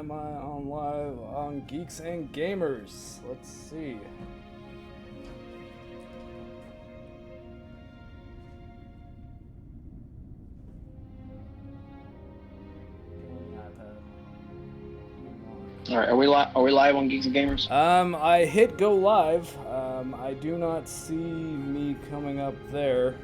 am I on live on Geeks and Gamers? Let's see. All right, are we live on Geeks and Gamers? I hit go live. I do not see me coming up there.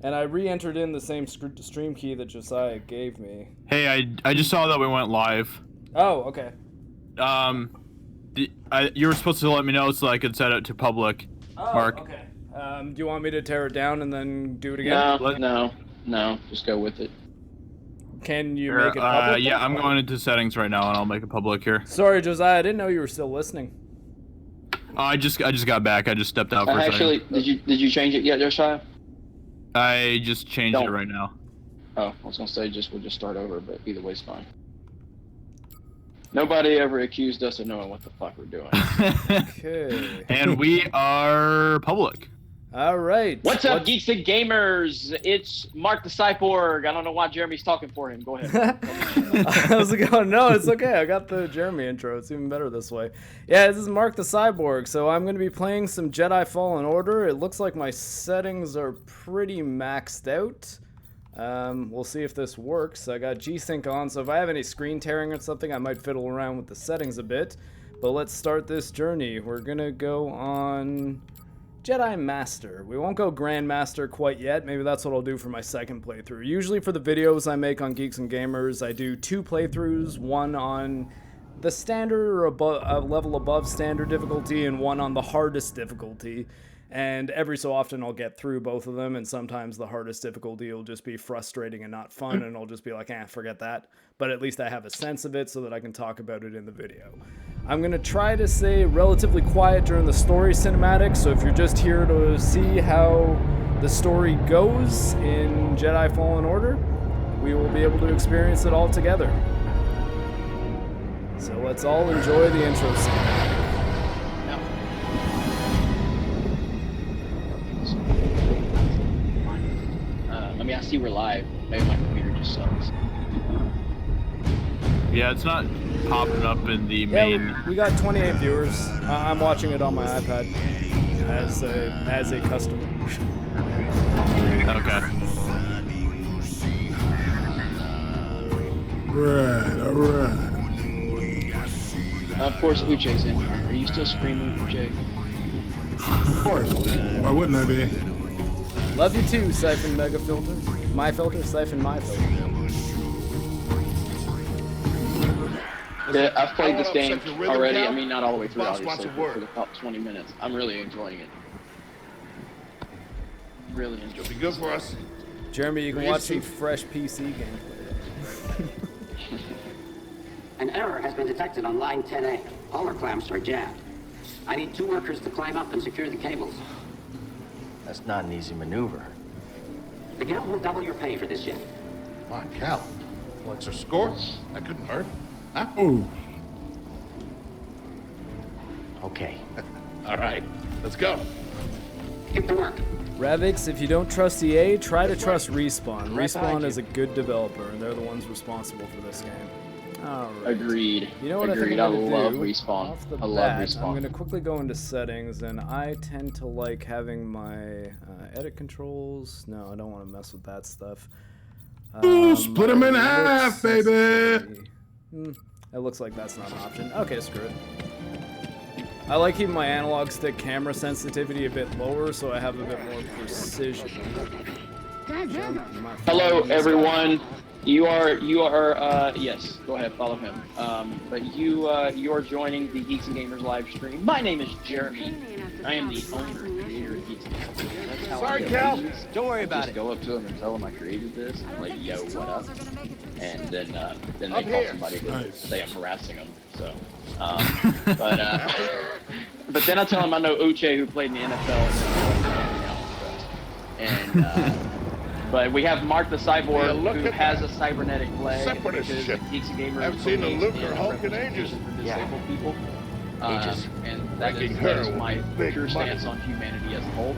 And I re-entered in the same stream key that Josiah gave me. Hey, I just saw that we went live. Oh, okay. You were supposed to let me know so I could set it to public. Oh, Mark. Okay. Do you want me to tear it down and then do it again? No. Just go with it. Can you make it public? Yeah, I'm going into settings right now and I'll make it public here. Sorry, Josiah, I didn't know you were still listening. I just got back. I just stepped out for a second. Did you change it yet, Josiah? I just changed it right now. Oh, I was gonna say we'll just start over, but either way's fine. Nobody ever accused us of knowing what the fuck we're doing. Okay. And we are public. All right. What's up, Geeks and Gamers? It's MarcTheCyborg. I don't know why Jeremy's talking for him. Go ahead. How's it going? No, it's okay. I got the Jeremy intro. It's even better this way. Yeah, this is MarcTheCyborg. So I'm going to be playing some Jedi Fallen Order. It looks like my settings are pretty maxed out. We'll see if this works. I got G-Sync on, so if I have any screen tearing or something, I might fiddle around with the settings a bit. But let's start this journey. We're going to go on Jedi Master. We won't go Grandmaster quite yet. Maybe that's what I'll do for my second playthrough. Usually for the videos I make on Geeks and Gamers, I do 2 playthroughs, one on the standard or a level above standard difficulty and one on the hardest difficulty. And every so often I'll get through both of them, and sometimes the hardest difficulty will just be frustrating and not fun, and I'll just be like, forget that. But at least I have a sense of it so that I can talk about it in the video. I'm going to try to stay relatively quiet during the story cinematic, so if you're just here to see how the story goes in Jedi Fallen Order, we will be able to experience it all together. So let's all enjoy the intro cinematic. I see we're live. Maybe my computer just sucks. Yeah, it's not popping up in the main. We got 28 viewers. I'm watching it on my iPad as a customer. Okay. Alright. Of course, Uche's in here. Are you still screaming, Uche? Of course. Why wouldn't I be? Love you too, Siphon Mega Filter. My filter, Siphon My filter. Yeah, I've played this game already. I mean, not all the way through, obviously, for the top 20 minutes. I'm really enjoying it. Really enjoying it. Be good for us. Jeremy, you can watch some fresh PC gameplay. An error has been detected on line 10A. All our clamps are jammed. I need 2 workers to climb up and secure the cables. That's not an easy maneuver. The guild will double your pay for this shift. My cow. What's our score? That couldn't hurt. Huh? Ooh. Okay. All right. Let's go. Get to work. Ravix, if you don't trust EA, try to trust Respawn. Respawn is a good developer, and they're the ones responsible for this game. Alright. Agreed. You know what Agreed. I think I'm I love gonna do? Respawn. Off the I love bat, Respawn. I'm going to quickly go into settings, and I tend to like having my edit controls. No, I don't want to mess with that stuff. Ooh, split them in half, baby. It looks like that's not an option. Okay, screw it. I like keeping my analog stick camera sensitivity a bit lower so I have a bit more precision. Hello, everyone. You are, yes, go ahead, follow him. But you are joining the Geeks and Gamers live stream. My name is Jeremy. I am the owner and creator of Geeks and Gamers. That's how Sorry, I Cal. Don't worry about it. Just go up to them and tell them I created this. I'm like, yo, what up? And then they call somebody to say I'm harassing them. So, but then I tell them I know Uche, who played in the NFL. And but we have MarcTheCyborg, who has a cybernetic leg. Separatist shit. Geeks and Gamers. Haven't seen a Luke or Hulk in ages. For disabled people. Ages. And that Making is her my big pure money. stance on humanity as a whole.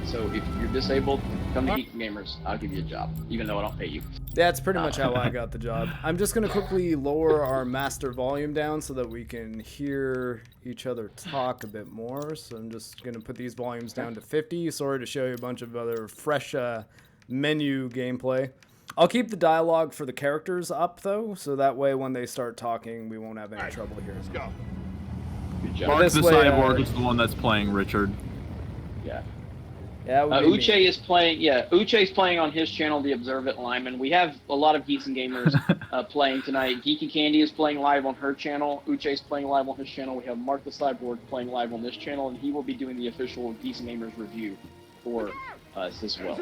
So if you're disabled, come to Geeks and Gamers. I'll give you a job, even though I don't pay you. That's pretty much how I got the job. I'm just going to quickly lower our master volume down so that we can hear each other talk a bit more. So I'm just going to put these volumes down to 50. Sorry to show you a bunch of other fresh menu gameplay. I'll keep the dialogue for the characters up, though, so that way when they start talking, we won't have any trouble here. Let's go. Good job. Mark this the way, Cyborg is the one that's playing Richard. Yeah. Yeah, it would be Uche me. is playing. Yeah, Uche is playing on his channel, The Observant Lyman. We have a lot of Geeks and Gamers playing tonight. Geeky Candy is playing live on her channel. Uche is playing live on his channel. We have Mark the Cyborg playing live on this channel, and he will be doing the official Geeks and Gamers review for us as well.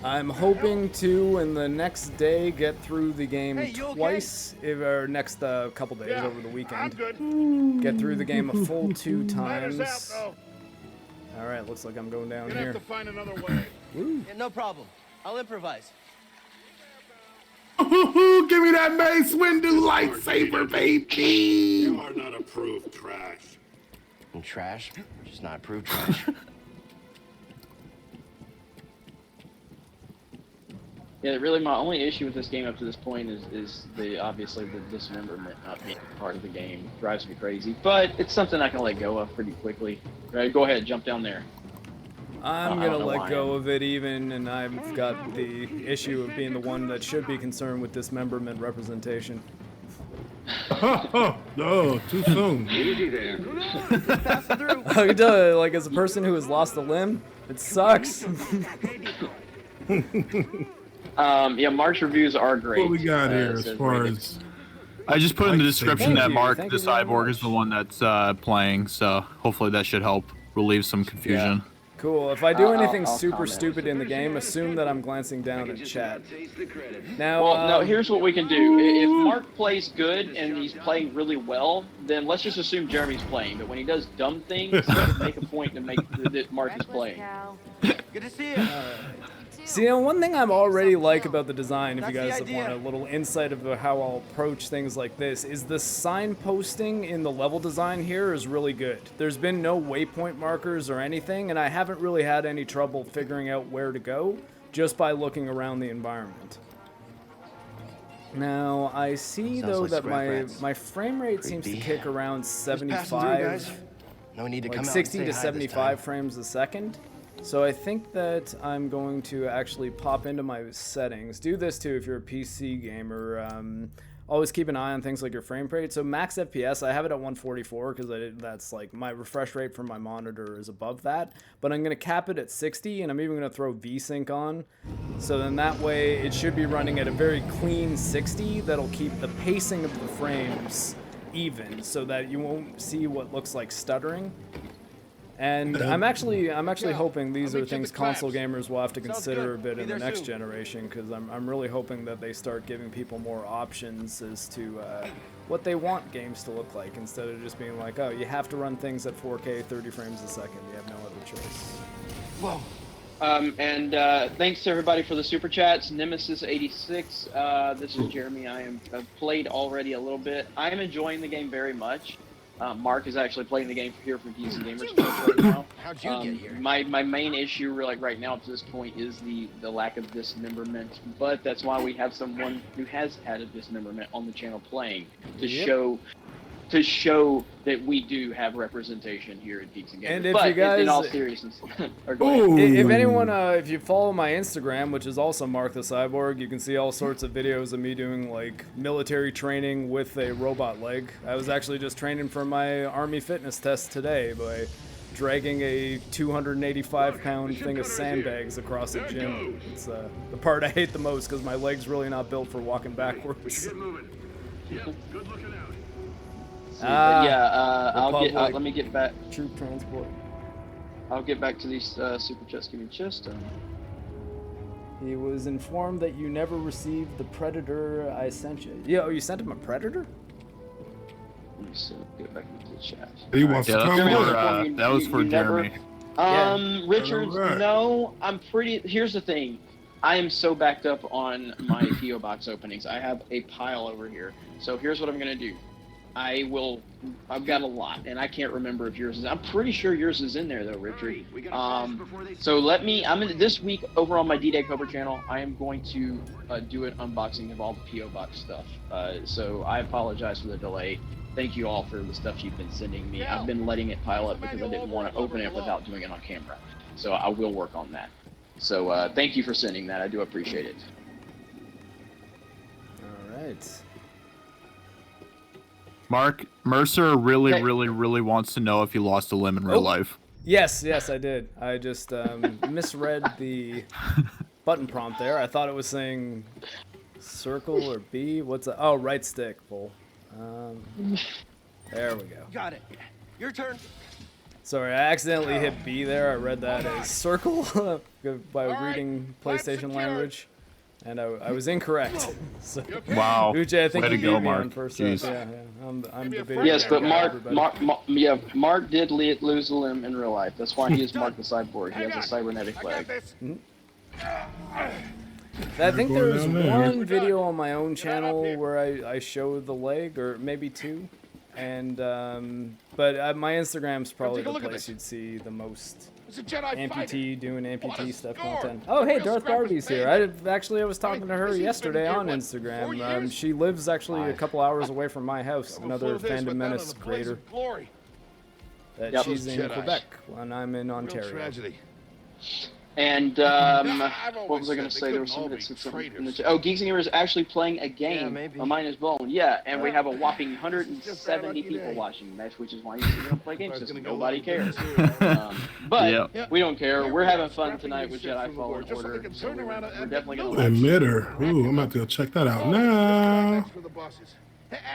I'm hoping to, in the next day, get through the game twice, or next couple days over the I'm weekend. good. Get through the game a full 2 Ladder's out, times. though. Alright, looks like I'm going down Gonna have here. to find another way. Yeah, no problem. I'll improvise. Give me that Mace Windu lightsaber, baby! You are not approved trash. And trash, just not approved trash. Yeah, really, my only issue with this game up to this point is obviously the dismemberment not being part of the game. It drives me crazy, but it's something I can let go of pretty quickly. Right, go ahead, jump down there. I'm I gonna don't know let why go of it even, and I've got the issue of being the one that should be concerned with dismemberment representation. No, too soon. Easy there. I can tell you, like, as a person who has lost a limb, it sucks. Yeah, Mark's reviews are great. What we got here it as says far rated. as... I just put in the description Thank that you, Mark thank the you very Cyborg much. is the one that's playing, so hopefully that should help relieve some confusion. Cool. If I do anything I'll super comment. stupid in the game, assume that I'm glancing down at chat. Now, Well, no, here's what we can do. If Mark plays good and he's playing really well, then let's just assume Jeremy's playing. But when he does dumb things, make a point to make that Mark is playing. Good to see you. see, now one thing I'm already like about the design, if you That's guys the want a idea. little insight of how I'll approach things like this, is the signposting in the level design here is really good. There's been no waypoint markers or anything, and I haven't really had any trouble figuring out where to go just by looking around the environment. Now, I see, Sounds though, like that scrap rats. my frame rate seems to Creepy. kick around Just passing through, 75, guys. No need to like come out 60 and to say hi this 75 time. frames a second. So I think that I'm going to actually pop into my settings. Do this too if you're a PC gamer. Always keep an eye on things like your frame rate. So max FPS, I have it at 144 because that's like my refresh rate from my monitor is above that. But I'm going to cap it at 60, and I'm even going to throw VSync on. So then that way it should be running at a very clean 60 that'll keep the pacing of the frames even so that you won't see what looks like stuttering. And I'm actually hoping these I'll are meet you at things the console claps. gamers will have to Sounds consider a good. bit Be in the there next soon. generation, because I'm really hoping that they start giving people more options as to what they want games to look like, instead of just being like, oh, you have to run things at 4K 30 frames a second. You have no other choice. Whoa. Thanks to everybody for the super chats. Nemesis86, this is Jeremy. I've played already a little bit. I am enjoying the game very much. Mark is actually playing the game here for Geeks and Gamers right now. How'd you get here? My main issue, really, right now to this point, is the lack of dismemberment. But that's why we have someone who has had a dismemberment on the channel playing to show that we do have representation here at Geeks and Gamers. And if but you guys- in all seriousness, or go ahead. If anyone, if you follow my Instagram, which is also MarcTheCyborg, you can see all sorts of videos of me doing like military training with a robot leg. I was actually just training for my army fitness test today by dragging a 285-pound thing of sandbags across a gym. It's the part I hate the most because my leg's really not built for walking backwards. Let me get back. Troop transport. I'll get back to these super chats. Give me just. He was informed that you never received the Predator I sent you. Yo, you sent him a Predator? Let me see. Get back into the chat. He wants Yeah, to that's come for, on. that was for Jeremy. Richard, Alright. no, I'm pretty. Here's the thing. I am so backed up on my PO box openings. I have a pile over here. So here's what I'm gonna do. I've got a lot, and I can't remember if yours is. I'm pretty sure yours is in there though, Richard. So this week over on my D-Day Cobra channel, I am going to do an unboxing of all the P.O. Box stuff. So I apologize for the delay. Thank you all for the stuff you've been sending me. I've been letting it pile up because I didn't want to open it without doing it on camera. So I will work on that. So thank you for sending that. I do appreciate it. All right. Mark, Mercer really wants to know if you lost a limb in real life. Yes, I did. I just misread the button prompt there. I thought it was saying circle or B. What's that? Oh, right stick. Pull. There we go. Got it. Your turn. Sorry, I accidentally hit B there. I read that as circle by reading PlayStation language. And I was incorrect. So, wow. Uche, I think Way to you go, beat me Mark. on first Jeez. up. Yeah. I'm debating. Yes, but Mark did lose a limb in real life. That's why he is Mark the Cyborg. He has a cybernetic leg. I think Going there's down there. one video on my own channel where I show the leg, or maybe two. And but my Instagram's probably the place you'd see the most It's a Jedi amputee doing amputee stuff score! content. Oh, hey, Real Darth scrappy Darby's here. I was talking to her He's been yesterday here, on what, 4 Instagram. years? She lives actually a couple hours away from my house. Couple Another full days Fandom went down Menace in a blaze creator. of glory. That Yep. she's in Jedi. Quebec and I'm in Real Ontario. tragedy. And I've what was always I going to said say? they There was couldn't all something that be said something in the traitors. chat. Oh, Geeks and Gamers is actually playing a Yeah, game maybe. on Mine is Bone. Yeah, and we have a whopping Just 170 lucky people day. watching. That's which is why you don't play games I was because gonna go nobody look cares. at this. But Yeah. we don't care. We're having fun Scrapping tonight new with shit Jedi from the Fallen Lord, just so they Order. can So turn around and we're definitely going to Emitter. Ooh, I'm about to go check that out now.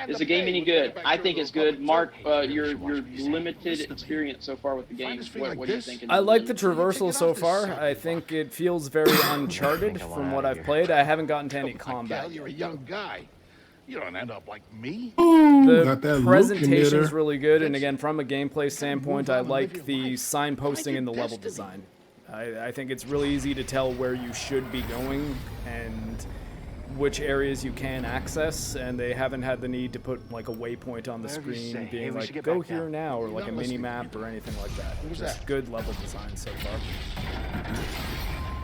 Is the game any good? I think it's good. Mark, your limited experience so far with the game. What do you think? I like the traversal so far. I think it feels very Uncharted from what I've played. I haven't gotten to any combat. You're a young guy. You don't end up like me. Ooh, The got that presentation's look emitter. really good, and again, from a gameplay standpoint, I like the signposting and the level design. I think it's really easy to tell where you should be going and which areas you can access, and they haven't had the need to put like a waypoint on the Whatever you screen say. Hey, being we should like, get go back here down. now, or like a Not mini listening map or anything like that. Just good level design so far.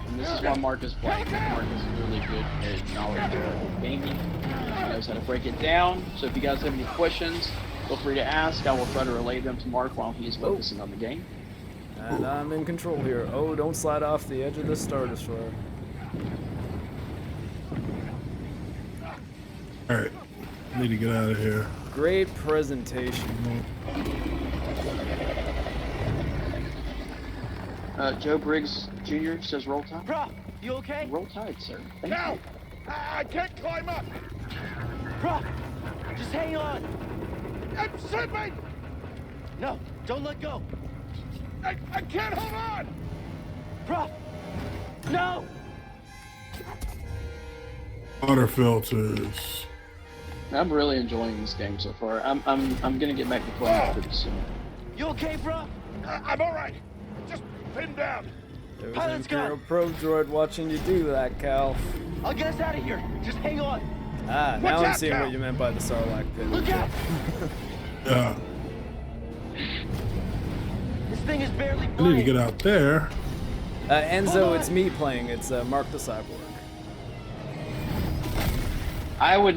And this is why Mark is playing. Mark is really good at knowledge of gaming. He knows how to break it down. So if you guys have any questions, feel free to ask. I will try to relay them to Mark while he is focusing on the game. And I'm in control here. Oh, don't slide off the edge of the Star Destroyer. Alright. Need to get out of here. Great presentation. Joe Briggs Jr. says roll tide. Bro, you okay? Roll tide, sir. Thank No! you. I can't climb up! Bro, just hang on. I'm slipping! No, don't let go. I can't hold on! Bro, no! Water filters. I'm really enjoying this game so far. I'm gonna get back to playing pretty soon. You okay, bro? I'm alright. Just pinned down. There was an Pilot's gun. Imperial probe droid watching you do that, Cal. I'll get us out of here. Just hang on. Ah, now Watch I'm out, seeing Cal. what you meant by the Sarlacc pit. Look out! Yeah. This thing is barely I need to flying. get out there. Enzo, it's me playing. It's Mark the Cyborg. I would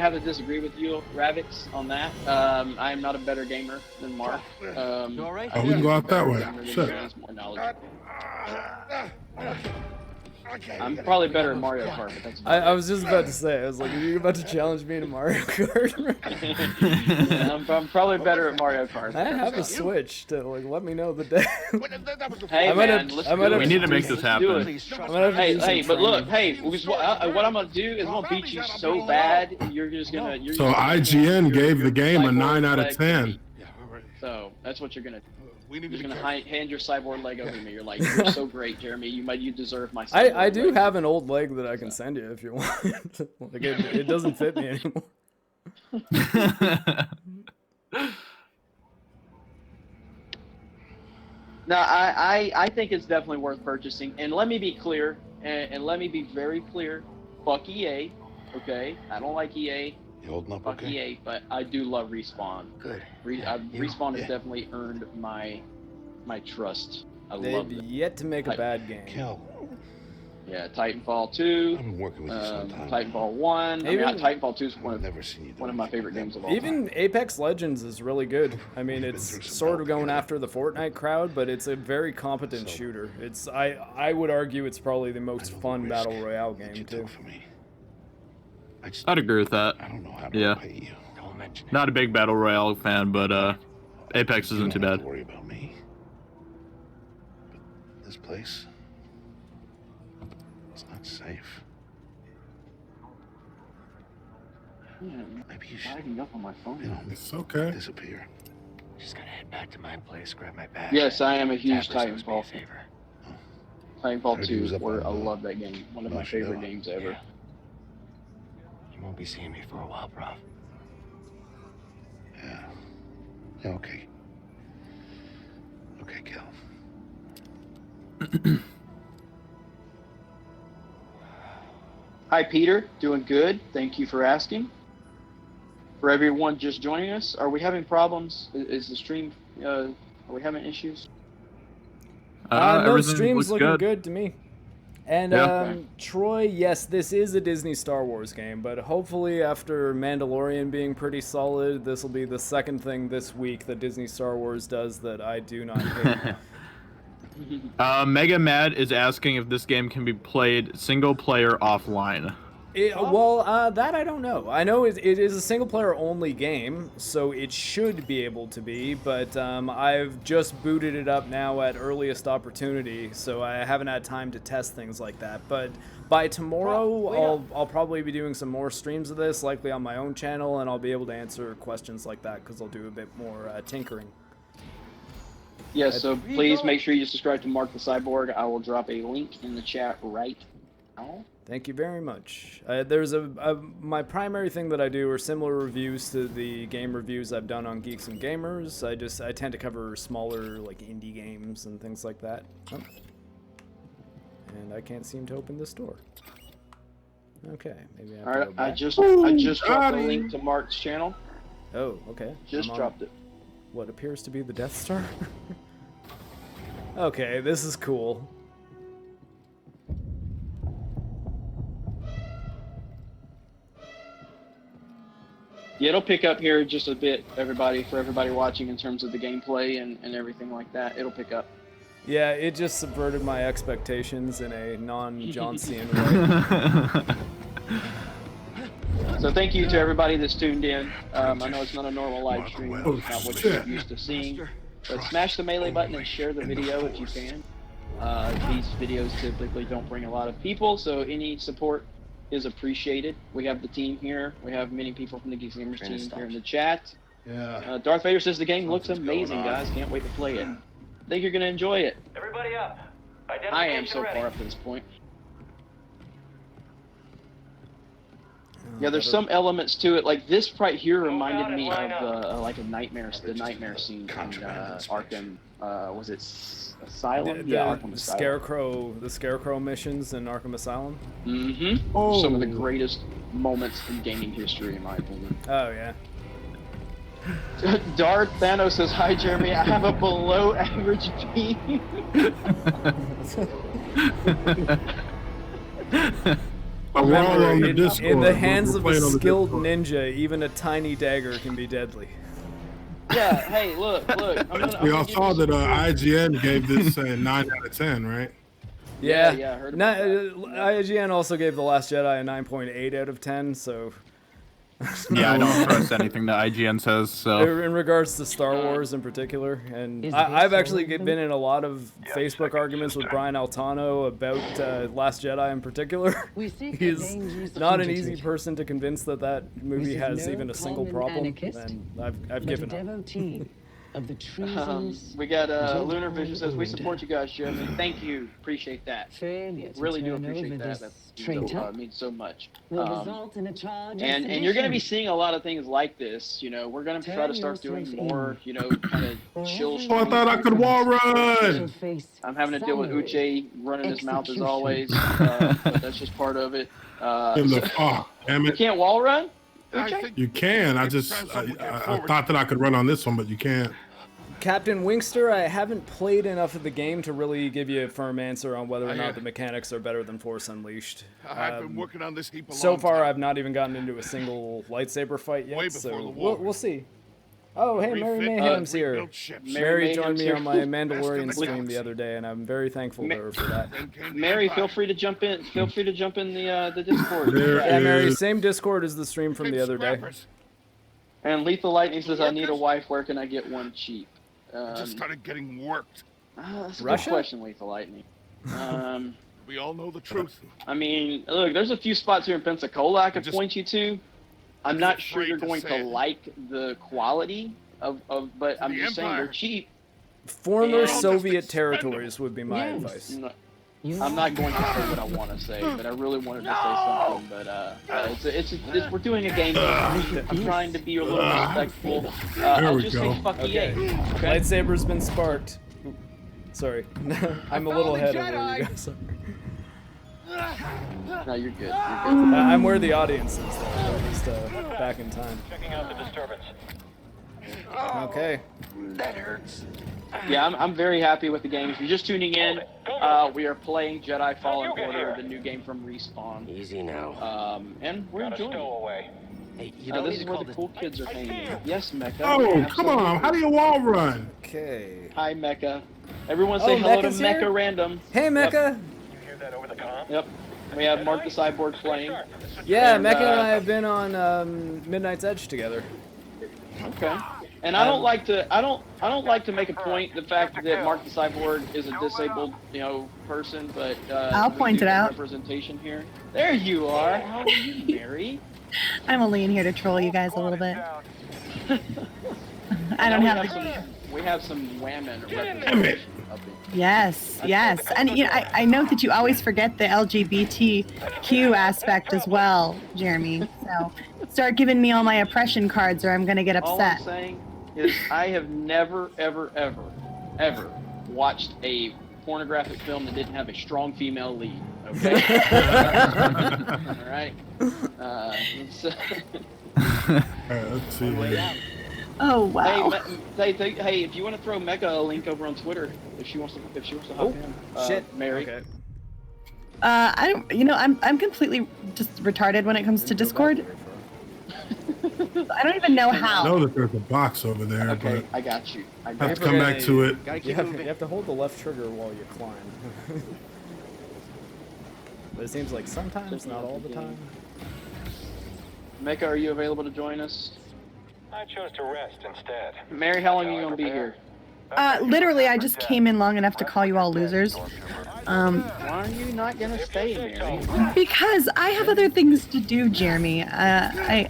have to disagree with you, Ravix, on that. I am not a better gamer than Mark. You all right? Oh, we can go out that way. Gamer than Shit. he is, more knowledgeable. Okay. I'm probably better at Mario Kart, but that's I was just about to say, I was like, are you about to challenge me to Mario Kart? I'm probably better at Mario Kart. I have a Switch to like let me know the day. That was the Hey I might man, have- let's I might do have it. We need to make this Let's do happen. it. Please trust I'm gonna have to Hey, do some hey, but look, training. hey, because what I'm gonna do is I'm gonna beat you so bad, you're just gonna. You're So IGN gave the game a 9 out of 10. Yeah, all right. So that's what you're gonna do. We need You're to just be gonna careful. hand your cyborg leg over to me. You're like, you're so great, Jeremy. You deserve my. I cyborg do leg. have an old leg that I can send you if you want. Like it doesn't fit me anymore. No, I think it's definitely worth purchasing. And let me be clear, and let me be very clear. Fuck EA, okay? I don't like EA. You holding up Fuck okay? EA, but I do love Respawn. Good. Respawn has definitely earned my trust. I love They've them. yet to make a bad game. Kel, Yeah, Titanfall 2, I've been working with you some time. Titanfall 1. I mean, Even- Titanfall 2 is I've never seen you do one of my anything favorite like games that of all time. Even Apex Legends is really good. I mean, We've been it's through some sort hell of going together. after the Fortnite crowd, but it's a very competent So- shooter. I would argue it's probably the I most know the fun risk battle royale that game you too. took for me. I'd agree with that. I don't know how to Yeah. repay you. Don't mention it. Not a big battle royale fan, but Apex You isn't too don't have bad. to worry about me. But this place, it's not safe. Maybe you should, Lagging up on my phone. you know, It's okay. disappear. Just gotta head back to my place, grab my bag. Yes, I am a huge Tappers owes me a Titanfall. favor. Titanfall Heard he was 2, up where I on, love that game. One of my Marsh favorite Hill. games ever. Yeah. You won't be seeing me for a while, bro. Yeah. Yeah, okay. Okay, Kel. Hi, Peter. Doing good. Thank you for asking. For everyone just joining us, are we having problems? Is the stream, are we having issues? No, Everything stream's looks looking good to me. And Yeah. Troy, yes, this is a Disney Star Wars game, but hopefully after Mandalorian being pretty solid, this will be the second thing this week that Disney Star Wars does that I do not hate. Mega Mad is asking if this game can be played single player offline. That I don't know. I know it is a single-player only game, so it should be able to be, but I've just booted it up now at earliest opportunity, so I haven't had time to test things like that. But by tomorrow, I'll probably be doing some more streams of this, likely on my own channel, and I'll be able to answer questions like that, because I'll do a bit more tinkering. Yes, so please make sure you subscribe to MarcTheCyborg. I will drop a link in the chat right now. Thank you very much. There's my primary thing that I do are similar reviews to the game reviews I've done on Geeks and Gamers. I tend to cover smaller like indie games and things like that. Oh. And I can't seem to open this door. Okay, maybe I have All to right, go back. I just dropped a link to Mark's channel. Oh, okay. Just I'm on dropped it. what appears to be the Death Star. Okay, this is cool. Yeah, it'll pick up here just a bit, everybody, for everybody watching in terms of the gameplay and everything like that. It'll pick up. Yeah, it just subverted my expectations in a non-John-Cena way. So thank you to everybody that's tuned in. I know it's not a normal live stream, it's not what you're used to seeing. But smash the melee button and share the video if you can. These videos typically don't bring a lot of people, so any support is appreciated. We have the team here. We have many people from the Geeks Gamers team here in the chat. Yeah. Darth Vader says the game looks Something's amazing, going on. guys. Can't wait to play it. I think you're going to enjoy it. Everybody up. I am so far up to this point. Yeah, there's some elements to it. Like this right here reminded me of like the nightmare scene in Arkham. Was it Asylum? Arkham Asylum. The Scarecrow missions in Arkham Asylum. Mm-hmm. Oh. Some of the greatest moments in gaming history, in my opinion. Oh yeah. Darth Thanos says, "Hi, Jeremy. I have a below average beam." We're all on the Remember, Discord. in the We're hands of a playing on the skilled Discord. ninja, even a tiny dagger can be deadly. Yeah. Hey, look. We all saw that IGN gave this a 9 out of 10, right? Yeah, I heard about that. IGN also gave The Last Jedi a 9.8 out of 10, so Yeah, I don't trust anything that IGN says, so. in regards to Star Wars in particular, and I've actually been in a lot of Facebook arguments with Brian Altano about Last Jedi in particular. He's not an easy person to convince that movie has even a single problem, and I've given up. Of the treasons, we got Lunar Vision says, "We support you guys, Jeremy. Thank you. Appreciate that. Really do appreciate that. That means so much. And you're going to be seeing a lot of things like this. You know, we're going to try to start doing more, you know, kind of chill. Oh, I thought I could wall run. I'm having to deal with Uche running his mouth as always, but that's just part of it. Damn it. You can't wall run? I think You can. I thought that I could run on this one, but you can't. Captain Winkster, I haven't played enough of the game to really give you a firm answer on whether or not the mechanics are better than Force Unleashed. I've been working on this heap a So long far, time. I've not even gotten into a single lightsaber fight yet, Way before so the war. we'll see. Oh, hey, Mary Refit, Mayhem's here. rebuild ships. Mary joined Mayhem's me here. on my Mandalorian Best in the stream the other day, and I'm very thankful to her for that. Then came the Mary, Empire. feel free to jump in. Feel free to jump in the Discord. Yeah, Mary, same Discord as the stream from the other day. Scrappers. And Lethal Lightning says, "I need a wife. Where can I get one cheap?" Just started getting worked. That's a Russia? good question, Lethal Lightning. We all know the truth. I mean, look, there's a few spots here in Pensacola I could Just- point you to. I'm not sure afraid you're to going say to it. like the quality of but I'm The just saying they're Empire. cheap. Former And- Soviet Just territories would be my Yes. advice. I'm not going to say what I want to say, but I really wanted to say something. But we're doing a game. I'm trying to be a little respectful. I'll we just go. say fuck Okay. EA. Okay. Lightsaber's been sparked. Oop. Sorry. I'm a little ahead of where you guys are. No, you're good. You're good. I'm where the audience is, though. We're just back in time. Checking out the disturbance. Okay. That hurts. Yeah, I'm very happy with the game. If you're just tuning in, we are playing Jedi Fallen Order, the new game from Respawn. Easy now. And we're enjoying it. Stowaway. Hey, you don't This need is to where call the this. cool kids are hanging. Yes, Mecca. Oh, come on. How do you wall run? Okay. Hi, Mecca. Everyone say Oh, hello to Mecca's here? Mecca Random. Hey, Mecca. You hear that over the comm? Yep. We have Mark the Cyborg playing. Yeah, And, Mecca and I have been on Midnight's Edge together. Okay. And I don't like to make a point the fact that Mark the Cyborg is a disabled, person, but I'll we point do it have out. Representation here. There you are. How are you, Mary? I'm only in here to troll you guys a little bit. I don't have the... We have some women representation up in. Yes, yes. And I know that you always forget the LGBTQ aspect as well, Jeremy. So start giving me all my oppression cards or I'm going to get All I'm upset. saying is I have never, ever, ever, ever watched a pornographic film that didn't have a strong female lead. Okay. All right. So, Let's see. Oh, wow. hey, if you want to throw Mecca a link over on Twitter, if she wants to hop in. Shit. Mary. Okay. I don't, I'm completely just retarded when it comes to Discord. I don't even know I how. know that there's a box over there, Okay, but I got you. I I have got to you. come back to it. You have to hold the left trigger while you climb. But it seems like sometimes, not all the time. Mecca, are you available to join us? I chose to rest instead. Mary, how long are you gonna be here? Literally, I just came in long enough to call you all losers. Why are you not gonna stay, Mary? Because I have other things to do, Jeremy. I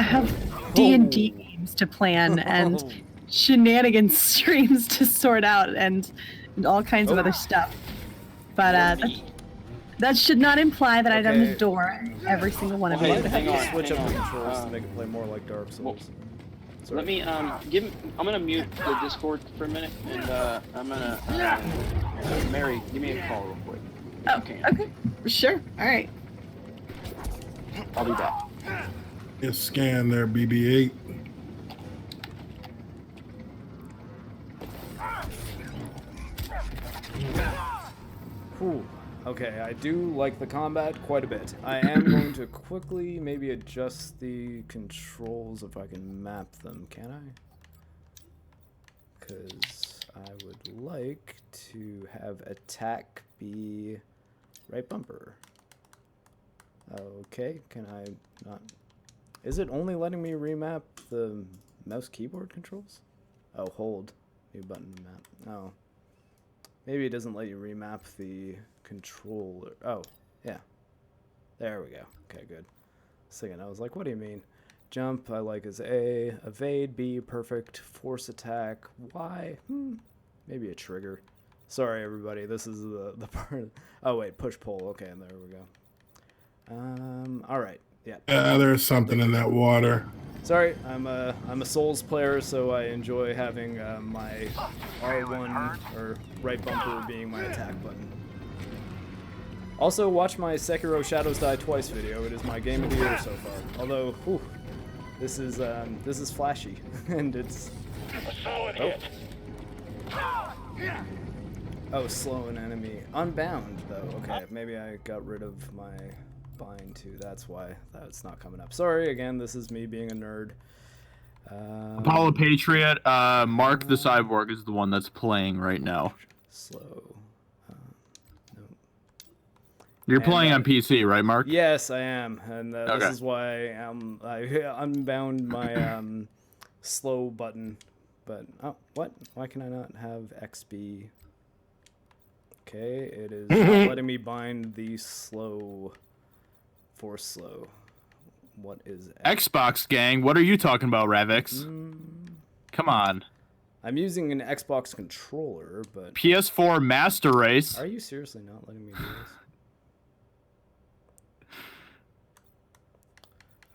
have D&D games to plan and shenanigans streams to sort out and all kinds of other stuff. But that should not imply that I'd Okay. adore every single one of Well, you. hey, Have hang to on, switch hang up the on. controls to make it play more like Dark Souls. Let me I'm gonna mute the Discord for a minute, and I'm gonna Mary, give me a call real quick. Oh, You can. okay. Sure. All right. I'll be back. Just scan there, BB-8. Whew. Okay, I do like the combat quite a bit. I am going to quickly maybe adjust the controls if I can map them, can I? Because I would like to have attack be right bumper. Okay, can I not? Is it only letting me remap the mouse keyboard controls? Oh, hold. New button to map. Oh. Maybe it doesn't let you remap the controller. Oh, yeah. There we go. Okay, good. Second, I was like, what do you mean? Jump, I like as A. Evade, B. Perfect. Force attack, Y. Maybe a trigger. Sorry, everybody. This is the part. Oh, wait. Push pull. Okay, and there we go. All right. Yeah. There's something in that water. Sorry, I'm a Souls player, so I enjoy having my R1 or right bumper being my attack button. Also, watch my Sekiro Shadows Die Twice video. It is my game of the year so far. Although, whew, This is flashy, and it's. A solid hit. Oh, slow an enemy. Unbound though. Okay, maybe I got rid of my bind too. That's why that's not coming up. Sorry again. This is me being a nerd. Apollo Patriot, MarcTheCyborg is the one that's playing right now. Slow. No. You're playing on PC, right, Mark? Yes, I am, and Okay. this is why I unbound my slow button. But oh, what? Why can I not have XB? Okay, it is not letting me bind the slow. Force slow. What is Xbox gang? What are you talking about, Ravix? Come on. I'm using an Xbox controller, but PS4 Master Race. Are you seriously not letting me do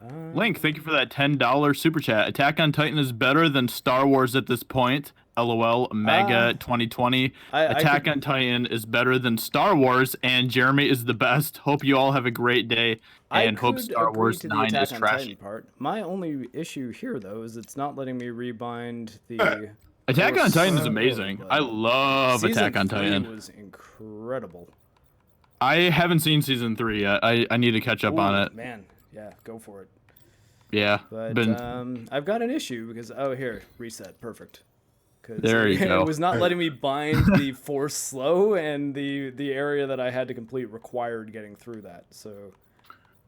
this? Link, thank you for that $10 super chat. Attack on Titan is better than Star Wars at this point. LOL, Mega 2020. Attack on Titan is better than Star Wars, and Jeremy is the best. Hope you all have a great day, and hope Star Wars 9 is trashy. Part. My only issue here, though, is it's not letting me rebind the... Attack on Titan is amazing. I love Attack on Titan. Season 3 was incredible. I haven't seen Season 3 yet. I need to catch up on it. Man, yeah, go for it. Yeah. But I've got an issue because... Oh, here, reset. Perfect. There you go. It was not letting me bind the force slow, and the area that I had to complete required getting through that. So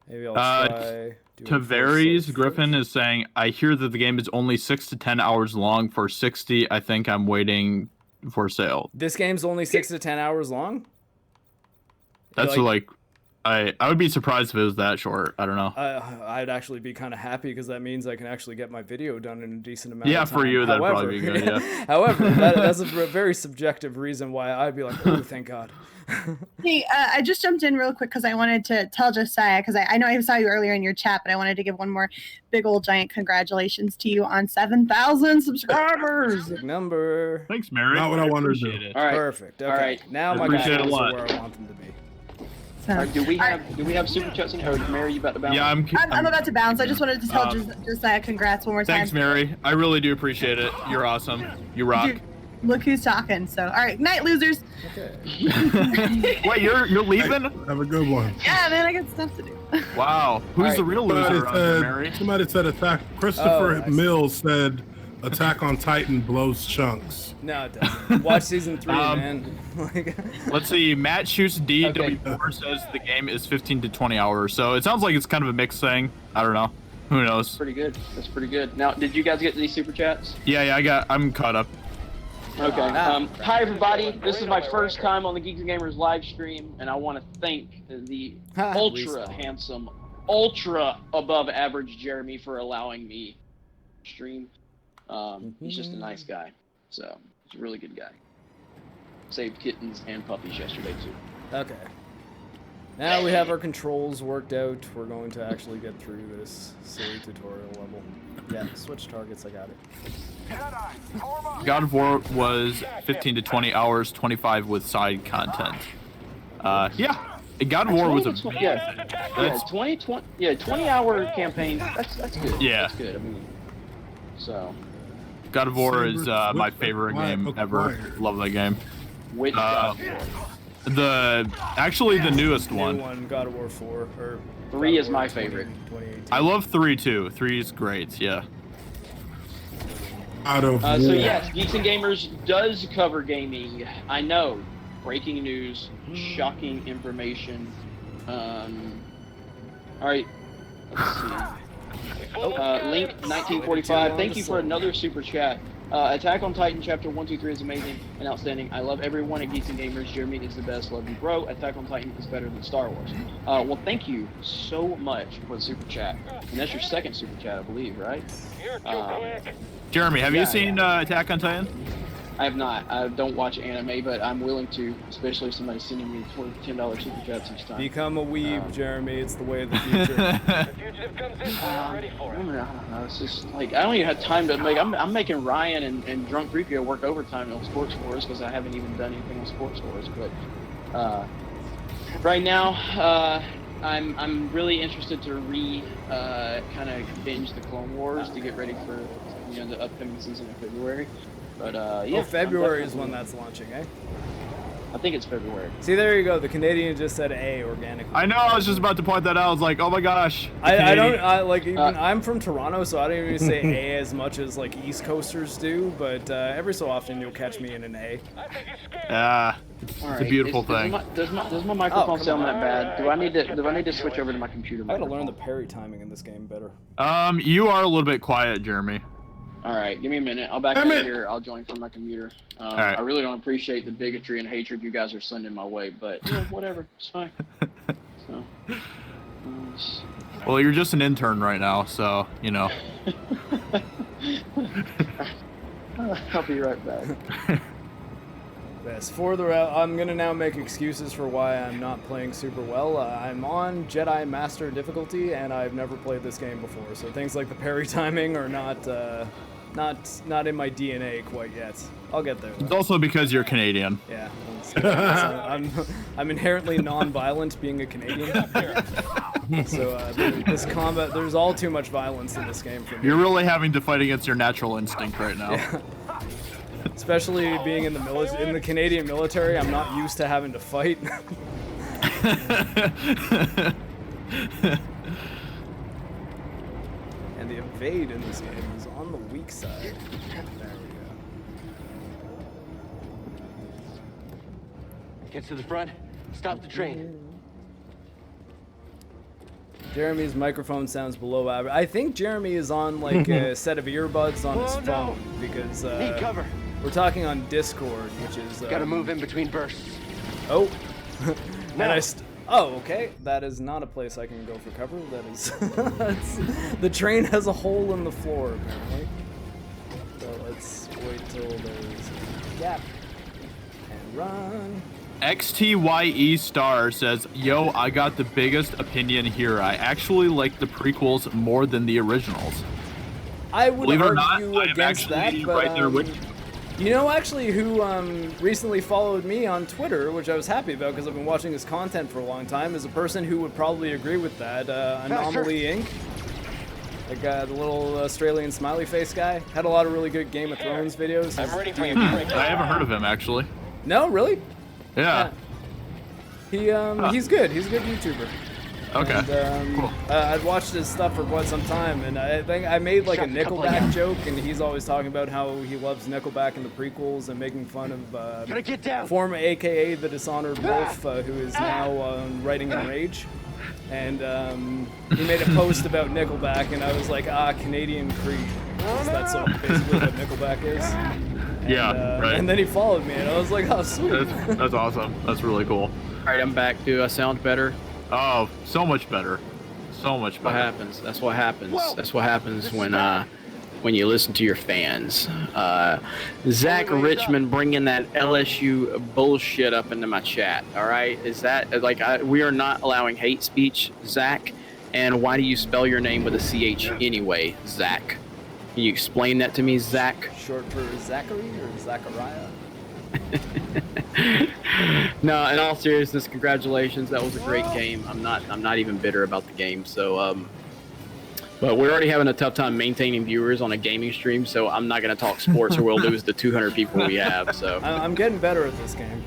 maybe I'll try. Tavares Griffin is saying, I hear that the game is only 6 to 10 hours long for 60. I think I'm waiting for sale. This game's only 6 to 10 hours long? That's like I would be surprised if it was that short. I don't know. I'd actually be kind of happy because that means I can actually get my video done in a decent amount of time. Yeah, for you, that'd probably be good, yeah. However, that's a very subjective reason why I'd be like, oh, thank God. Hey, I just jumped in real quick because I wanted to tell Josiah, because I know I saw you earlier in your chat, but I wanted to give one more big old giant congratulations to you on 7,000 subscribers. Big number. Thanks, Mary. Not what I wanted to do. All right. Perfect. Okay. All right. Now my guys are where I want them to be. All right, do we have super chats in here? Or Mary, you about to bounce? Yeah, I'm about to bounce. I just wanted to tell Josiah congrats one more time. Thanks, Mary. I really do appreciate it. You're awesome. You rock. Dude, look who's talking. So, all right, night, losers. Okay. Wait, you're leaving? Have a good one. Yeah, man, I got stuff to do. Wow. Who's the real loser around here, Mary? Somebody said attack. Christopher Mills said Attack on Titan blows chunks. No, it doesn't. Watch season 3, man. Let's see. Matt Shoots DW4 says the game is 15 to 20 hours. So it sounds like it's kind of a mixed thing. I don't know. Who knows? Pretty good. That's pretty good. Now, did you guys get these super chats? Yeah, I'm caught up. Okay. Hi, everybody. This is my first time on the Geeks and Gamers live stream, and I want to thank the ultra handsome, ultra above average Jeremy for allowing me to stream. He's just a nice guy. So, he's a really good guy. Saved kittens and puppies yesterday, too. Okay. Now we have our controls worked out. We're going to actually get through this silly tutorial level. Yeah, switch targets, I got it. God of War was 15 to 20 hours, 25 with side content. Yeah. God of War was a 20-hour campaign. That's good. Yeah. That's good. I mean, so. God of War is my favorite game ever. Love that game. Which God of War? Actually the newest one. New one, God of War 4 or 3 is my favorite. I love 3 too. 3 is great. Yeah. So yes, Geeks and Gamers does cover gaming. I know. Breaking news, shocking information. All right. Let's see. Link 1945. Thank you for another super chat. Attack on Titan Chapter 1, 2, 3 is amazing and outstanding. I love everyone at Geeks and Gamers. Jeremy is the best. Love you, bro. Attack on Titan is better than Star Wars. Well, thank you so much for the super chat. And that's your second super chat, I believe, right? Jeremy, have you seen Attack on Titan? I have not. I don't watch anime, but I'm willing to, especially if somebody's sending me $10 super chats each time. Become a weeb, Jeremy. It's the way of the future. The fugitive comes in. Ready for it. I don't know. It's just like I don't even have time to make. I'm making Ryan and Drunk Creepy work overtime on Sports Wars because I haven't even done anything on Sports Wars. But right now, I'm really interested to kind of binge the Clone Wars to get ready for the upcoming season in February. But yeah. Oh, February is when that's launching, eh? I think it's February. See, there you go. The Canadian just said A organically. I know. I was just about to point that out. I was like, oh my gosh. I'm from Toronto, so I don't even say A as much as like East Coasters do. But every so often you'll catch me in an A. Yeah, it's a beautiful thing. Does my microphone sound that bad? Do I need to switch over to my computer? I gotta learn the parry timing in this game better. You are a little bit quiet, Jeremy. All right, give me a minute. I'll back out here. I'll join from my computer. Right. I really don't appreciate the bigotry and hatred you guys are sending my way, but whatever, it's fine. So, well, you're just an intern right now, so you know. I'll be right back. Yes, I'm gonna now make excuses for why I'm not playing super well. I'm on Jedi Master difficulty, and I've never played this game before, so things like the parry timing are not in my DNA quite yet. I'll get there, though. It's also because you're Canadian. Yeah, I'm inherently non-violent being a Canadian. So this combat, there's all too much violence in this game for me. You're really having to fight against your natural instinct right now. Yeah. Especially being in the Canadian military, I'm not used to having to fight. And the evade in this game is on the weak side. There we go. Get to the front. Stop the train. Jeremy's microphone sounds below average. I think Jeremy is on like a set of earbuds on his phone because Need cover. we're talking on Discord, which is Gotta move in between bursts. Oh, okay. That is not a place I can go for cover. That is, the train has a hole in the floor apparently. So let's wait till there's a gap and run. XTYE Star says, yo, I got the biggest opinion here. I actually like the prequels more than the originals. I would Believe it or argue not, against that, but right there with you know actually who recently followed me on Twitter, which I was happy about because I've been watching his content for a long time, is a person who would probably agree with that. Anomaly Inc. Like the little Australian smiley face guy. Had a lot of really good Game of Thrones videos. I'm ready for you. I haven't heard of him, actually. No, really? Yeah. He's good. He's a good YouTuber. Okay. And, cool. I'd watched his stuff for quite some time, and I think I made like a Nickelback joke, and he's always talking about how he loves Nickelback in the prequels and making fun of former AKA the Dishonored Wolf, who is now writing in Rage. And he made a post about Nickelback, and I was like, Canadian Creed. That's basically what Nickelback is. And, yeah, right. And then he followed me, and I was like, oh, sweet. That's awesome. That's really cool. All right, I'm back. Do I sound better? Oh, so much better. So much better. What happens? That's what happens. Whoa. That's what happens when you listen to your fans. Zach Richmond bringing that LSU bullshit up into my chat. All right, is that like we are not allowing hate speech, Zach? And why do you spell your name with a CH anyway, Zach? Can you explain that to me, Zach? Short for Zachary or Zachariah? No, in all seriousness, congratulations. That was a great game. I'm not even bitter about the game. So, but we're already having a tough time maintaining viewers on a gaming stream. So I'm not going to talk sports or we'll lose the 200 people we have. So I'm getting better at this game.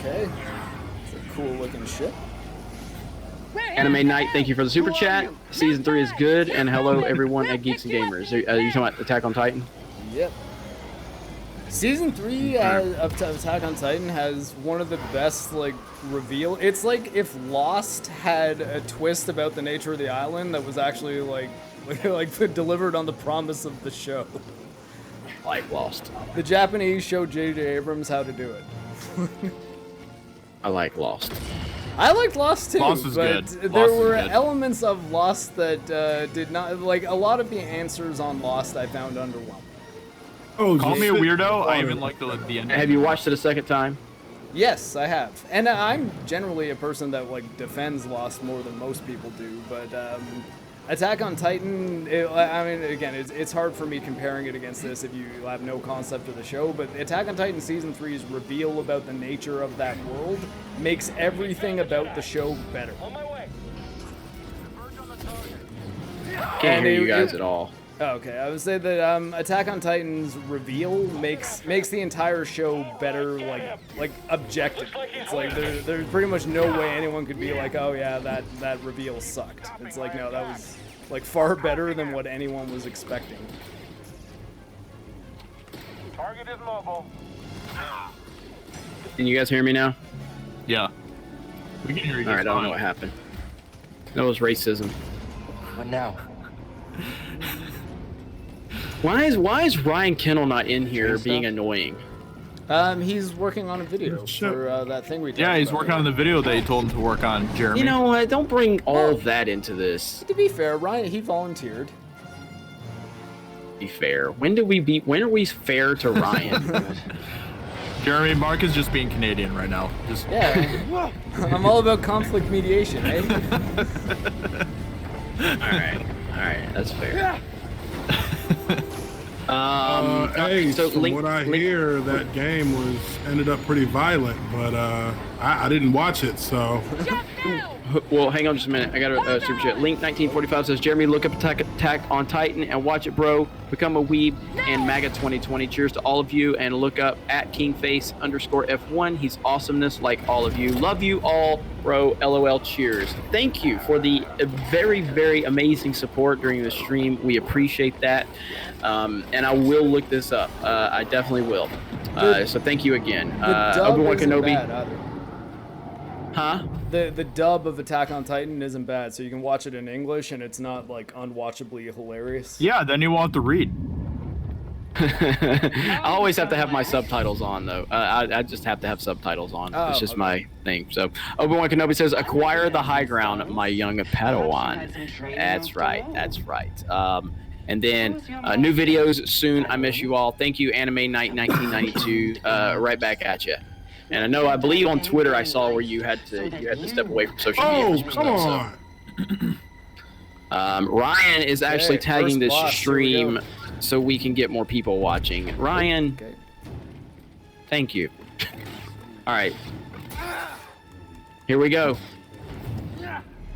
Okay, it's a cool looking ship. Anime Night, thank you for the super chat. Season 3 is good, and hello everyone at Geeks and Gamers. Are you talking about Attack on Titan? Yep. Season 3 of Attack on Titan has one of the best like reveal. It's like if Lost had a twist about the nature of the island that was actually like delivered on the promise of the show. Like Lost. The Japanese showed J.J. Abrams how to do it. I like Lost. I liked Lost too, Lost is but good. there Lost were is good. elements of Lost that did not, like a lot of the answers on Lost I found underwhelming. Oh, Call me a weirdo. I even like the end. Have you watched it a second time? Yes, I have, and I'm generally a person that like defends Lost more than most people do, but Attack on Titan, I mean, again, it's hard for me comparing it against this if you have no concept of the show, but Attack on Titan Season 3's reveal about the nature of that world makes everything about the show better. Can't hear you guys at all. Okay, I would say that Attack on Titan's reveal makes the entire show better, like objectively. It's like there's pretty much no way anyone could be like, oh yeah, that reveal sucked. It's like, no, that was like far better than what anyone was expecting. Target is mobile. Can you guys hear me now? Yeah. We can hear you. All right, I don't know what happened. That was racism. What now? Why is Ryan Kennel not in here being annoying? He's working on a video for that thing we talked about. Yeah, he's working on the video that you told him to work on, Jeremy. You know what? Don't bring all that into this. To be fair, Ryan, he volunteered. Be fair. When are we fair to Ryan? Jeremy, Mark is just being Canadian right now. Just yeah. I'm all about conflict mediation, eh? All right, that's fair. Hey, so from what I hear, that game ended up pretty violent, but I didn't watch it, so. Well, hang on just a minute. I got a super chat. Link 1945 says, Jeremy, look up Attack on Titan and watch it, bro. Become a weeb and MAGA 2020. Cheers to all of you, and look up at KingFace_F1. He's awesomeness like all of you. Love you all, bro. LOL. Cheers. Thank you for the very, very amazing support during the stream. We appreciate that. And I will look this up. I definitely will. So thank you again. Obi-Wan Kenobi. Huh? The dub of Attack on Titan isn't bad, so you can watch it in English and it's not like unwatchably hilarious. Yeah, then you won't have to read. I always have to have my subtitles on, though. I just have to have subtitles on. It's just my thing. So Obi-Wan Kenobi says, acquire the high ground, my young Padawan. That's right. That's right. And then new videos soon. I miss you all. Thank you, Anime Night 1992. Right back at you. And I believe on Twitter I saw where you had to step away from social media. Oh, come on. Ryan is actually tagging this stream so we can get more people watching. Ryan, thank you. All right. Here we go.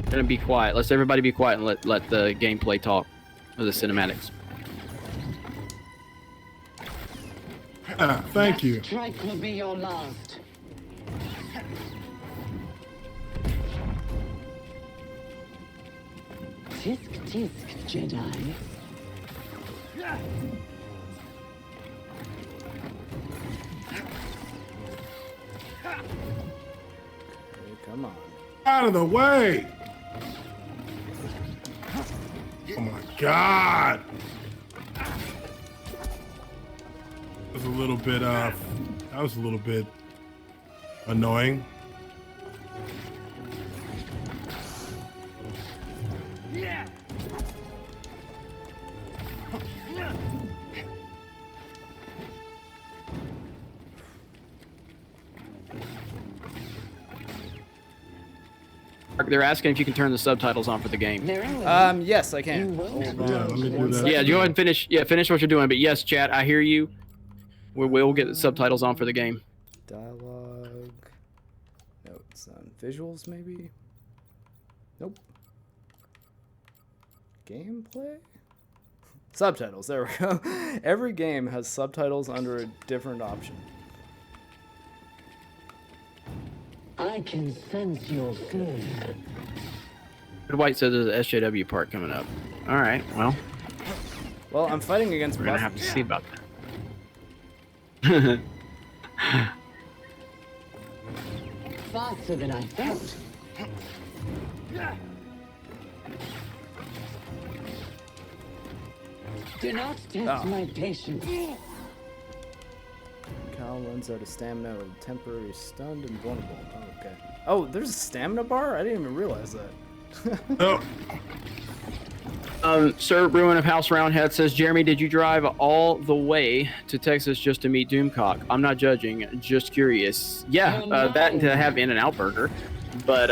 Gonna be quiet. Let's everybody be quiet and let the gameplay talk. Or the cinematics. Thank you. Strike will be your last. Tisk tisk, Jedi. Come on. Out of the way! Oh my God! That was a little bit annoying. Yeah. They're asking if you can turn the subtitles on for the game. Yes, I can. Yeah, go ahead and finish. Yeah, finish what you're doing. But yes, chat, I hear you. We'll get the subtitles on for the game. Dialogue. Notes on visuals, maybe. Nope. Gameplay. Subtitles. There we go. Every game has subtitles under a different option. I can sense your fear. Red White says there's an SJW part coming up. All right, well. Well, I'm fighting against. We're gonna have to see about that. Faster than I thought. Do not test my patience. Cal runs out of stamina, temporary stunned and vulnerable. Oh, okay. Oh, there's a stamina bar? I didn't even realize that. Sir Ruin of House Roundhead says, Jeremy, did you drive all the way to Texas just to meet Doomcock? I'm not judging, just curious. Yeah, that and to have In-N-Out Burger. But,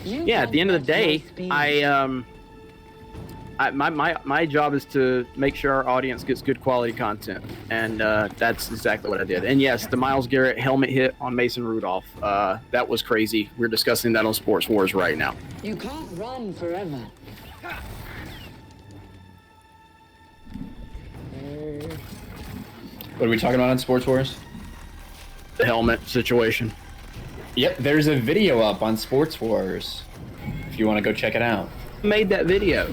yeah, at the end of the day, my job is to make sure our audience gets good quality content, and that's exactly what I did. And yes, the Myles Garrett helmet hit on Mason Rudolph, that was crazy. We're discussing that on Sports Wars right now. You can't run forever. What are we talking about on Sports Wars? The helmet situation. Yep, there's a video up on Sports Wars if you want to go check it out. Who made that video?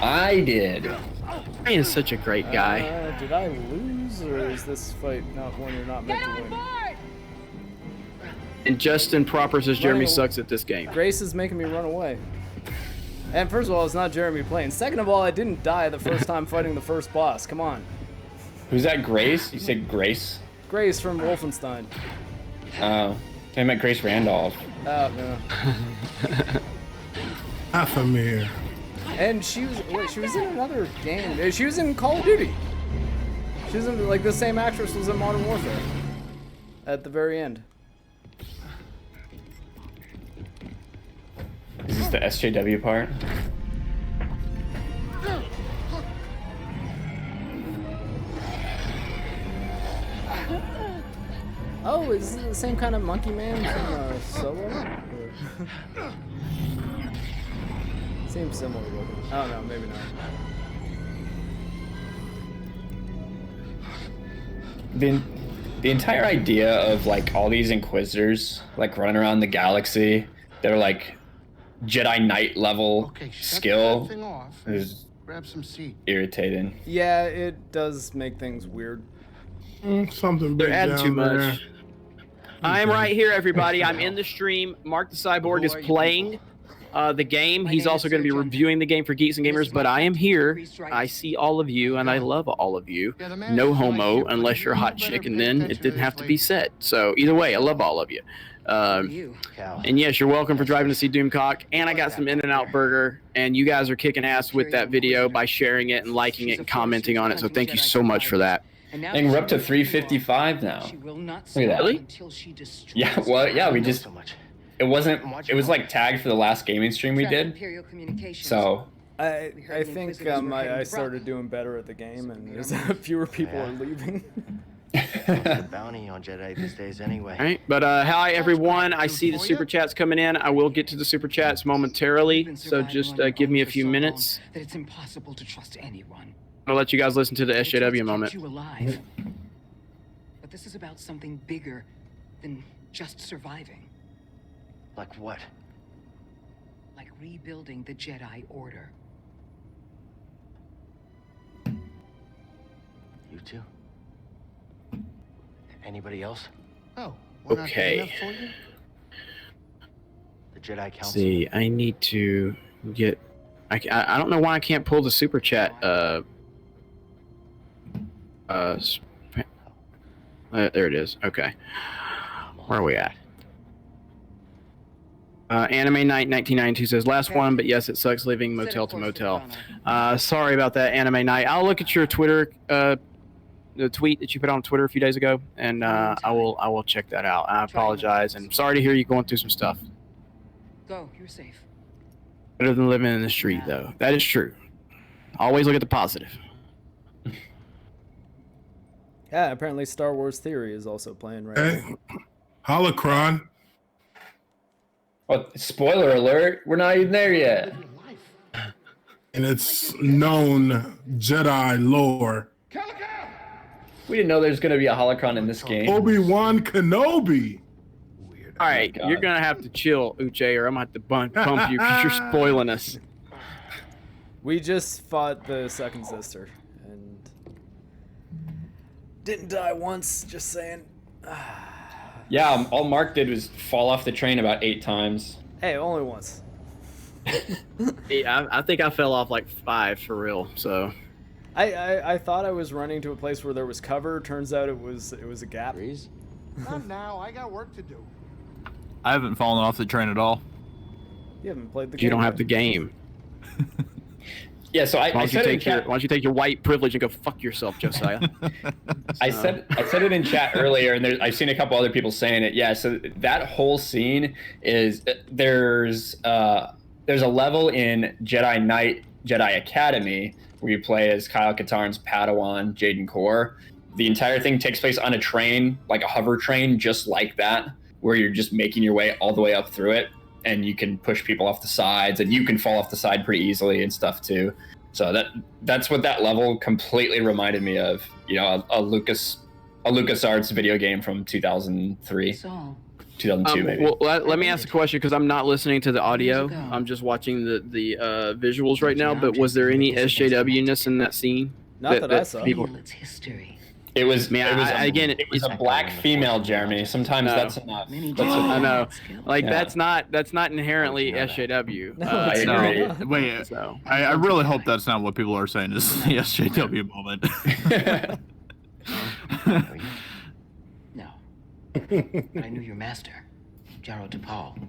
I did. Ryan is such a great guy. Did I lose, or is this fight not one you're not meant to win? And Justin Proper says Jeremy sucks at this game. Grace is making me run away. And first of all, it's not Jeremy playing. Second of all, I didn't die the first time fighting the first boss. Come on. Who's that, Grace? You said Grace? Grace from Wolfenstein. Oh, I meant Grace Randolph. Oh, no. Athemir. And she was in another game. She was in Call of Duty. She was in, like, the same actress was in Modern Warfare. At the very end. Is this the SJW part? Oh, is this the same kind of monkey man from Solo? Seems similar looking. Oh no, maybe not. The entire idea of like all these Inquisitors like running around the galaxy, they're like Jedi Knight level skill is grab some seat. Irritating. Yeah, it does make things weird. Something big They're adding down too much. there. I'm right here, everybody. I'm in the stream. MarcTheCyborg is playing the game. He's also going to be reviewing the game for Geeks and Gamers, but I am here. I see all of you, and I love all of you. No homo, unless you're a hot chick, and then it didn't have to be said. So either way, I love all of you. And yes, you're welcome for driving to see Doomcock. And I got some In-N-Out Burger, and you guys are kicking ass with that video by sharing it and liking it and commenting on it. So thank you so much for that. And we're up to 355 now. Look at that. Really? Yeah, well, yeah, we just... It was like tagged for the last gaming stream we did. So... I think I started doing better at the game, and there's fewer people are leaving. The bounty on Jedi these days anyway. All right, but hi everyone. I see the super chats coming in. I will get to the super chats momentarily, so just give me a few minutes. That it's impossible to trust anyone. I'll let you guys listen to the SJW moment. You alive. But this is about something bigger than just surviving. Like what? Like rebuilding the Jedi Order. You two? Anybody else? Oh, okay. The Jedi Council. See, I need to get... I don't know why I can't pull the super chat. There it is. Okay. Where are we at? Anime Night 1992 says, last one, but yes, it sucks living motel to motel. Sorry about that, Anime Night. I'll look at your Twitter, the tweet that you put on Twitter a few days ago, and I will check that out. I apologize, and sorry to hear you going through some stuff. Go, you're safe. Better than living in the street, though. That is true. Always look at the positive. Yeah, apparently Star Wars Theory is also playing right now. Holocron. Oh, spoiler alert, we're not even there yet. And it's known Jedi lore. We didn't know there's going to be a holocron in this game. Obi-Wan Kenobi. All right, you're going to have to chill, Uche, or I'm going to have to pump you because you're spoiling us. We just fought the second sister and didn't die once, just saying. Yeah, all Mark did was fall off the train about 8 times. Hey, only once. Yeah, I think I fell off like 5 for real, so... I thought I was running to a place where there was cover. Turns out it was a gap. Not now. I got work to do. I haven't fallen off the train at all. You haven't played the game. You don't have the game. Yeah, so why don't you take your white privilege and go fuck yourself, Josiah? I said it in chat earlier, and I've seen a couple other people saying it. Yeah, so that whole scene is there's a level in Jedi Knight Jedi Academy, where you play as Kyle Katarn's Padawan, Jaden Core. The entire thing takes place on a train, like a hover train, just like that, where you're just making your way all the way up through it, and you can push people off the sides, and you can fall off the side pretty easily and stuff too. So that's what that level completely reminded me of. You know, a LucasArts video game from 2003, 2002 maybe. Well, let me ask a question because I'm not listening to the audio. I'm just watching the visuals right now. But was there any SJW-ness in that scene? Not that I saw. It's history. It was. It was a black female, Jeremy. Sometimes that's enough. I know. Like that's not inherently SJW. No, it's No, not. wait. I really hope that's not what people are saying is the SJW moment. No. But I knew your master, Jaro Tapal.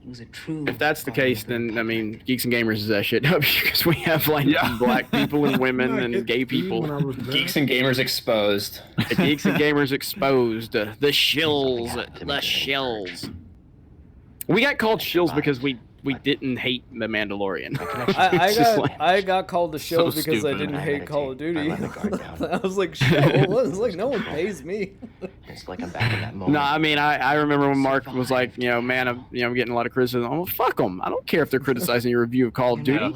He was a true. If that's the case, then I mean, Geeks and Gamers is SJW because we have like black people and women and gay people. Geeks and Gamers exposed. The Geeks and Gamers exposed. The shills. The shills. We got called shills because we didn't hate The Mandalorian. I got called the show So because I stupid. didn't hate Call of Duty. I was like, show? I was like, no one pays me. It's like I'm back in that moment. No, I mean, I remember when Mark was like, you know, man, I'm getting a lot of criticism. I'm like, fuck them. I don't care if they're criticizing your review of Call of Duty.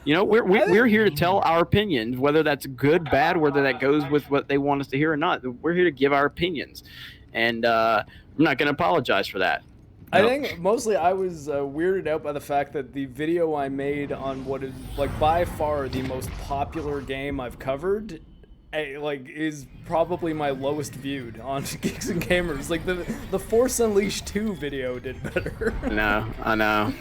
You know, we're here to tell our opinions, whether that's good, bad, whether that goes with what they want us to hear or not. We're here to give our opinions, and I'm not going to apologize for that. I think mostly I was weirded out by the fact that the video I made on what is like by far the most popular game I've covered, is probably my lowest viewed on Geeks and Gamers. Like the Force Unleashed 2 video did better. No, I know.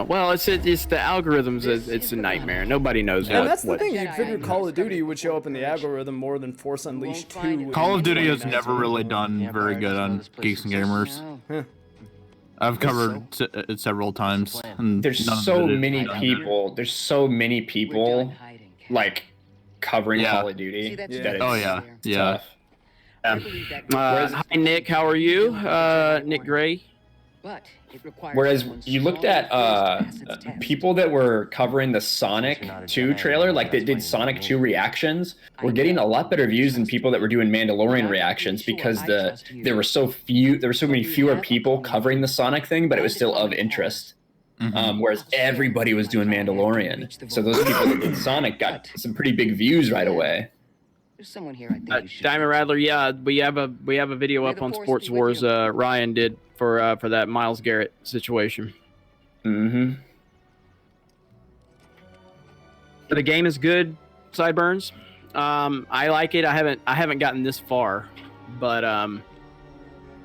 Well, it's the algorithms. It's a nightmare. Nobody knows what. And that's the thing. You'd figure Call of Duty would show up in the algorithm more than Force Unleashed 2. Call of Duty has never really done very good on Geeks and Gamers. I've covered it several times. And There's so many people. There's so many people like covering Call of Duty. That it's tough. Hi Nick, how are you? Nick Gray. Whereas you looked at people that were covering the Sonic 2 trailer, like that did Sonic 2 reactions, were getting a lot better views than people that were doing Mandalorian reactions because there were so many fewer people covering the Sonic thing, but it was still of interest. Whereas everybody was doing Mandalorian, so those people that did Sonic got some pretty big views right away. There's someone here I think you should. Diamond Rattler, yeah, we have a video up on Sports Wars. Ryan did for that Myles Garrett situation. Mm-hmm. The game is good, Sideburns. I like it. I haven't gotten this far, but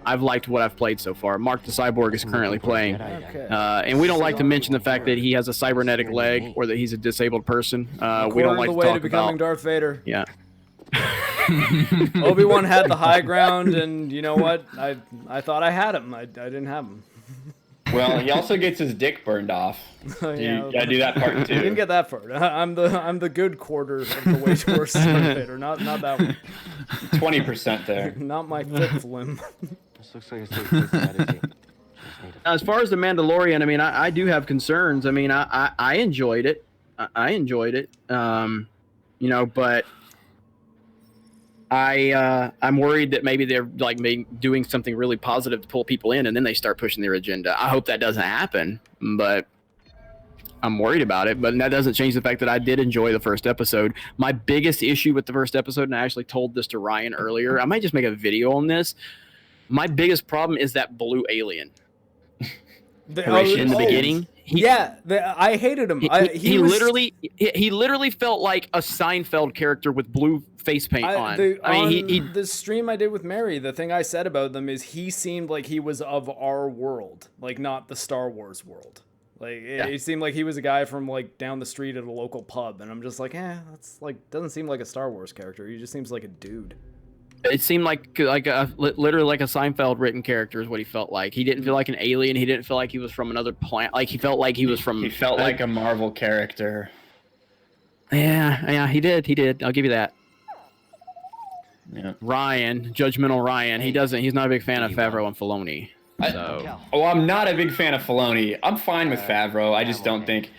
I've liked what I've played so far. MarcTheCyborg is currently playing, and we don't like to mention the fact that he has a cybernetic leg or that he's a disabled person. We don't like the to way talk to becoming about. Darth Vader. Yeah. Obi-Wan had the high ground, and you know what? I thought I had him. I didn't have him. Well, he also gets his dick burned off. You gotta do that part too. I didn't get that part. I'm the good quarter of the way towards Darth Vader, not that one. 20% there. Not my fifth limb. This looks like a safe place to meditate. As far as the Mandalorian, I mean, I do have concerns. I mean, I enjoyed it. I enjoyed it. You know, but I'm worried that maybe they're like doing something really positive to pull people in, and then they start pushing their agenda. I hope that doesn't happen, but I'm worried about it. But that doesn't change the fact that I did enjoy the first episode. My biggest issue with the first episode, and I actually told this to Ryan earlier, I might just make a video on this. My biggest problem is that blue alien. In the beginning. I hated him. He literally felt like a Seinfeld character with blue face paint on. The stream I did with Mary, the thing I said about them is he seemed like he was of our world, like not the Star Wars world. Like it seemed like he was a guy from like down the street at a local pub, and I'm just like, that's like doesn't seem like a Star Wars character. He just seems like a dude. It seemed like literally like a Seinfeld written character is what he felt like. He didn't feel like an alien. He didn't feel like he was from another planet. Like he felt like he was from. He felt like a Marvel character. Yeah, he did. I'll give you that. Yeah. Ryan, judgmental Ryan. He's not a big fan of Favreau and Filoni. I'm not a big fan of Filoni. I'm fine with Favreau. I just don't think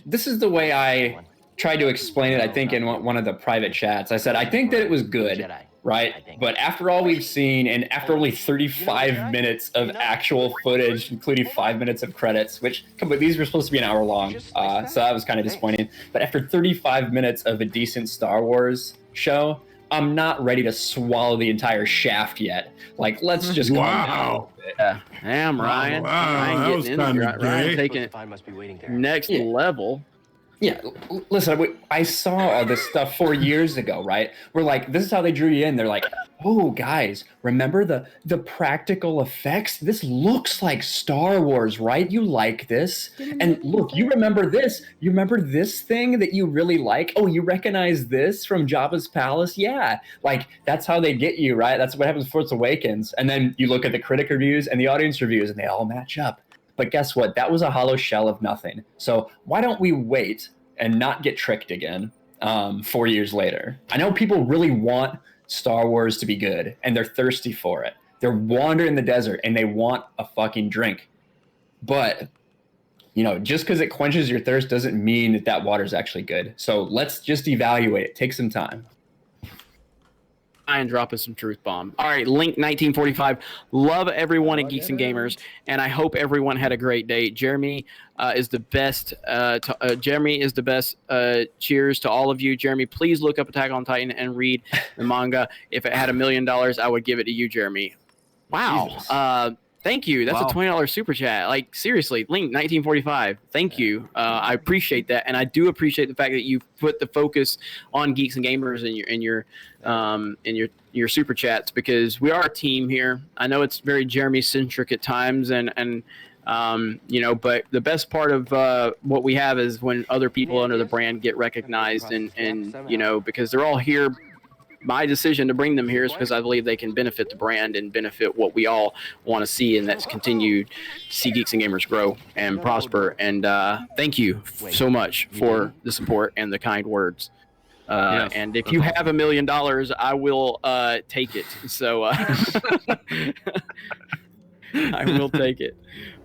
this is the way I tried to explain it. I think in one of the private chats, I said I think that it was good, right? But after all we've seen, and after only 35 minutes of actual footage, including 5 minutes of credits, which these were supposed to be an hour long, so that was kind of disappointing. But after 35 minutes of a decent Star Wars show, I'm not ready to swallow the entire shaft yet. Like, let's just go down. Yeah, damn, Ryan. Wow, that was kind of Ryan taking it next level. Yeah, listen, I saw all this stuff 4 years ago, right? We're like, this is how they drew you in. They're like, oh, guys, remember the practical effects? This looks like Star Wars, right? You like this? And look, you remember this? You remember this thing that you really like? Oh, you recognize this from Jabba's palace? Yeah, like that's how they get you, right? That's what happens with Force Awakens. And then you look at the critic reviews and the audience reviews, and they all match up. But guess what? That was a hollow shell of nothing. So why don't we wait and not get tricked again 4 years later? I know people really want Star Wars to be good, and they're thirsty for it. They're wandering the desert, and they want a fucking drink. But, just because it quenches your thirst doesn't mean that water's actually good. So let's just evaluate it. Take some time. And drop us some truth bomb. All right, Link 1945. Love everyone at Geeks and Gamers, and I hope everyone had a great day. Jeremy is the best. Jeremy is the best. Cheers to all of you. Jeremy, please look up Attack on Titan and read the manga. If it had $1 million, I would give it to you, Jeremy. Wow. Thank you. That's a $20 super chat. Like, seriously, Link 1945. Thank you. I appreciate that, and I do appreciate the fact that you put the focus on Geeks and Gamers in your super chats, because we are a team here. I know it's very Jeremy centric at times, and but the best part of what we have is when other people under the brand get recognized, and because they're all here. My decision to bring them here is because I believe they can benefit the brand and benefit what we all want to see, and that's continue to see Geeks and Gamers grow and prosper. And thank you so much for the support and the kind words. Yes, and if you have $1 million, I will take it. So I will take it.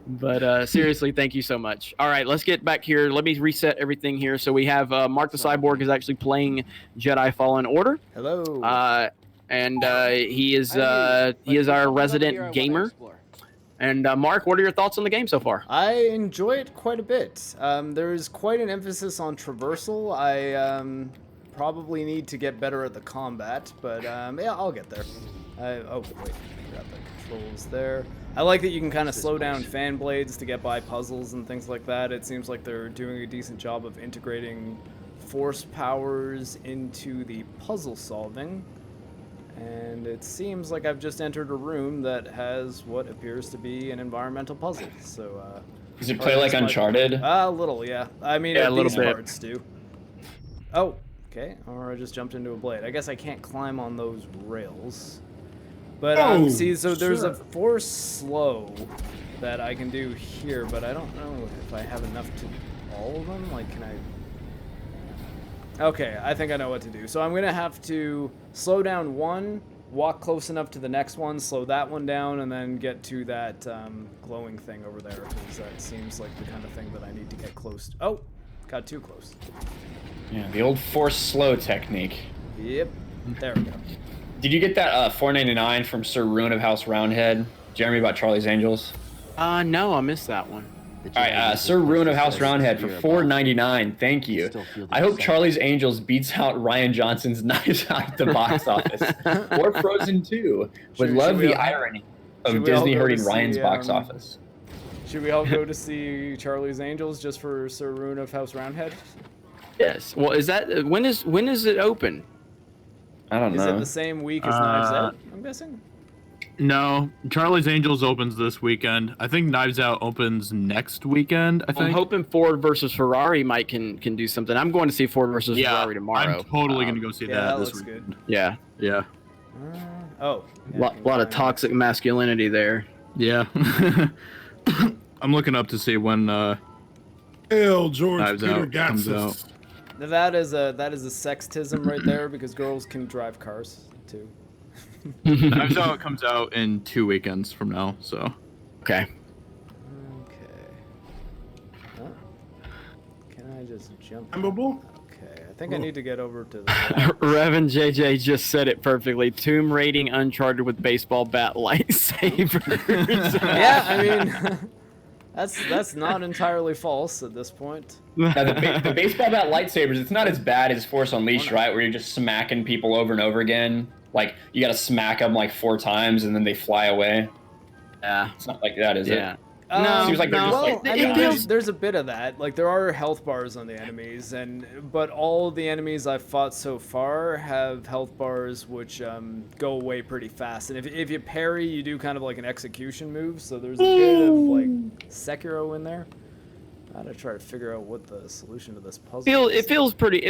But seriously, thank you so much. All right, let's get back here. Let me reset everything here. So we have MarcTheCyborg is actually playing Jedi Fallen Order. Hello. And he is our resident gamer. And Mark, what are your thoughts on the game so far? I enjoy it quite a bit. There's quite an emphasis on traversal. I probably need to get better at the combat, but yeah, I'll get there. Oh wait, I got the controls there. I like that you can kind of slow down fan blades to get by puzzles and things like that. It seems like they're doing a decent job of integrating force powers into the puzzle solving. And it seems like I've just entered a room that has what appears to be an environmental puzzle. So, does it play like Uncharted? A little, yeah. I mean, yeah, a little these bit. parts do. Oh, okay. Or I just jumped into a blade. I guess I can't climb on those rails. But see, so there's a force slow that I can do here, but I don't know if I have enough to all of them. Like, can I? Okay, I think I know what to do. So I'm gonna have to slow down one, walk close enough to the next one, slow that one down, and then get to that glowing thing over there, because that seems like the kind of thing that I need to get close to. Oh, got too close. Yeah, the old force slow technique. Yep, there we go. Did you get that $4.99 from Sir Ruin of House Roundhead? Jeremy about Charlie's Angels? No, I missed that one. All right, Sir Ruin of House Roundhead for $4.99. Thank you. I hope Charlie's Angels beats out Ryan Johnson's Knives Out at the box office. Or Frozen 2. Would love the irony of Disney hurting Ryan's box office. Should we all go to see Charlie's Angels just for Sir Ruin of House Roundhead? Yes. Well, is that when is it open? I don't know. Is it the same week as Knives Out, I'm guessing? No, Charlie's Angels opens this weekend. I think Knives Out opens next weekend, I think. I'm hoping Ford versus Ferrari can do something. I'm going to see Ford versus Ferrari tomorrow. I'm totally going to go see that this looks weekend. good. Yeah. Yeah. Oh. Yeah, lot of toxic masculinity there. Yeah. I'm looking up to see when George Knives Peter Out comes Gatsis. out. That is a sexism right there, because girls can drive cars too. Knives Out comes out in 2 weekends from now, so. Okay. Oh. Can I just jump? Climbable? Okay, I think I need to get over to the. Revan JJ just said it perfectly. Tomb raiding Uncharted with baseball bat lightsabers. Yeah, I mean, that's not entirely false at this point. Now, the baseball bat lightsabers, it's not as bad as Force Unleashed, right? Where you're just smacking people over and over again. Like, you gotta smack them like 4 times and then they fly away. Yeah. It's not like that, is it? No, seems like they're just like. I mean, there's a bit of that. Like, there are health bars on the enemies, but all the enemies I've fought so far have health bars which go away pretty fast. And if you parry, you do kind of like an execution move. So there's a bit of like Sekiro in there. I gotta try to figure out what the solution to this puzzle is. It feels pretty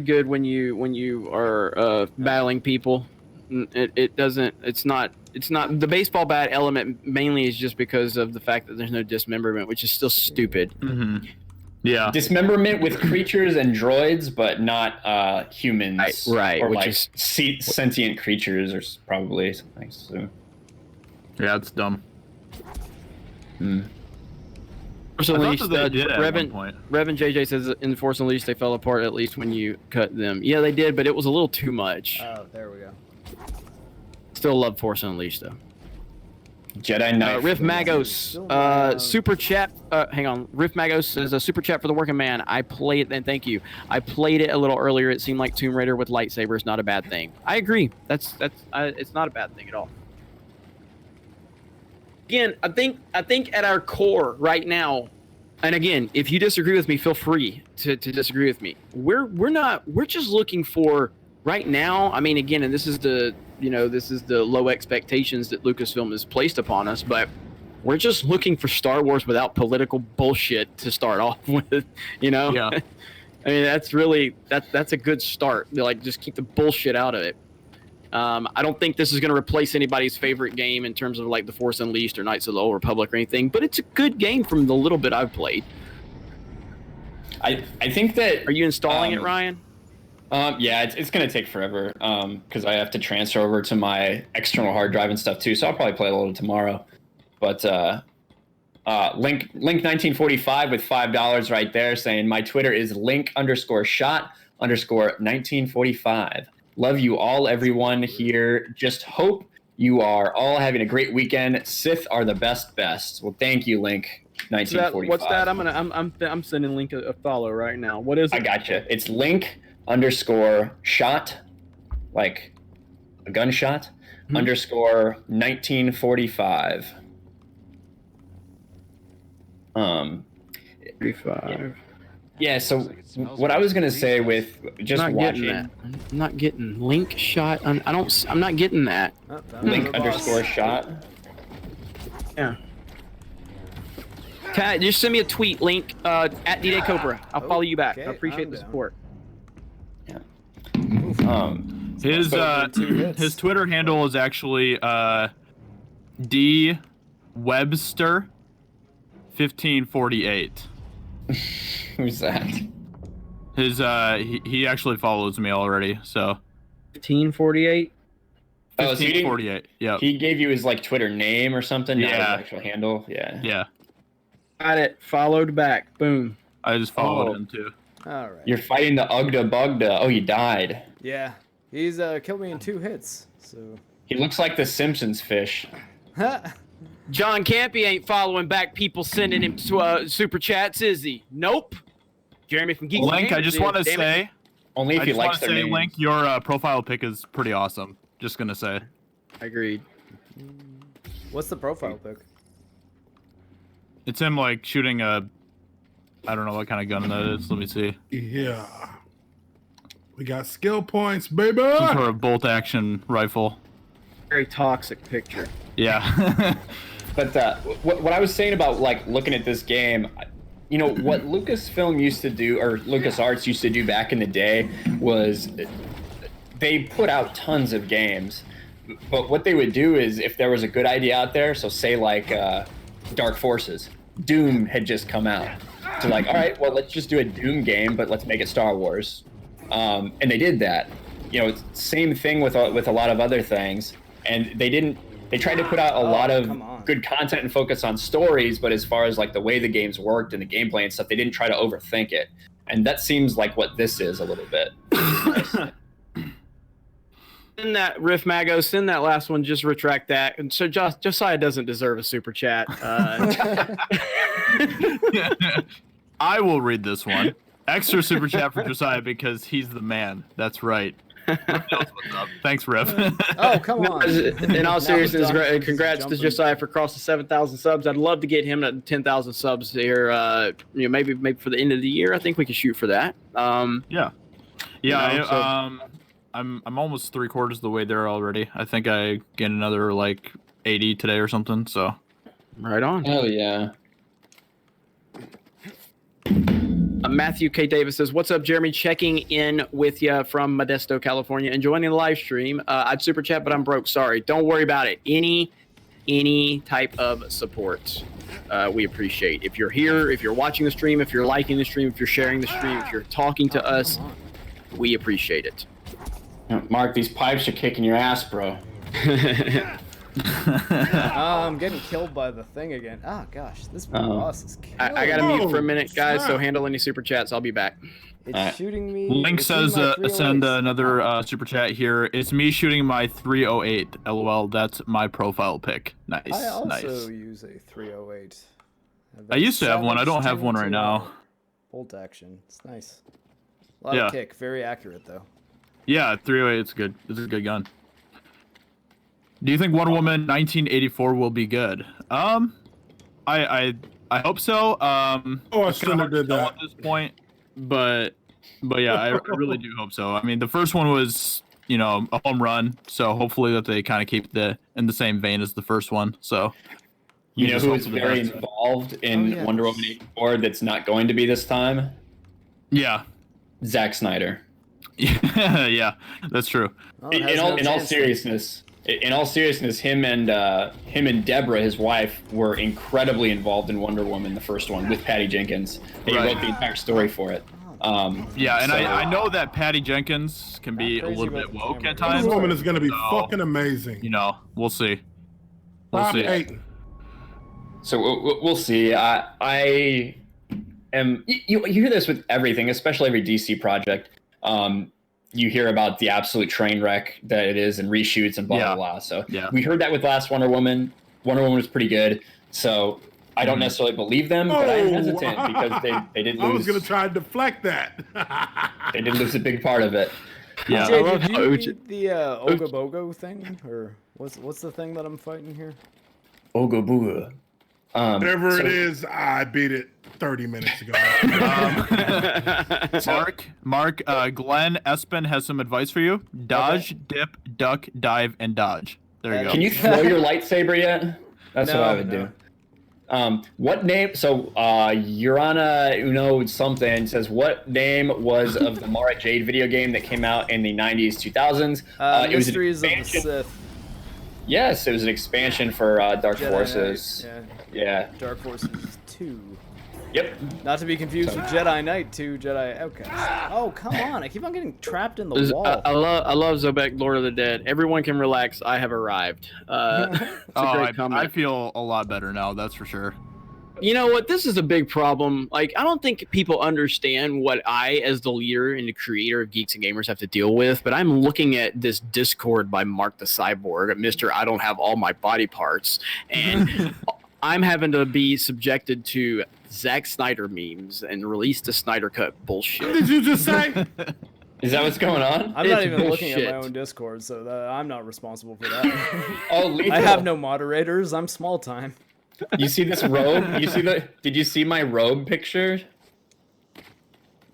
good when you are battling people. It's not the baseball bat element mainly is just because of the fact that there's no dismemberment, which is still stupid. Mm-hmm. Yeah. Dismemberment with creatures and droids, but not humans. Right. Or which like is sentient creatures, or probably something. So. Yeah, it's dumb. Force Unleashed, Revan JJ says in Force Unleashed they fell apart at least when you cut them. Yeah, they did, but it was a little too much. Oh, there we go. Still love Force Unleashed though. Jedi Knight. Riff Magos, super chat. Hang on. Riff Magos says a super chat for the working man. I played it, and thank you. I played it a little earlier. It seemed like Tomb Raider with lightsabers, not a bad thing. I agree. It's not a bad thing at all. Again, I think at our core right now, and again, if you disagree with me, feel free to disagree with me. We're just looking for right now. I mean, again, and this is the low expectations that Lucasfilm has placed upon us, but we're just looking for Star Wars without political bullshit to start off with. Yeah. I mean, that's a good start. Like, just keep the bullshit out of it. I don't think this is going to replace anybody's favorite game in terms of like The Force Unleashed or Knights of the Old Republic or anything, but it's a good game from the little bit I've played. I think that. Are you installing it, Ryan? Yeah, it's going to take forever because I have to transfer over to my external hard drive and stuff too, so I'll probably play a little tomorrow. But Link 1945 with $5 right there saying my Twitter is Link_shot_1945. Love you all, everyone here. Just hope you are all having a great weekend. Sith are the best. Well, thank you, Link 1945. What's that? I'm sending Link a follow right now. What is it? I gotcha. It's Link_shot, like a gunshot, _1945. 35. Yeah, so what I was gonna say with just watching, I'm not getting Link shot. I'm not getting that. Link_shot. Yeah. Just send me a tweet, Link at D-Day Cobra. I'll follow you back. I appreciate the support. Yeah. His Twitter handle is actually D Webster 1548. Who's that? His he actually follows me already, so 1548. 1548. Yeah. He gave you his like Twitter name or something, not his Yeah. actual handle. Yeah. Yeah. Got it. Followed back. Boom. I just followed him too. All right. You're fighting the Ugda Bugda. Oh, he died. Yeah, he's killed me in 2 hits. So He looks like the Simpsons fish. John Campy ain't following back people sending him to super chats, is he? Nope. Jeremy from Geeks. Link, I just want to say, only if he likes their names. Link, your profile pic is pretty awesome. Just gonna say. Agreed. What's the profile pic? It's him like shooting a, I don't know what kind of gun that is. Let me see. Yeah. We got skill points, baby. Some sort of bolt action rifle. Very toxic picture. Yeah. But what I was saying about like looking at this game, you know, what Lucasfilm used to do, or LucasArts used to do back in the day, was they put out tons of games. But what they would do is, if there was a good idea out there, so say like Dark Forces, Doom had just come out. So like, all right, well, let's just do a Doom game, but let's make it Star Wars. And they did that. You know, same thing with a lot of other things. And they didn't they tried to put out a lot of good content and focus on stories, but as far as like the way the games worked and the gameplay and stuff, they didn't try to overthink it. And that seems like what this is a little bit. Send that Riff Mago, send that last one, just retract that. And so Josiah doesn't deserve a super chat. I will read this one. Extra super chat for Josiah because he's the man. That's right. What's up? Thanks, Riff. Oh, come on. In all seriousness, congrats to Josiah for crossing 7,000 subs. I'd love to get him to 10,000 subs here. Maybe for the end of the year. I think we can shoot for that. Yeah. I'm almost 3/4 of the way there already. I think I get another like 80 today or something. So, right on. Hell yeah. Matthew K. Davis says, "What's up, Jeremy? Checking in with you from Modesto, California, and joining the live stream. I'd super chat, but I'm broke. Sorry. Don't worry about it. Any type of support, we appreciate. If you're here, if you're watching the stream, if you're liking the stream, if you're sharing the stream, if you're talking to us, we appreciate it." Mark, these pipes are kicking your ass, bro. I'm getting killed by the thing again. Oh gosh, this boss is killing I gotta mute for a minute, guys. So handle any super chats. I'll be back. It's shooting me. Link says send another super chat here. It's me shooting my 308. LOL. That's my profile pic. Nice. I also use a 308. I used to have one. I don't have one right now. Bolt action. It's nice. A lot of kick. Very accurate though. Yeah, 308. It's good. It's a good gun. Do you think Wonder Woman 1984 will be good? I hope so. I shouldn't have did that at this point, but yeah, I really do hope so. I mean, the first one was a home run, so hopefully that they kind of keep in the same vein as the first one. So you know who is very involved in Wonder Woman 84 that's not going to be this time? Yeah, Zack Snyder. Yeah, that's true. In all seriousness, him and Deborah, his wife, were incredibly involved in Wonder Woman, the first one, with Patty Jenkins. They wrote the entire story for it. I know that Patty Jenkins can be a little bit woke at times. Wonder Woman is going to be fucking amazing. We'll see. So we'll see. I am. You hear this with everything, especially every DC project. You hear about the absolute train wreck that it is and reshoots and blah, blah, blah. So we heard that with last Wonder Woman. Wonder Woman was pretty good. So I don't necessarily believe them, but I'm hesitant because they did lose. I was going to try and deflect that. They did lose a big part of it. Yeah. Jay, did you beat the Ogobogo thing? Or what's the thing that I'm fighting here? Ogobogo. Whatever it is, I beat it 30 minutes ago. Mark, Glenn Espen has some advice for you. Dodge, dip, duck, dive, and dodge. There you go. Can you throw your lightsaber yet? That's what I would do. What name? So, Urana Uno something says, what name was of the Mara Jade video game that came out in the 90s, 2000s? It was Mysteries of the Sith. Yes, it was an expansion for Dark Jedi Forces. Knight, yeah. Dark Forces 2. Yep. Not to be confused with Jedi Knight 2, Jedi Outcast. Oh, come on. I keep on getting trapped in the wall. I love Zobek, Lord of the Dead. Everyone can relax. I have arrived. It's a great comment. I feel a lot better now, that's for sure. You know what? This is a big problem. Like, I don't think people understand what I, as the leader and the creator of Geeks and Gamers, have to deal with. But I'm looking at this Discord by MarcTheCyborg, Mr. I don't have all my body parts. And I'm having to be subjected to Zack Snyder memes and release the Snyder Cut bullshit. What did you just say? Is that what's going on? I'm not even looking at my own Discord, so I'm not responsible for that. Lethal. I have no moderators. I'm small time. You see this robe? Did you see my robe picture?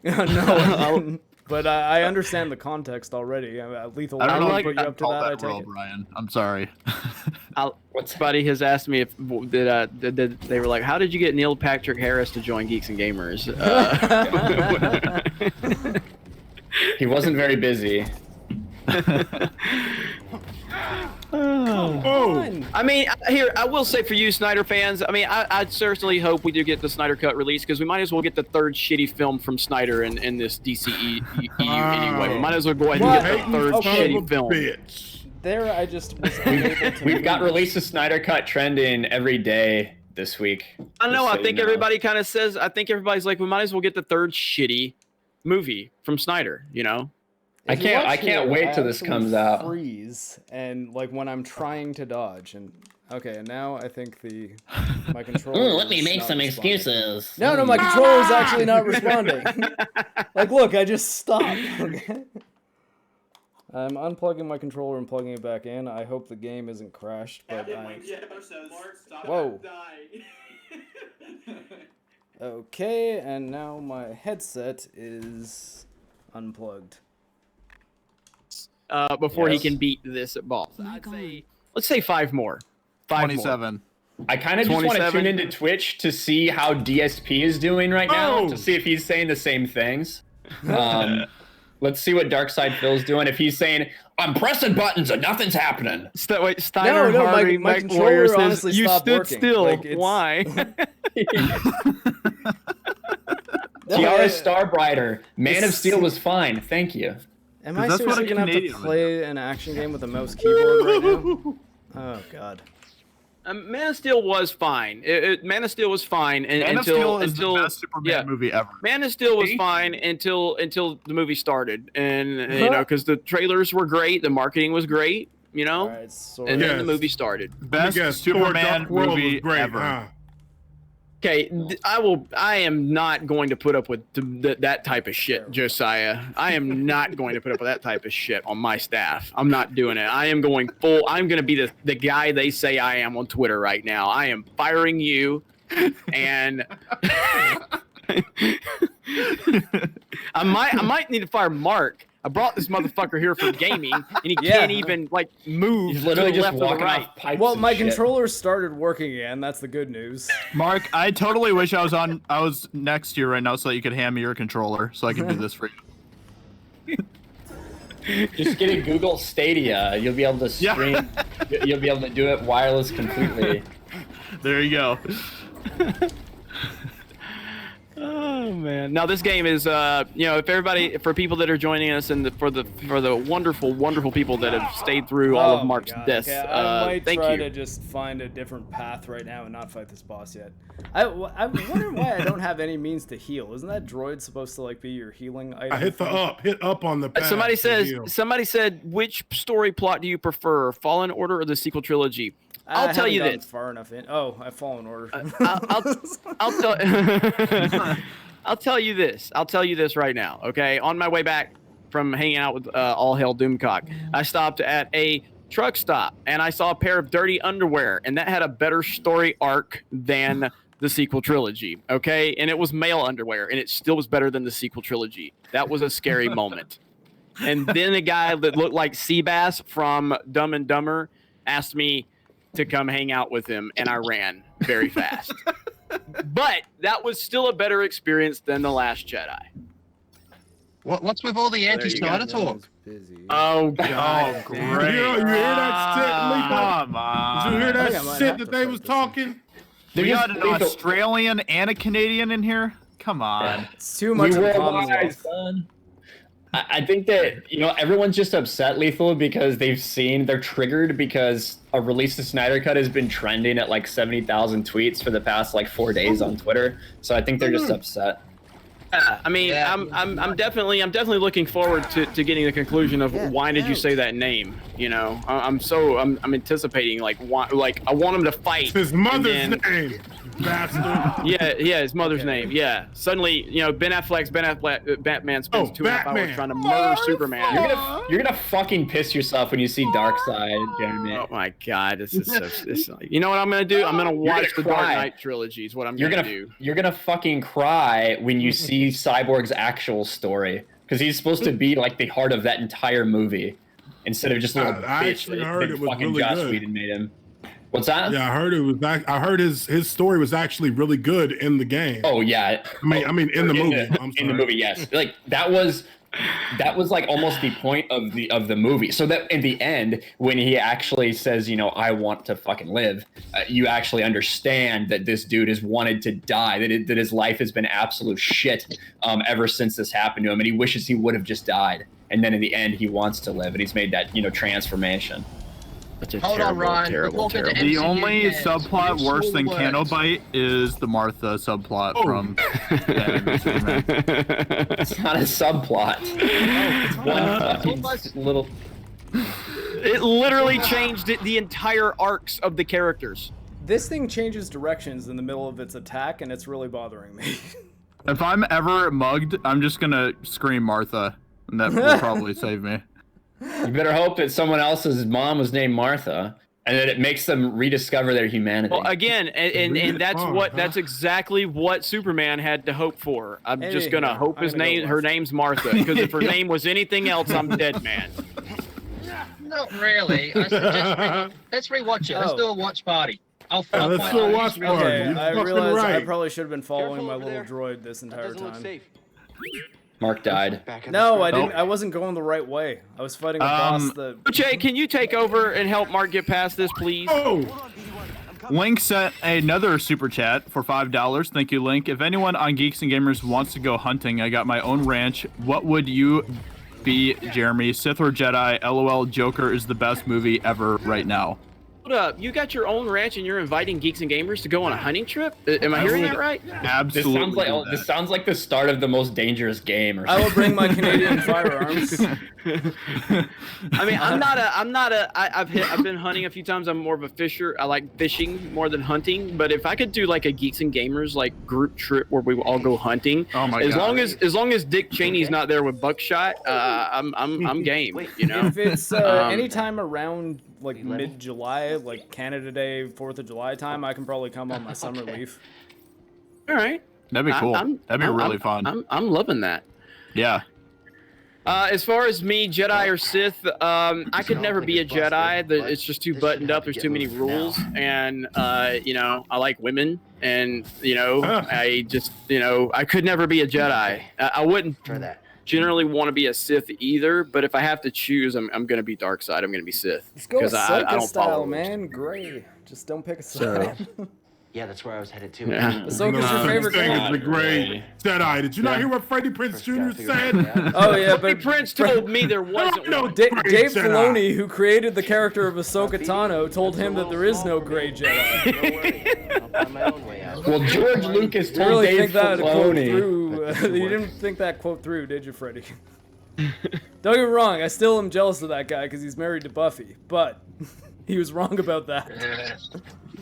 No, but I understand the context already. Lethal. I don't know put you up to that. I take robe, it. Ryan. I'm sorry. Somebody has asked me if they were like, how did you get Neil Patrick Harris to join Geeks and Gamers? He wasn't very busy. I mean, here, I will say for you Snyder fans, I mean, I certainly hope we do get the Snyder Cut release, because we might as well get the third shitty film from Snyder in this DCEU anyway. We might as well go ahead and get the third shitty film. there I just was unable to We've got move. release a Snyder Cut trending every day this week. I know. Just I so think you know. everybody kind of says. I think everybody's like, we might as well get the third shitty movie from Snyder. You know. I If you watch can't here, wait till I this actually comes out. Freeze and like when I'm trying to dodge and okay, and now I think my controller. Ooh, let me is make not some responding. excuses. No, my controller is actually not responding. Like, look, I just stopped. Okay. I'm unplugging my controller and plugging it back in. I hope the game isn't crashed, but Whoa. Okay, and now my headset is unplugged. Before he Yes. can beat this at balls. I'd say, let's say 5 more. 27. I kind of just want to 27. tune into Twitch to see how DSP is doing right now, Oh! to see if he's saying the same things. Let's see what Darkside Phil's doing. If he's saying, I'm pressing buttons and nothing's happening. Wait, Steiner No, Hardy, my Mike controller Warrior says, honestly you stopped stood working. still. Like, it's- Why? Tiara Starbrighter, Man of Steel was fine. Thank you. Am I that's what seriously a gonna have to Canadian would play an action game with a mouse keyboard right now? Oh god. Man of Steel was fine. Man of Steel was fine Man of Steel is the best Superman movie ever. Man of Steel was fine until the movie started, and you know, because the trailers were great, the marketing was great, you know, Alright, so and then Yes. the movie started. Best Thor: Superman Dark World was movie great, ever. huh? Okay, I am not going to put up with that type of shit, Josiah. I am not going to put up with that type of shit on my staff. I'm not doing it. I am going full. I'm going to be the guy they say I am on Twitter right now. I am firing you, and I might need to fire Mark. I brought this motherfucker here for gaming, and he can't even like move. He's literally to the just left or the walking right. off pipes. well, and my shit. controller started working again. That's the good news. Mark, I totally wish I was next to you right now so that you could hand me your controller so I could do this for you. Just get a Google Stadia. You'll be able to stream. You'll be able to do it wireless completely. There you go. Oh man! Now this game is, you know, if everybody, for people that are joining us, and for the wonderful people that have stayed through all of Oh my Mark's God, deaths, okay, I might thank try you. to just find a different path right now and not fight this boss yet. I'm wondering why I don't have any means to heal. Isn't that droid supposed to like be your healing item? I hit up on the pad. Somebody to heal. said, which story plot do you prefer, Fallen Order or the sequel trilogy? I'll tell you this. Far enough in. Oh, I've fallen order. I'll tell. I'll tell you this. I'll tell you this right now. Okay, on my way back from hanging out with All Hail Doomcock, I stopped at a truck stop and I saw a pair of dirty underwear, and that had a better story arc than the sequel trilogy. Okay, and it was male underwear, and it still was better than the sequel trilogy. That was a scary moment. And then a guy that looked like Seabass from Dumb and Dumber asked me to come hang out with him, and I ran very fast. But that was still a better experience than The Last Jedi. What's with all the anti-Snyder talk? Oh, God. Oh, great. You hear that shit, Come on. Did you hear I think I that might shit have that to they fight was this talking? We got an Australian and a Canadian in here? Come on. It's too much of a worldwide, Commonwealth. son. I think that, you know, everyone's just upset, Lethal, because they're triggered because a release of Snyder Cut has been trending at like 70,000 tweets for the past like 4 days on Twitter. So I think they're just upset. I mean, I'm definitely looking forward to getting the conclusion of why did you say that name? You know, I'm anticipating like I want him to fight. It's his mother's and then- name, bastard. Yeah, his mother's name. Yeah, suddenly, you know, Ben Affleck's Batman spends 2.5 hours trying to murder Superman. You're gonna fucking piss yourself when you see Darkseid, Jeremy. Oh my God, this is so. You know what I'm gonna do? I'm gonna watch the Dark cry. Knight trilogy. Is what I'm gonna do. You're gonna fucking cry when you see Cyborg's actual story, because he's supposed to be like the heart of that entire movie, instead of just a little I bitch actually that heard it was fucking really Joss good. Whedon made him. What's that? Yeah, I heard it was. I heard his story was actually really good in the game. Oh yeah. I mean in the movie. I'm In the sorry. movie, yes. Like that was like almost the point of the movie. So that in the end, when he actually says, you know, I want to fucking live, you actually understand that this dude has wanted to die, that his life has been absolute shit ever since this happened to him, and he wishes he would have just died. And then in the end, he wants to live, and he's made that, you know, transformation. Such a Hold on, terrible, Ron. terrible, We're talking to terrible. The MCU only games. subplot Use worse full than words. Canobite is the Martha subplot from Batman v Superman. It's not a subplot. One fucking little. It literally changed the entire arcs of the characters. This thing changes directions in the middle of its attack, and it's really bothering me. If I'm ever mugged, I'm just gonna scream Martha, and that will probably save me. You better hope that someone else's mom was named Martha, and that it makes them rediscover their humanity. Well, again, and that's exactly what Superman had to hope for. I'm just gonna hope her name's Martha, because if her name was anything else, I'm dead, man. Not really. I suggest let's rewatch it. Let's do a watch party. I'll let's do a watch party. Okay, You're I fucking realized I right. probably should have been following my little droid this entire time. Mark died. No, I didn't. I wasn't going the right way. I was fighting a boss that. Uche, can you take over and help Mark get past this, please? Oh. Link sent another super chat for $5. Thank you, Link. If anyone on Geeks and Gamers wants to go hunting, I got my own ranch. What would you be, Jeremy? Sith or Jedi? LOL, Joker is the best movie ever right now. Hold up, you got your own ranch and you're inviting Geeks and Gamers to go on a hunting trip? Am I hearing that right? Absolutely. This sounds like the start of the most dangerous game. Or I will bring my Canadian firearms. I mean, I've been hunting a few times. I'm more of a fisher. I like fishing more than hunting. But if I could do like a Geeks and Gamers like group trip where we all go hunting, as long as Dick Cheney's not there with buckshot, I'm game. You know, if it's anytime around like mid-July, like Canada Day, 4th of July time, I can probably come on my summer leave. All right, that'd be cool. That'd be really fun. I'm loving that. Yeah. As far as me, Jedi or Sith, I could never be a Jedi. It's just too buttoned up. There's too many rules, and you know, I like women, and you know, I just, you know, I could never be a Jedi. I wouldn't generally want to be a Sith either, but if I have to choose, I'm gonna be dark side. I'm gonna be Sith. Let's go with I don't style, follow man. Gray. Just don't pick a side. Yeah, that's where I was headed too. Yeah. Ahsoka's your favorite The great Jedi. Did you not hear what Freddie Prinze Jr. said? Oh yeah, but Prince told me there wasn't no one. Dave Jedi. Filoni, who created the character of Ahsoka Tano, told him that there is no gray Jedi. Well, George Lucas You told really Dave think that quote Filoni. through? You didn't think that quote through, did you, Freddie? Don't get me wrong, I still am jealous of that guy because he's married to Buffy, but he was wrong about that.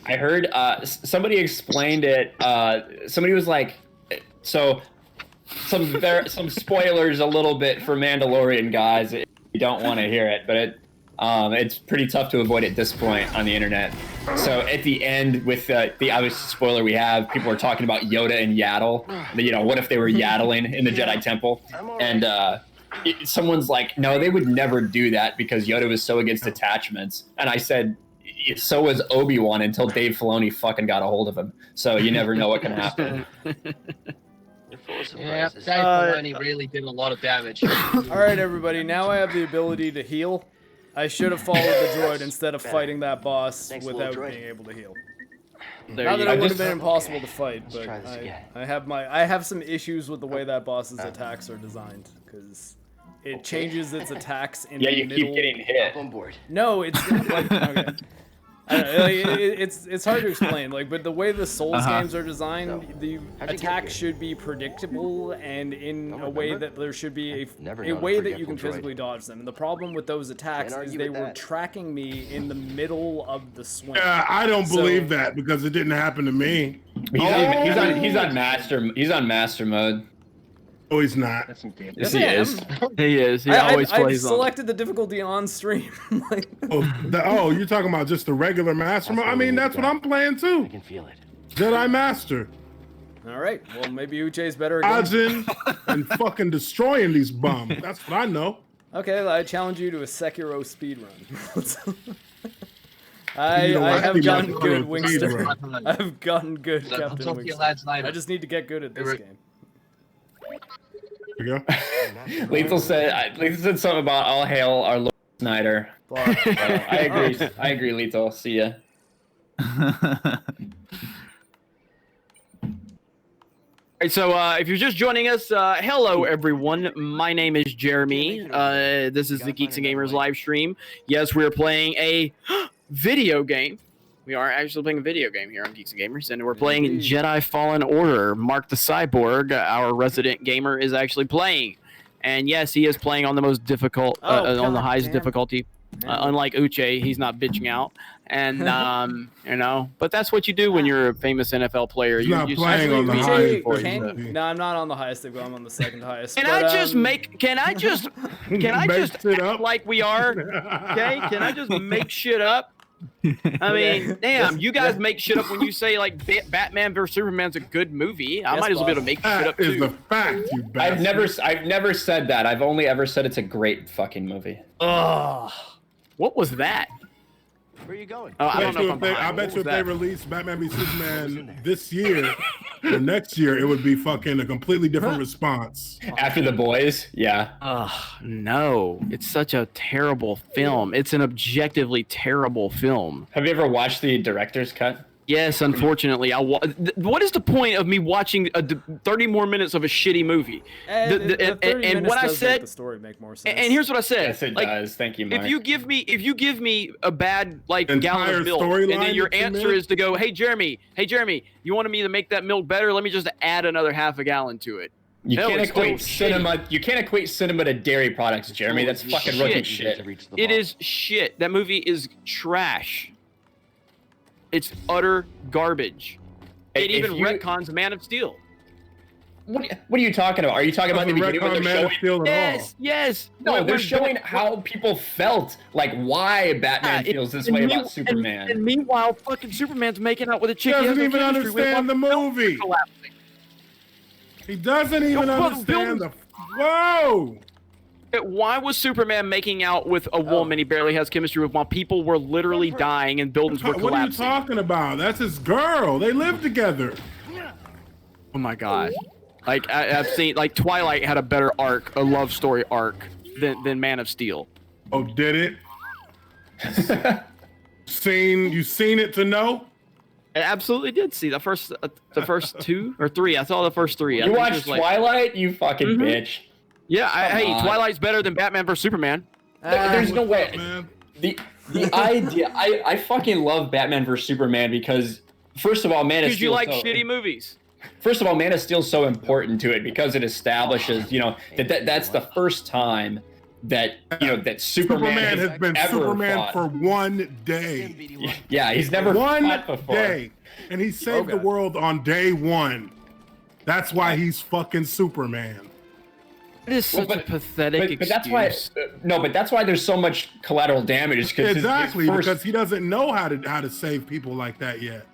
I heard somebody explained it. Somebody was like, so some spoilers a little bit for Mandalorian guys. If you don't want to hear it, but it's pretty tough to avoid at this point on the internet. So at the end, with the obvious spoiler we have, people are talking about Yoda and Yaddle. You know, what if they were yaddling in the Jedi Temple? And someone's like, no, they would never do that because Yoda was so against attachments. And I said, so was Obi-Wan until Dave Filoni fucking got a hold of him. So you never know what can happen. Yeah, Dave Filoni really did a lot of damage. All right, everybody, now I have the ability to heal. I should have followed the droid instead of fighting that boss without being able to heal. Not that it would have been impossible to fight, but I have some issues with the way that boss's attacks are designed because it changes its attacks in the middle. Yeah, you keep getting hit. On board. No, it's like okay. I don't know, like, it's hard to explain, like, but the way the Souls games are designed, the attacks should be predictable and in a way that there should be a way that you can physically dodge them. And the problem with those attacks is they were tracking me in the middle of the swing. Yeah, I don't believe that because it didn't happen to me. He's on master mode. Oh, he's not. Yes, he is. He is. He always plays I selected the difficulty on stream. Like, you're talking about just the regular master mode? I mean, that's what I'm playing too. I can feel it. Jedi Master. All right. Well, maybe Uche's better again. Dodging and fucking destroying these bums. That's what I know. Okay, I challenge you to a Sekiro speedrun. I have gotten good, Wingster. I've gotten good, Captain Wingster. I just need to get good at this game. There you go. Lethal said something about all hail our Lord Snyder. I agree, Lethal. See ya. Alright, so if you're just joining us, hello everyone. My name is Jeremy. This is the Geeks and Gamers live stream. Yes, we're playing a video game. We are actually playing a video game here on Geeks and Gamers, and we're playing Jedi Fallen Order. MarcTheCyborg, our resident gamer, is actually playing. And yes, he is playing on the most difficult, on the highest difficulty. Unlike Uche, he's not bitching out. And, you know, but that's what you do when you're a famous NFL player. You're not playing on the highest. No, I'm not on the highest, but I'm on the second highest. Can I just act like we are? Okay? Can I just make shit up? I mean, damn, you guys make shit up when you say like Batman vs Superman's a good movie. I might as well be able to make shit up too. Is the fact, you bastard. I've never said that. I've only ever said it's a great fucking movie. Ugh. What was that? Where are you going? I don't know I bet you if they released Batman v Superman this year or next year, it would be fucking a completely different response. After The Boys, yeah. No, it's such a terrible film. It's an objectively terrible film. Have you ever watched the director's cut? Yes, unfortunately. What is the point of me watching 30 more minutes of a shitty movie? And what I said, the story make more sense. And here's what I said. Yes, it does. Thank you, Mark. If you give me a bad gallon of milk, and then your answer is to go, hey Jeremy, you wanted me to make that milk better? Let me just add another half a gallon to it. You can't equate cinema. You can't equate cinema to dairy products, Jeremy. That's fucking rookie shit. It is shit. That movie is trash. It's utter garbage. It even retcons Man of Steel. What are you talking about? Are you talking about the beginning when they're showing? Yes. No, they're showing how people felt, like why Batman feels this way about Superman. And meanwhile, fucking Superman's making out with a chick. He doesn't even understand the movie. He doesn't even understand the. Whoa! Why was Superman making out with a woman he barely has chemistry with while people were literally dying and buildings were collapsing? What are you talking about? That's his girl. They live together. Oh my god. Like I've seen Twilight had a better arc, a love story arc than Man of Steel. Oh, did it? You seen it to know? I absolutely did see the first 2 or 3. I saw the first 3. You watched Twilight, you fucking bitch. Yeah, hey, Twilight's better than Batman vs Superman. There's no way. The idea, I fucking love Batman vs Superman because, first of all, Man of Steel. Because you like shitty movies. First of all, Man of Steel is so important to it because it establishes, that's the first time that that Superman has been Superman for one day. Yeah, he's never fought before. Day, and he saved the world on day 1. That's why he's fucking Superman. It is such a pathetic but that's why. But that's why there's so much collateral damage. Because he doesn't know how to save people like that yet.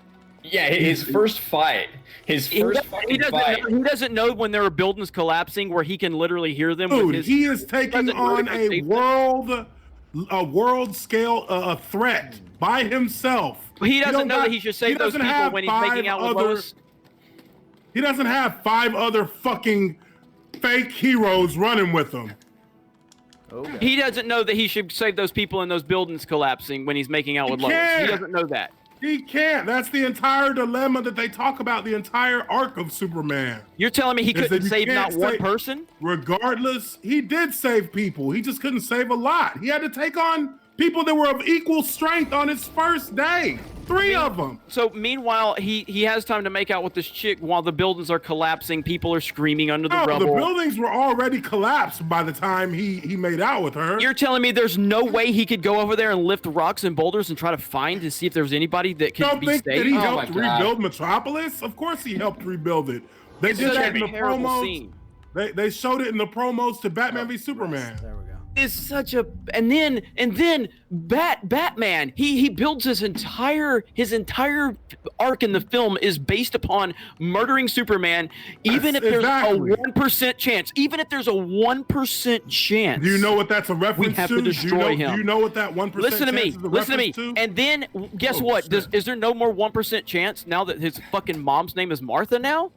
Yeah, his first fight. He doesn't know when there are buildings collapsing where he can literally hear them. Dude, he is taking on a world scale threat by himself. He doesn't know that he should save those people when he's making out with Lois. He doesn't have 5 other fucking fake heroes running with him. Okay. He doesn't know that he should save those people in those buildings collapsing when he's making out with Lois. He doesn't know that. He can't. That's the entire dilemma that they talk about the entire arc of Superman. You're telling me he couldn't save not one person? Regardless, he did save people. He just couldn't save a lot. He had to take on people that were of equal strength on his first day. 3 of them. So meanwhile, he has time to make out with this chick while the buildings are collapsing. People are screaming under the rubble. The buildings were already collapsed by the time he made out with her. You're telling me there's no way he could go over there and lift rocks and boulders and try to find to see if there was anybody that could be saved? That he helped rebuild Metropolis? Of course he helped rebuild it. They did that in the promos. They showed it in the promos to Batman v Superman. There we go. Is such a and then Batman he builds his entire arc in the film is based upon murdering Superman, even if there's a 1% chance. Even if there's a 1% chance. Do you know what that's a reference to? We have to destroy him. Do you know what that 1% Listen to me. Is a Listen to me. to? And then guess what? Is there no more 1% chance now that his fucking mom's name is Martha now?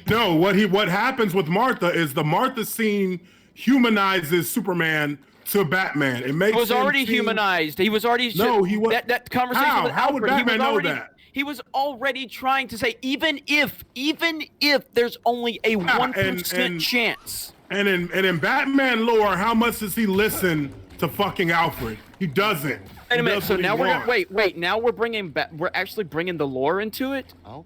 No. What happens with Martha is the Martha scene humanizes Superman to Batman. It makes he was already humanized. He was already he was that conversation with Alfred. How would Batman know that? He was already trying to say even if there's only a 1% chance. And in Batman lore, how much does he listen to fucking Alfred. He doesn't. Wait a minute. So now we're gonna wait. Now we're bringing back. We're actually bringing the lore into it. Oh.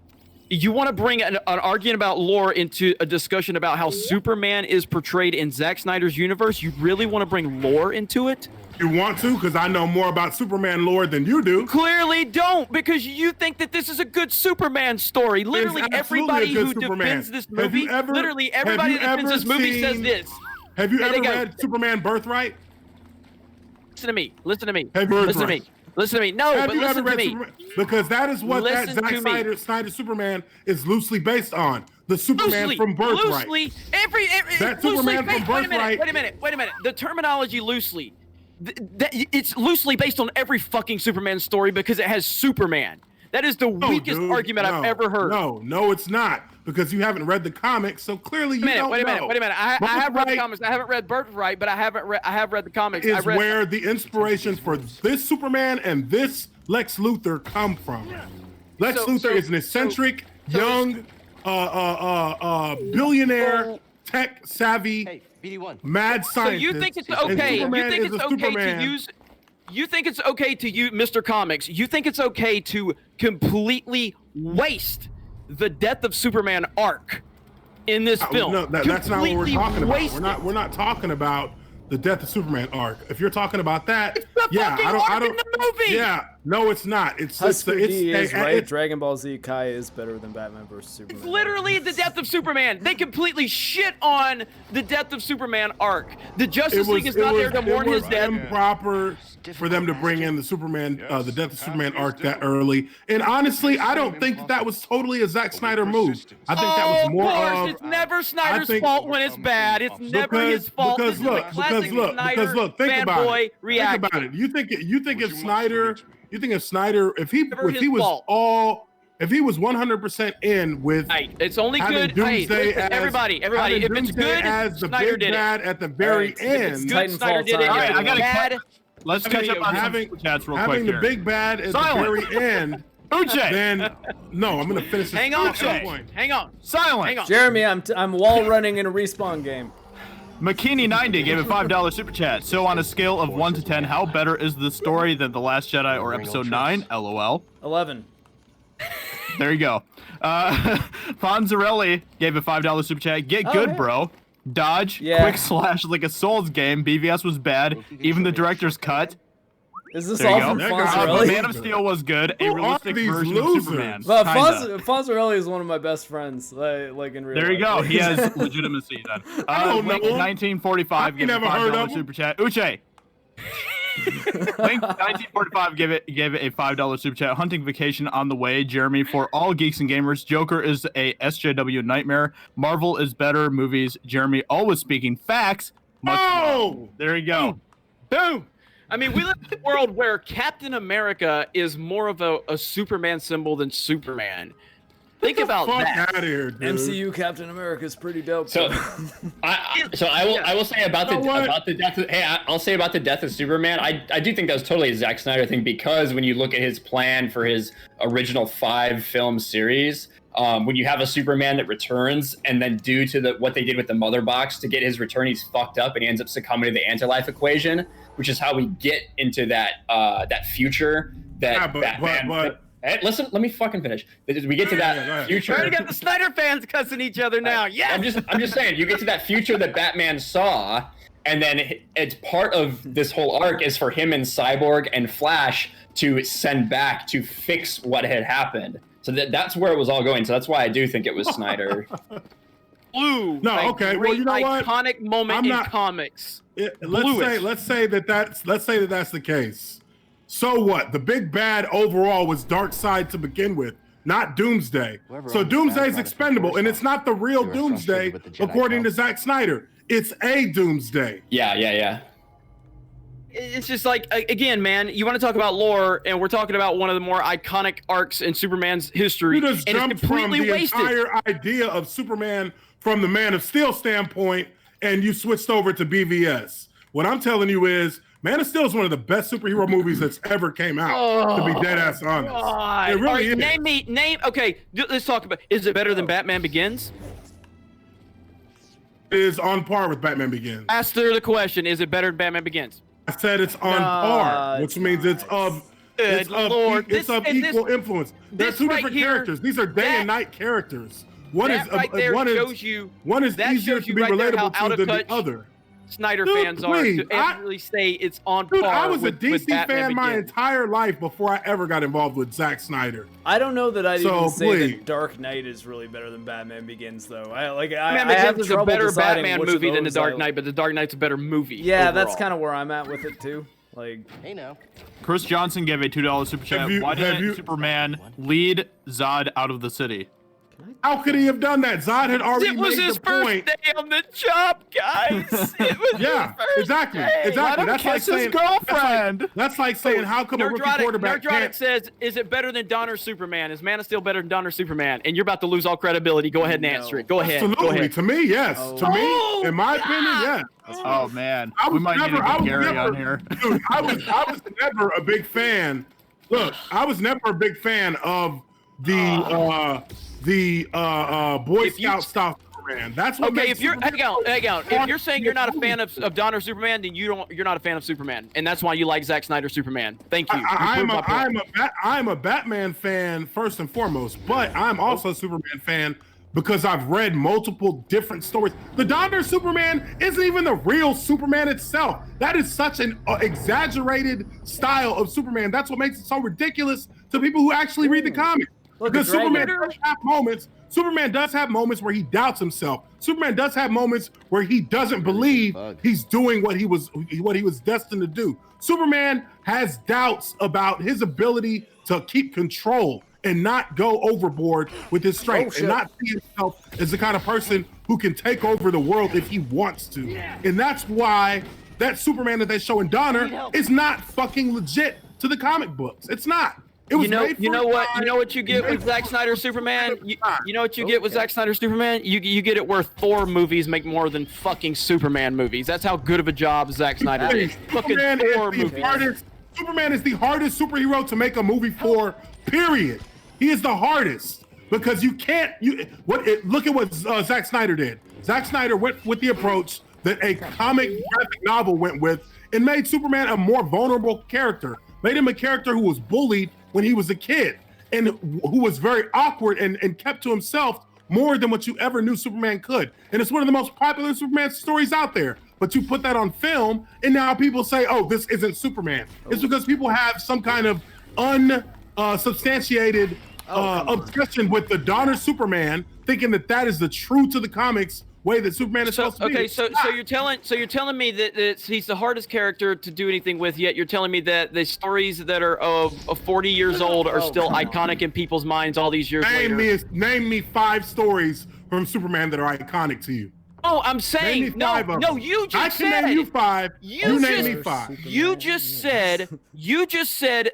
You want to bring an argument about lore into a discussion about how Superman is portrayed in Zack Snyder's universe? You really want to bring lore into it? You want to? Because I know more about Superman lore than you do. Clearly don't, because you think that this is a good Superman story. Literally everybody who defends this movie, literally everybody that defends this movie says this. Have you ever read Superman Birthright? Listen to me. Listen to me. Hey, listen to me. Listen to me. No, but listen to me. Superman? Because that is what that Zack Snyder Superman is loosely based on. The Superman from Birthright. Loosely. That Superman from Birthright. Wait a minute. The terminology loosely. It's loosely based on every fucking Superman story because it has Superman. That is the weakest argument I've ever heard. No, it's not. Because you haven't read the comics, so clearly you don't know. Wait a minute. I have read the comics. I haven't read Birthright, but I have read the comics. Is where the inspirations for this Superman and this Lex Luthor come from. Lex Luthor is an eccentric, young, billionaire, tech-savvy, mad scientist. So you think it's okay? You think it's okay to use Mr. Comics? You think it's okay to completely waste the Death of Superman arc in this film? No, that's not what we're talking about. We're not talking about the Death of Superman arc. If you're talking about that, it's the fucking arc in the movie. Yeah, no, it's not. It's right. Dragon Ball Z Kai is better than Batman vs Superman. It's literally the Death of Superman. They completely shit on the Death of Superman arc. The Justice League is not there to mourn his death. It was improper for them to bring in the Superman, the Death of Superman arc that early. And honestly, I don't think that was totally a Zack Snyder move. I think that was more of. It's never Snyder's fault when it's bad. It's never his fault. Because look, think about it. Think about it. You think if Snyder, if he was 100% in with, it's only good. Doomsday everybody, if it's good, as the Snyder big bad at the very end. Snyder did it. Let's catch up on some chats real quick having the big bad at the very end. Uche. Then no, I'm gonna finish this. Hang on. Silent. Hang on. Jeremy, I'm wall running in a respawn game. McKinney90 gave a $5 super chat. So on a scale of 1 to 10, how better is the story than The Last Jedi or Episode 9? LOL. 11. There you go. Fonzarelli gave a $5 super chat. Get good, bro. Dodge. Quick slash like a Souls game. BVS was bad. Even the director's cut. Is this all from Fonzarelli? Man of Steel was good. A realistic version of Superman. Well, Fonzarelli is one of my best friends, like in real life. There you go. He has legitimacy then. Link 1945 gave a $5 super chat. Uche. Link 1945 gave it a $5 super chat. Hunting vacation on the way. Jeremy, for all geeks and gamers, Joker is a SJW nightmare. Marvel is better movies. Jeremy, always speaking facts. There you go. Boom. I mean, we live in a world where Captain America is more of a Superman symbol than Superman. Think about that. Out of here, dude. MCU Captain America is pretty dope. So, I will say about the death. I'll say about the death of Superman. I do think that was totally a Zack Snyder thing, because when you look at his plan for his original 5-film series, when you have a Superman that returns, and then due to what they did with the mother box to get his return, he's fucked up and he ends up succumbing to the anti-life equation, which is how we get into that future that Batman. Hey, listen, let me fucking finish. We get to that future. Trying to get the Snyder fans cussing each other now. Yeah. I'm just saying, you get to that future that Batman saw, and then it's part of this whole arc is for him and Cyborg and Flash to send back to fix what had happened. So that's where it was all going. So that's why I do think it was Snyder. Blue. No, okay. Well, you know what? Iconic moment in comics. Let's say that's the case. So what? The big bad overall was Darkseid to begin with, not Doomsday. So Doomsday's expendable, and it's not the real Doomsday, according to Zack Snyder. It's a Doomsday. Yeah. It's just like, again, man, you want to talk about lore, and we're talking about one of the more iconic arcs in Superman's history. You just jumped from the entire idea of Superman from the Man of Steel standpoint, and you switched over to BVS. What I'm telling you is, Man of Steel is one of the best superhero movies that's ever came out, to be dead ass honest. God. It really is. Okay, let's talk about, is it better than Batman Begins? It is on par with Batman Begins. Ask her the question, is it better than Batman Begins? I said it's on par, which means it's of equal influence. There's two different characters. These are day and night characters. One is easier to be relatable to than the other. Snyder fans are to actually say it's on par. I was a DC fan Batman my Begins. entire life before I ever got involved with Zack Snyder. I don't know that I'd even say that Dark Knight is really better than Batman Begins, though. Batman I have Begins is a trouble better deciding Batman which movie of than The those Dark Knight, but The Dark Knight's a better movie. Yeah, overall. that's kind of where I'm at with it too. Like, hey now. Chris Johnson gave a $2 super chat. Why didn't Superman lead Zod out of the city? How could he have done that? Zod had already It was made his the first point. day on the job, guys. It was Yeah, his first exactly. day. Exactly. That's like saying girlfriend. That's like saying how come a rookie quarterback Nerdrotic can't? says, "Is it better than Donner Superman? Is Man of Steel better than Donner Superman?" And you're about to lose all credibility. Go ahead and answer it. Go ahead. Absolutely. Go ahead. To me, yes. To me, in my opinion, yes. Oh man, we might need to get Gary on here. Dude, I was never a big fan. Look, I was never a big fan of the Boy Scout style Superman. That's what Okay, makes if you're Superman hang on. If you're saying you're not a fan of Donner Superman, then you're not a fan of Superman, and that's why you like Zack Snyder Superman. Thank you. I'm a Batman fan first and foremost, but I'm also a Superman fan because I've read multiple different stories. The Donner Superman isn't even the real Superman itself. That is such an exaggerated style of Superman. That's what makes it so ridiculous to people who actually read the comics. Because Superman does have moments. Superman does have moments where he doubts himself. Superman does have moments where he doesn't believe he's doing what he was destined to do. Superman has doubts about his ability to keep control and not go overboard with his strength and not see himself as the kind of person who can take over the world if he wants to. And that's why that Superman that they show in Donner is not fucking legit to the comic books. It's not. It was You know what you get with Zack Snyder Superman? You know what you get with Zack Snyder Superman? You get it where Thor movies make more than fucking Superman movies. That's how good of a job Zack Snyder did. Fucking Thor movies. Superman is the hardest superhero to make a movie for, period. He is the hardest because you can't. Look at what Zack Snyder did. Zack Snyder went with the approach that a comic graphic novel went with and made Superman a more vulnerable character. Made him a character who was bullied when he was a kid and who was very awkward and kept to himself more than what you ever knew Superman could. And it's one of the most popular Superman stories out there. But you put that on film and now people say, oh, this isn't Superman. It's because people have some kind of unsubstantiated obsession with the Donner Superman, thinking that is the true to the comics way that Superman is supposed to be. Okay, so you're telling me that he's the hardest character to do anything with, yet you're telling me that the stories that are of 40 years old are still iconic in people's minds all these years later. Name me 5 stories from Superman that are iconic to you. Oh, I'm saying you just said. I can name you 5. You name me 5. You just said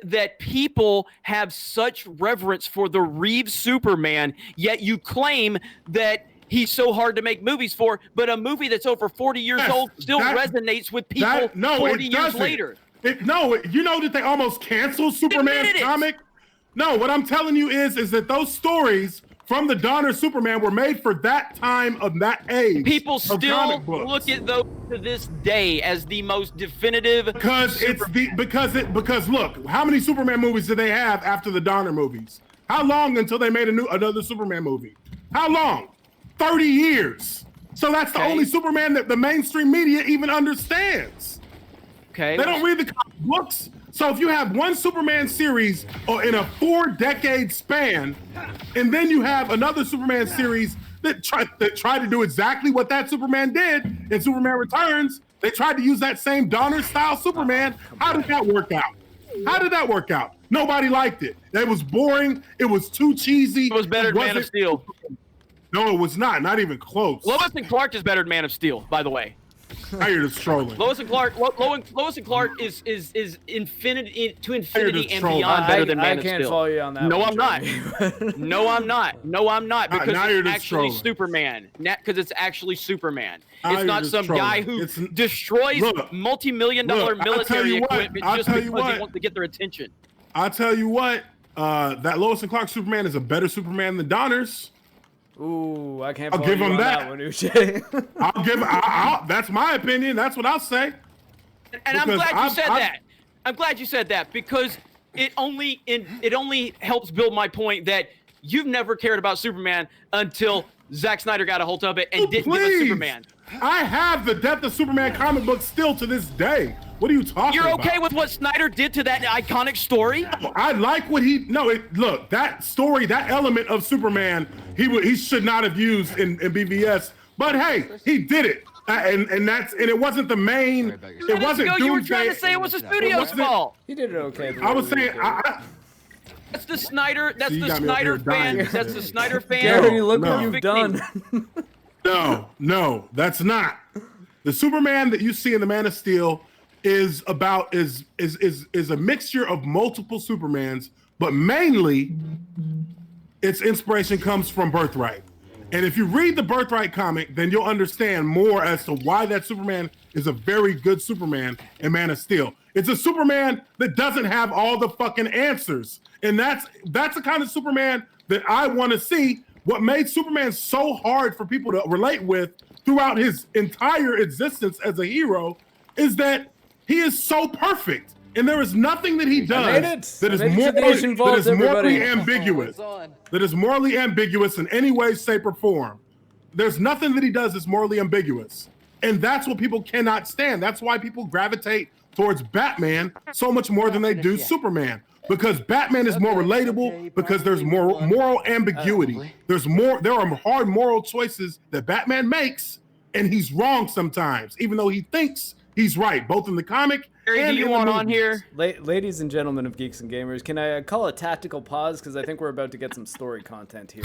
that people have such reverence for the Reeves Superman, yet you claim that he's so hard to make movies for, but a movie that's over 40 years old still resonates with people 40 years later. You know that they almost canceled Superman's comic? No, what I'm telling you is that those stories from the Donner Superman were made for that time of that age. People still look at those to this day as the most definitive. Because look, how many Superman movies did they have after the Donner movies? How long until they made another Superman movie? How long? 30 years. So that's the only Superman that the mainstream media even understands. Okay. They don't read the comic books. So if you have one Superman series in a 4-decade span, and then you have another Superman series that tried to do exactly what that Superman did in Superman Returns, they tried to use that same Donner-style Superman. How did that work out? Nobody liked it. It was boring. It was too cheesy. It was better than Man of Steel. No, it was not. Not even close. Lois and Clark is better than Man of Steel, by the way. Now you're just trolling. Lois and Clark is infinity to infinity and beyond better than Man of Steel. I can't follow you on that. No, I'm not. No, I'm not. Because it's actually trolling. Superman. Because it's actually Superman. It's not some trolling. guy who destroys multi-million-dollar military equipment just because he wants to get their attention. I'll tell you what. That Lois and Clark Superman is a better Superman than Donner's. Ooh, I can't. I'll give him that one, Uche. That's my opinion. That's what I'll say. And I'm glad you said that. I'm glad you said that because it only helps build my point that you've never cared about Superman until Zack Snyder got a hold of it and didn't give us Superman. I have the Death of Superman comic book still to this day. What are you talking about? You're okay with what Snyder did to that iconic story? No, I like what look, that story, that element of Superman, he should not have used in BVS. But hey, he did it. And it wasn't the main. It wasn't Doomsday. You were trying to say it was the studio's fault. He did it okay. I was saying that's the Snyder. That's the Snyder fan. That's the Snyder fan. Gary, look what you've done. No, that's not. The Superman that you see in the Man of Steel is a mixture of multiple Supermans, but mainly its inspiration comes from Birthright. And if you read the Birthright comic, then you'll understand more as to why that Superman is a very good Superman in Man of Steel. It's a Superman that doesn't have all the fucking answers. And that's the kind of Superman that I want to see. What made Superman so hard for people to relate with throughout his entire existence as a hero is that he is so perfect. And there is nothing that he does that is morally ambiguous. That is morally ambiguous in any way, shape, or form. There's nothing that he does that's morally ambiguous. And that's what people cannot stand. That's why people gravitate towards Batman so much more than they do Superman. Because Batman is more relatable, because there's more moral ambiguity. There are hard moral choices that Batman makes, and he's wrong sometimes, even though he thinks he's right, both in the comic and do you want on here? Ladies and gentlemen of Geeks and Gamers, can I call a tactical pause? Because I think we're about to get some story content here.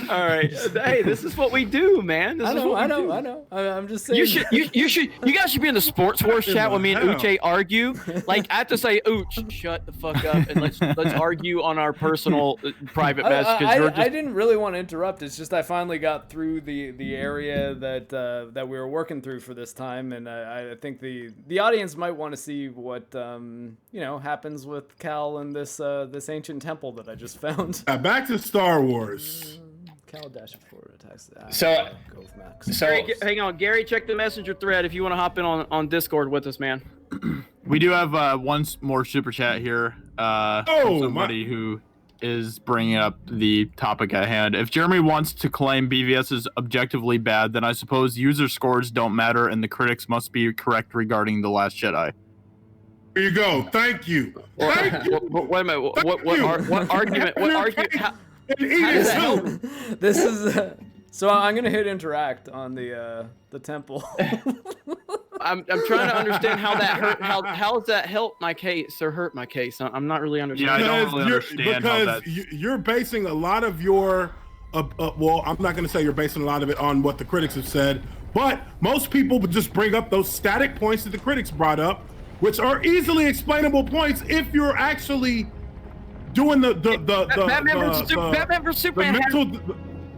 All right. Hey, this is what we do, man. I know. I'm just saying. You guys should be in the Sports Wars chat when me and Uche argue. Like, I have to say, Uche, shut the fuck up and let's argue on our personal private message. I didn't really want to interrupt. It's just I finally got through the area that we were working through for this time, and I think the audience might want to see what happens with Cal and this ancient temple that I just found. Back to Star Wars. Cal -4 attacks. So hang on, Gary. Check the messenger thread if you want to hop in on Discord with us, man. We do have one more super chat here. From somebody who is bringing up the topic at hand. If Jeremy wants to claim BVS is objectively bad, then I suppose user scores don't matter and the critics must be correct regarding The Last Jedi. There you go. Thank you. Thank you. Wait a minute. What argument? What argument? How does that help? This is so I'm gonna hit interact on the temple. I'm trying to understand how that hurt. How does that help my case or hurt my case? I'm not really understanding. Yeah, I don't really understand how that. You're basing a lot of your, well, I'm not going to say you're basing a lot of it on what the critics have said, but most people would just bring up those static points that the critics brought up, which are easily explainable points if you're actually doing Batman vs Superman.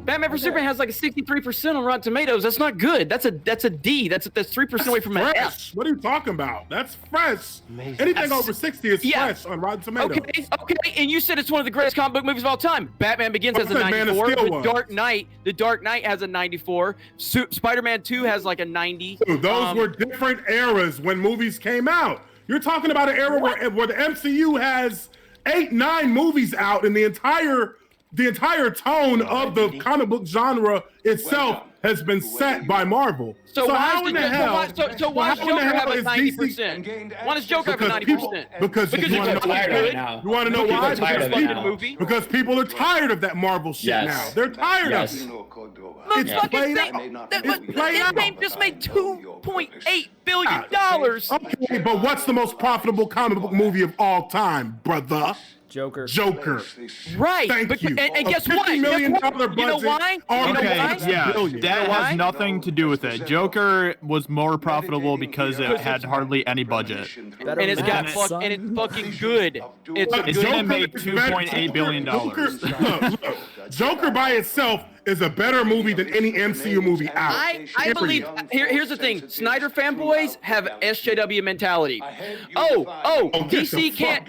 Batman vs Superman has like a 63% on Rotten Tomatoes. That's not good. That's a D. That's 3% away from an F. What are you talking about? That's fresh. Anything over 60 is fresh on Rotten Tomatoes. Okay. And you said it's one of the greatest comic book movies of all time. Batman Begins has a 94. The Dark Knight has a 94. Spider-Man 2 has like a 90. Dude, those were different eras when movies came out. You're talking about an era where the MCU has 8-9 movies out, and the entire tone of the comic book genre itself has been set by Marvel. So why does Joker have a 90%? Why does Joker have a 90%? Because you want to know why? Because people are tired of that Marvel shit now. They're tired of it. It's played out. This game just made $2.8 billion. Okay, but what's the most profitable comic book movie of all time, brother? Joker. Right. Thank you. And guess what? $50 million budget. You know why? That has nothing to do with it. Joker was more profitable because it had hardly any budget. And it's fucking good. It didn't make $2.8 billion. Joker by itself is a better movie than any MCU movie out. I believe. Here's the thing: Snyder fanboys have SJW mentality. DC can't.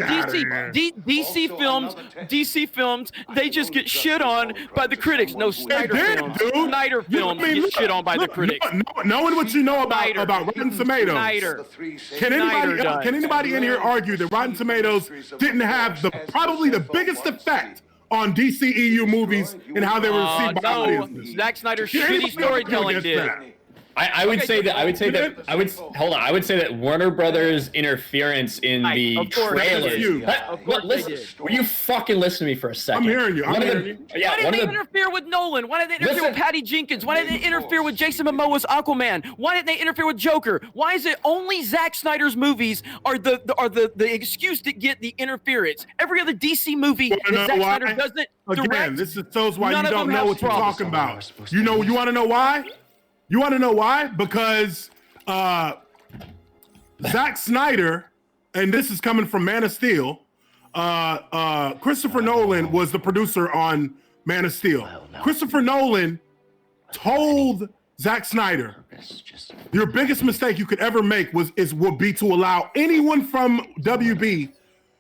DC films. They just get shit on by the critics. No, Snyder films. Dude. Snyder films get shit on by the critics. Knowing what you know about Rotten Tomatoes, can anybody in here argue that Rotten Tomatoes didn't have probably the biggest effect on DCEU movies and how they were received by audiences? Zack Snyder's shitty storytelling did. I would say that Warner Brothers interference in the trailers. Will you fucking listen to me for a second? I'm hearing you. Why did they interfere with Nolan? Why did they interfere with Patty Jenkins? Why did they interfere with Jason Momoa's Aquaman? Why did they interfere with Joker? Why is it only Zack Snyder's movies are the excuse to get the interference? Every other DC movie that Zack Snyder doesn't direct. Again, this shows why you don't know what you're talking about. You want to know why? You want to know why? Because Zack Snyder, and this is coming from Man of Steel, Christopher Nolan was the producer on Man of Steel. Christopher Nolan told Zack Snyder, your biggest mistake you could ever make would be to allow anyone from WB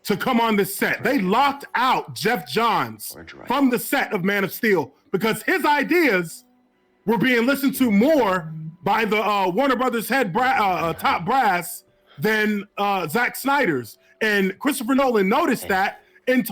to come on this set. They locked out Jeff Johns from the set of Man of Steel because his ideas were being listened to more by the Warner Brothers top brass than Zack Snyder's. And Christopher Nolan noticed that and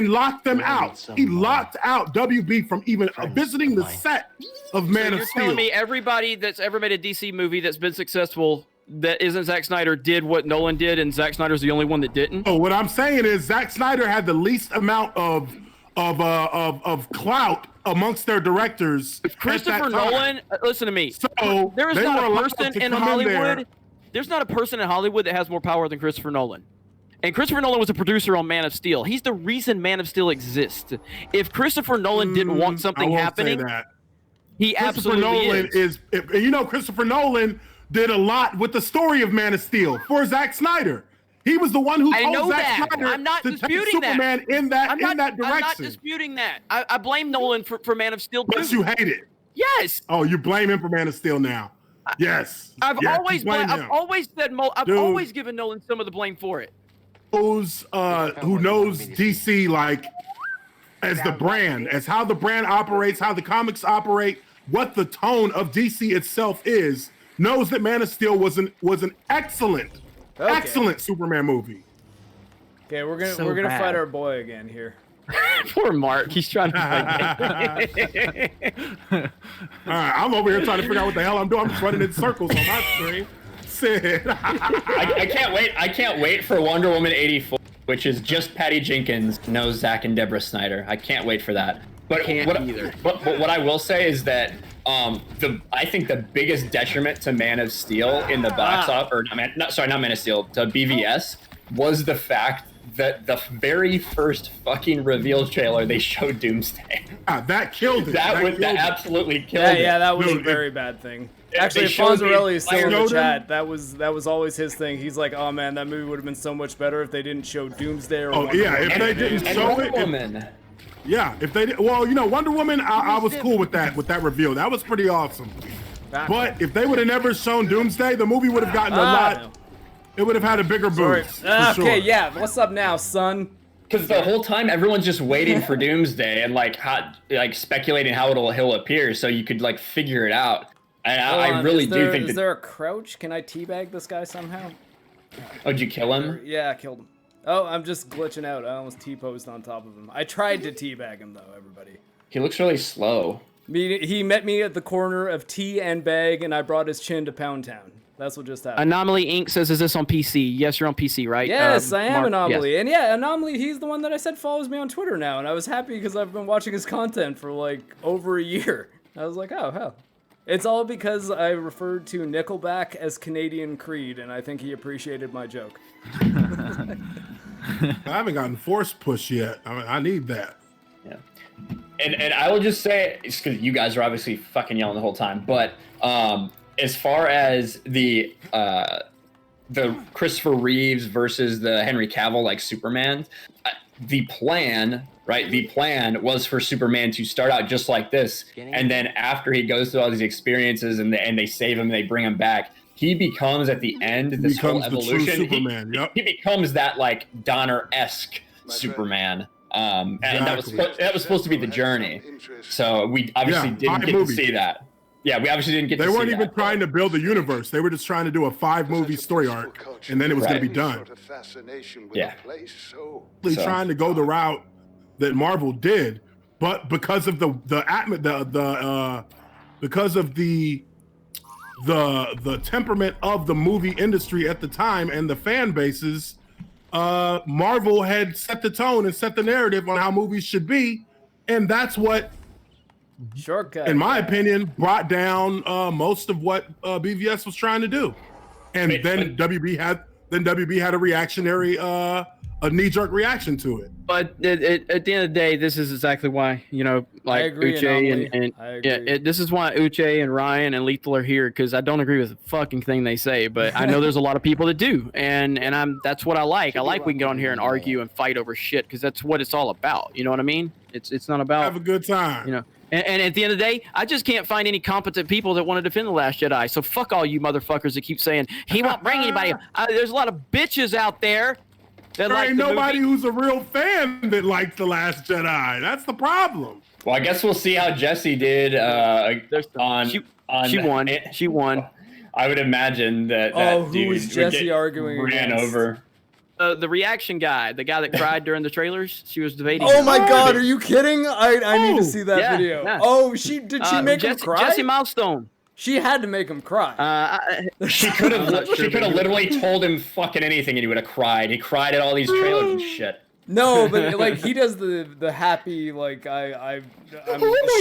locked them out. He locked out WB from even visiting the set of Man of Steel. You're telling me everybody that's ever made a DC movie that's been successful that isn't Zack Snyder did what Nolan did, and Zack Snyder's the only one that didn't? Oh, what I'm saying is Zack Snyder had the least amount of clout amongst their directors. Christopher Nolan, listen to me. So there is not a person in Hollywood. There's not a person in Hollywood that has more power than Christopher Nolan. And Christopher Nolan was a producer on Man of Steel. He's the reason Man of Steel exists. If Christopher Nolan didn't want something happening, he absolutely is. Christopher Nolan did a lot with the story of Man of Steel for Zack Snyder. He was the one who told Zack Snyder to take Superman in that direction. I'm not disputing that. I blame Nolan for Man of Steel too. But you hate it. Yes. Oh, you blame him for Man of Steel now. Yes. I've always given Nolan some of the blame for it. Those who knows DC like as the brand, as how the brand operates, how the comics operate, what the tone of DC itself is, knows that Man of Steel was an excellent Superman movie. Okay, we're gonna fight our boy again here. Poor Mark, he's trying to fight. All right, I'm over here trying to figure out what the hell I'm doing. I'm just running in circles on my screen. I can't wait for Wonder Woman 84, which is just Patty Jenkins knows Zack and Deborah Snyder. I can't wait for that. But what I will say is that I think the biggest detriment to Man of Steel in the box office, or not Man of Steel, to BVS, was the fact that the very first fucking reveal trailer they showed Doomsday. That killed it. That absolutely killed it. Yeah, that was a very bad thing. Actually, Fonzarelli is still in the chat. That was always his thing. He's like, oh man, that movie would have been so much better if they didn't show Doomsday or Wonder Woman. If they didn't show Wonder Woman. Yeah, if they did, Wonder Woman, I was cool with that reveal. That was pretty awesome. But if they would have never shown Doomsday, the movie would have gotten a lot. It would have had a bigger boost. Okay, yeah. What's up now, son? Because the whole time everyone's just waiting for Doomsday and like speculating how he'll appear, so you could like figure it out. And I really do think. Is there a crouch? Can I teabag this guy somehow? Oh, did you kill him? Yeah, I killed him. Oh, I'm just glitching out. I almost T-posed on top of him. I tried to teabag him though, everybody. He looks really slow. He met me at the corner of T and bag, and I brought his chin to Pound Town. That's what just happened. Anomaly Inc. says, is this on PC? Yes, you're on PC, right? Yes, I am Anomaly. Yes. And yeah, Anomaly, he's the one that I said follows me on Twitter now, and I was happy because I've been watching his content for like over a year. I was like, oh, hell. It's all because I referred to Nickelback as Canadian Creed, and I think he appreciated my joke. I haven't gotten Force Push yet. I need that. Yeah. And I will just say, it's because you guys are obviously fucking yelling the whole time, but as far as the Christopher Reeves versus the Henry Cavill like Superman, the plan, right? The plan was for Superman to start out just like this, and then after he goes through all these experiences and they save him, they bring him back. He becomes at the end this whole evolution. He becomes that like Donner-esque Superman. And that was supposed to be the journey. So we obviously didn't get to see that. Yeah, we obviously didn't get to see that. They weren't even trying to build a universe. They were just trying to do a 5-movie story arc, and then it was going to be done. Yeah. Trying to go the route that Marvel did, but because of because of the temperament of the movie industry at the time and the fan bases, Marvel had set the tone and set the narrative on how movies should be, and that's what, in my opinion, brought down most of what BVS was trying to do. And then WB had a reactionary, a knee-jerk reaction to it. But at the end of the day, this is exactly why, like Uche this is why Uche and Ryan and Lethal are here, because I don't agree with a fucking thing they say, but I know there's a lot of people that do, and that's what I like. I like we can get on here and argue and fight over shit, because that's what it's all about. You know what I mean? It's not about have a good time. And at the end of the day, I just can't find any competent people that want to defend The Last Jedi. So fuck all you motherfuckers that keep saying he won't bring anybody. There's a lot of bitches out there. There ain't nobody who's a real fan that likes The Last Jedi. That's the problem. Well, I guess we'll see how Jesse did She won. She won. I would imagine that who dude was Jesse arguing ran against? over. The reaction guy, the guy that cried during the trailers, she was debating. Oh my God, are you kidding? I need to see that video. Yeah. Oh, did she make him cry? Jesse Milestone. She had to make him cry. She could have literally told him fucking anything and he would have cried. He cried at all these trailers and shit. No, but like he does the happy, like I'm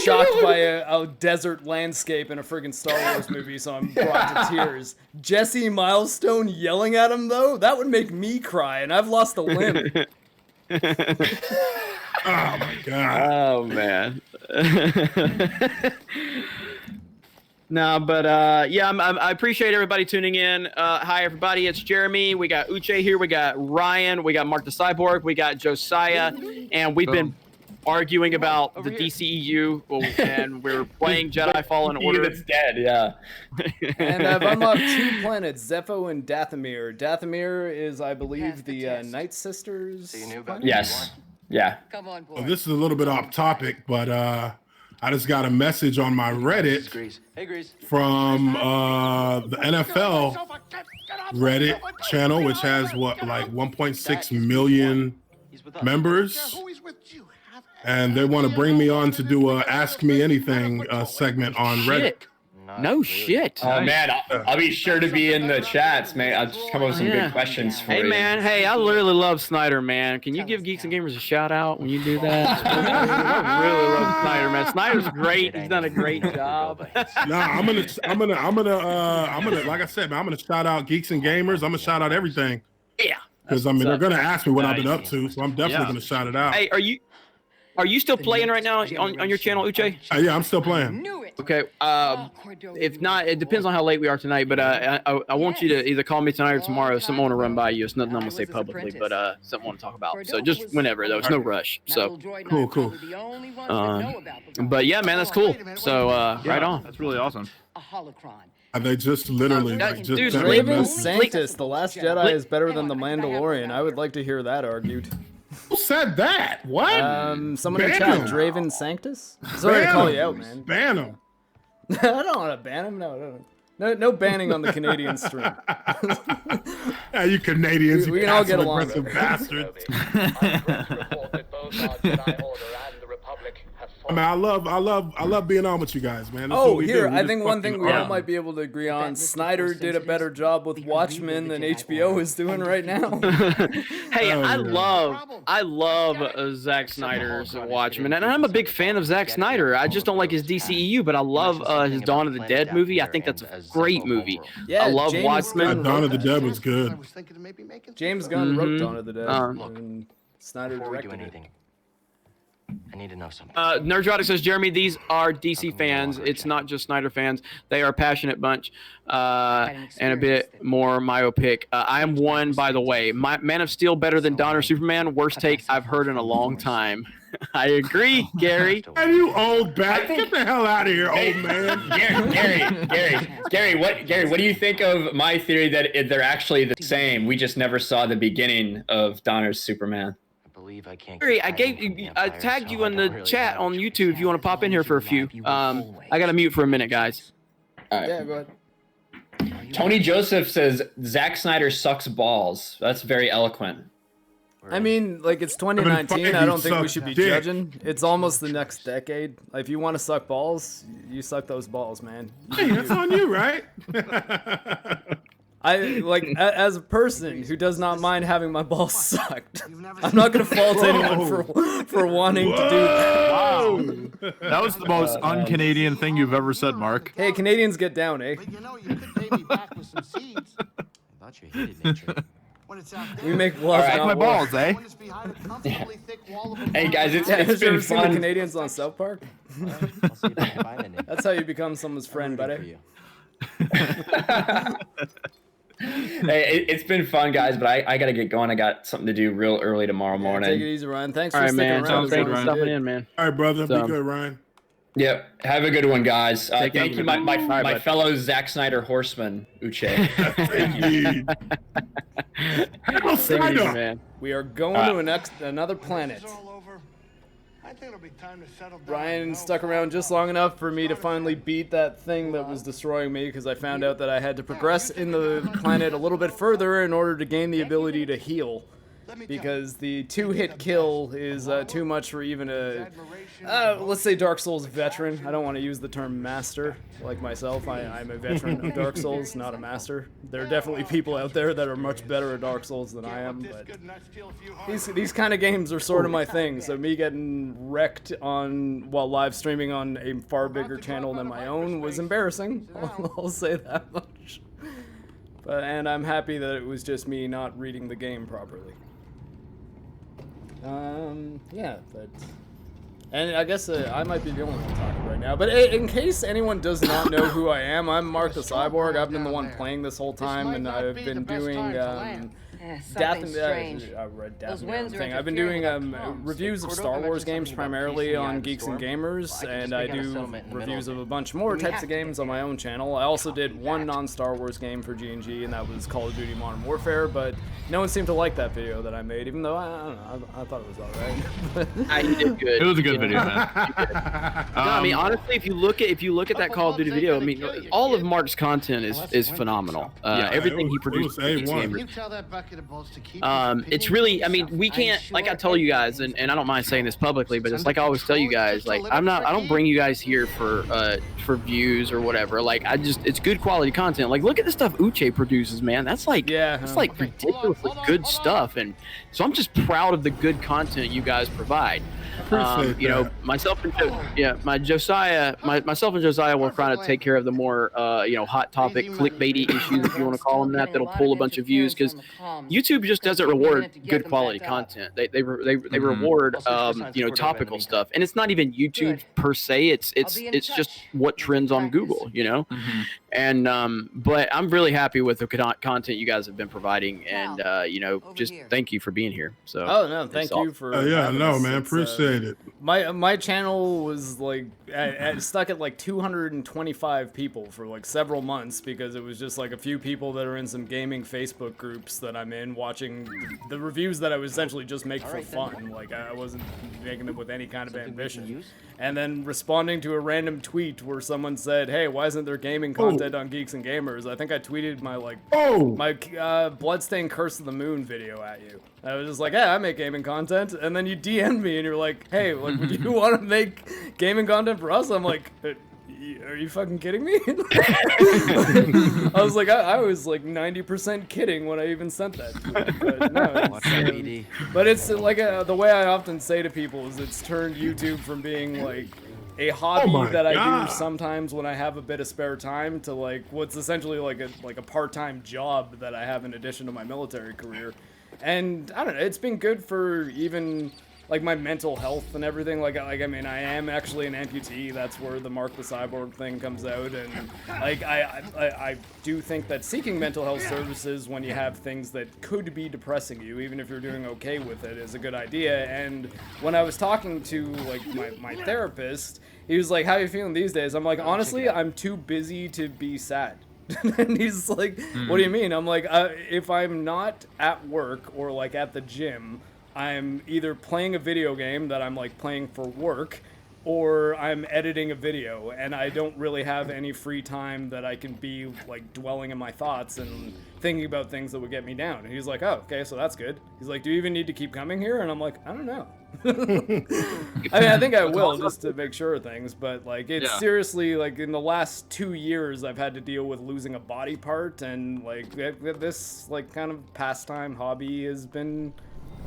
shocked by a desert landscape in a friggin' Star Wars movie, so I'm brought to tears. Jesse Milestone yelling at him though, that would make me cry, and I've lost a limb. Oh my God. Oh man. No, but yeah, I appreciate everybody tuning in. Hi, everybody. It's Jeremy. We got Uche here. We got Ryan. We got MarcTheCyborg. We got Josiah. And we've been arguing about the DCEU, and we're playing Jedi Fallen Order. That's dead, yeah. And I've unlocked 2 planets, Zepho and Dathomir. Dathomir is, I believe, the Night Sisters. Yes. Yeah. Come on, boy. Well, this is a little bit off topic, but I just got a message on my Reddit from the NFL Reddit channel, which has like 1.6 million members, and they want to bring me on to do a Ask Me Anything segment on Reddit. No shit. Oh man, I'll be sure to be in the chats, man. I'll just come up with some good questions for you. Hey man, I really love Snyder, man. Can you give Geeks and Gamers a shout out when you do that? I really love Snyder, man. Snyder's great. He's done a great job. I'm gonna, like I said, man, I'm gonna shout out Geeks and Gamers. I'm gonna shout out everything. Yeah. Because they're gonna ask me what I've been up to, so I'm definitely gonna shout it out. Hey, are you still playing right now on your channel, Uche? Yeah, I'm still playing. Okay. If not, it depends on how late we are tonight. But I want you to either call me tonight or tomorrow. Something I want to run by you. It's nothing I'm gonna say publicly, but something I want to talk about. So just whenever, though. It's no rush. So cool. But yeah, man, that's cool. So right on. That's really awesome. And they just literally dude, Raven Sanctus, The Last Jedi is better than The Mandalorian. I would like to hear that argued. Who said that? What? Someone in chat, Draven Sanctus? Sorry to call you out, man. Ban him. I don't want to ban him. No banning on the Canadian stream. Yeah, you Canadians, we can all get along. Bastards. I mean, I love being on with you guys, man. That's I think one thing we all might be able to agree on: Snyder did a better job with Watchmen than HBO is doing right now. Hey, I love Zack Snyder's Watchmen, and I'm a big fan of Zack Snyder. I just don't like his DCEU, but I love his Dawn of the Dead movie. I think that's a great movie. Yeah, I love Watchmen. Dawn of the Dead was good. James Gunn wrote Dawn of the Dead, and Snyder directed it. I need to know something. Nerdrotic says, Jeremy, these are DC fans. It's not just Snyder fans. They are a passionate bunch and a bit more myopic. I am one, by the way. Man of Steel better than Donner Superman. Worst take I've heard in a long time. I agree, Gary. And you old bat. Get the hell out of here, old man. Gary, what do you think of my theory that they're actually the same? We just never saw the beginning of Donner's Superman. Gary, I tagged you in the chat on YouTube if you want to pop in here for a few. I got to mute for a minute, guys. All right. Yeah, go ahead. Tony Joseph says Zack Snyder sucks balls. That's very eloquent. I mean, like, it's 2019. I don't think we should be judging. It's almost the next decade. Like, if you want to suck balls, you suck those balls, man. Hey, that's on you, right? As a person who does not mind having my balls sucked, I'm not gonna fault anyone for wanting to do that. Wow, that was the most un-Canadian thing you've ever said, Mark. Hey, Canadians get down, eh? But you know, you could pay me back with some seeds. I thought you hated nature. We make love, like my balls, eh? Hey guys, it's have you been ever seen the fun. Canadians on South Park? That's how you become someone's friend, buddy. Hey, it's been fun, guys, but I gotta get going. I got something to do real early tomorrow morning. Take it easy, Ryan. Thanks for All right, sticking man. around. Thanks for stopping in, man. All right, brother. So- Be good, Ryan. Yep. Have a good one, guys. Take care. Thank you, my bud. fellow Zack Snyder horseman, Uche. Thank you. Take it easy, man. We are going to another planet. Ryan stuck around just long enough for me to finally beat that thing that was destroying me, because I found out that I had to progress in the planet a little bit further in order to gain the ability to heal. Because the 2-hit kill is too much for even a, let's say, Dark Souls veteran. I don't want to use the term master like myself. I'm a veteran of Dark Souls, not a master. There are definitely people out there that are much better at Dark Souls than I am, but these kind of games are sort of my thing. So me getting wrecked while live streaming on a far bigger channel than my own was embarrassing. I'll say that much. And I'm happy that it was just me not reading the game properly. And I guess I might be the only one talking right now, but in case anyone does not know who I am, I'm MarcTheCyborg. I've been the one playing this whole time, and I've been doing I've been doing reviews of Star Wars games primarily on Geeks and Gamers, and I do reviews of a bunch more types of games on my own channel. I also did one non-Star Wars game for G&G, and that was Call of Duty Modern Warfare, but no one seemed to like that video that I made, even though I don't know, I thought it was alright. You did good. It was a good video, man. No, I mean, honestly, if you look at that Call of Duty video, I mean, all of Mark's content is phenomenal. Everything he produces. It's really, I mean, we can't, like I tell you guys, and I don't mind saying this publicly, but it's like I always tell you guys, like I don't bring you guys here for views or whatever. Like it's good quality content. Like look at the stuff Uche produces, man. That's like ridiculously good stuff, and so I'm just proud of the good content you guys provide. You know, myself and Josiah will try to take care of the more hot topic clickbaity issues, if you want to call them that, that'll pull a bunch of views, because YouTube just doesn't reward good quality content. They reward topical stuff, and it's not even YouTube per se. It's just what trends on Google, you know. And but I'm really happy with the content you guys have been providing, and just thank you for being here. So thank you for man, appreciate it. My channel was like stuck at like 225 people for like several months, because it was just like a few people that are in some gaming Facebook groups that I'm in, watching the reviews that I would essentially just make for fun. Like I wasn't making them with any kind of ambition. And then responding to a random tweet where someone said, "Hey, why isn't there gaming content on Geeks and Gamers?" I think I tweeted my Bloodstained Curse of the Moon video at you. I was just like, "Hey, I make gaming content," and then you DM'd me and you're like, "Hey, like, would you want to make gaming content for us?" I'm like, "Are you fucking kidding me?" I was like, I was like 90% kidding when I even sent that to you. But it's like the way I often say to people is it's turned YouTube from being like a hobby that I do sometimes when I have a bit of spare time to like what's essentially like a part-time job that I have in addition to my military career. And I don't know, it's been good for even like my mental health and everything. Like I mean, I am actually an amputee. That's where the MarcTheCyborg thing comes out, and like I do think that seeking mental health services when you have things that could be depressing you, even if you're doing okay with it, is a good idea. And when I was talking to like my therapist, he was like, "How are you feeling these days?" I'm like, honestly, I'm too busy to be sad. And he's like, "What do you mean?" I'm like, if I'm not at work or like at the gym, I'm either playing a video game that I'm like playing for work, or I'm editing a video, and I don't really have any free time that I can be like dwelling in my thoughts and thinking about things that would get me down. And he's like, "Oh, okay, so that's good." He's like, "Do you even need to keep coming here?" And I'm like, "I don't know." I mean, I think I will, just to make sure of things, but like it's seriously like in the last 2 years I've had to deal with losing a body part, and like this like kind of pastime hobby has been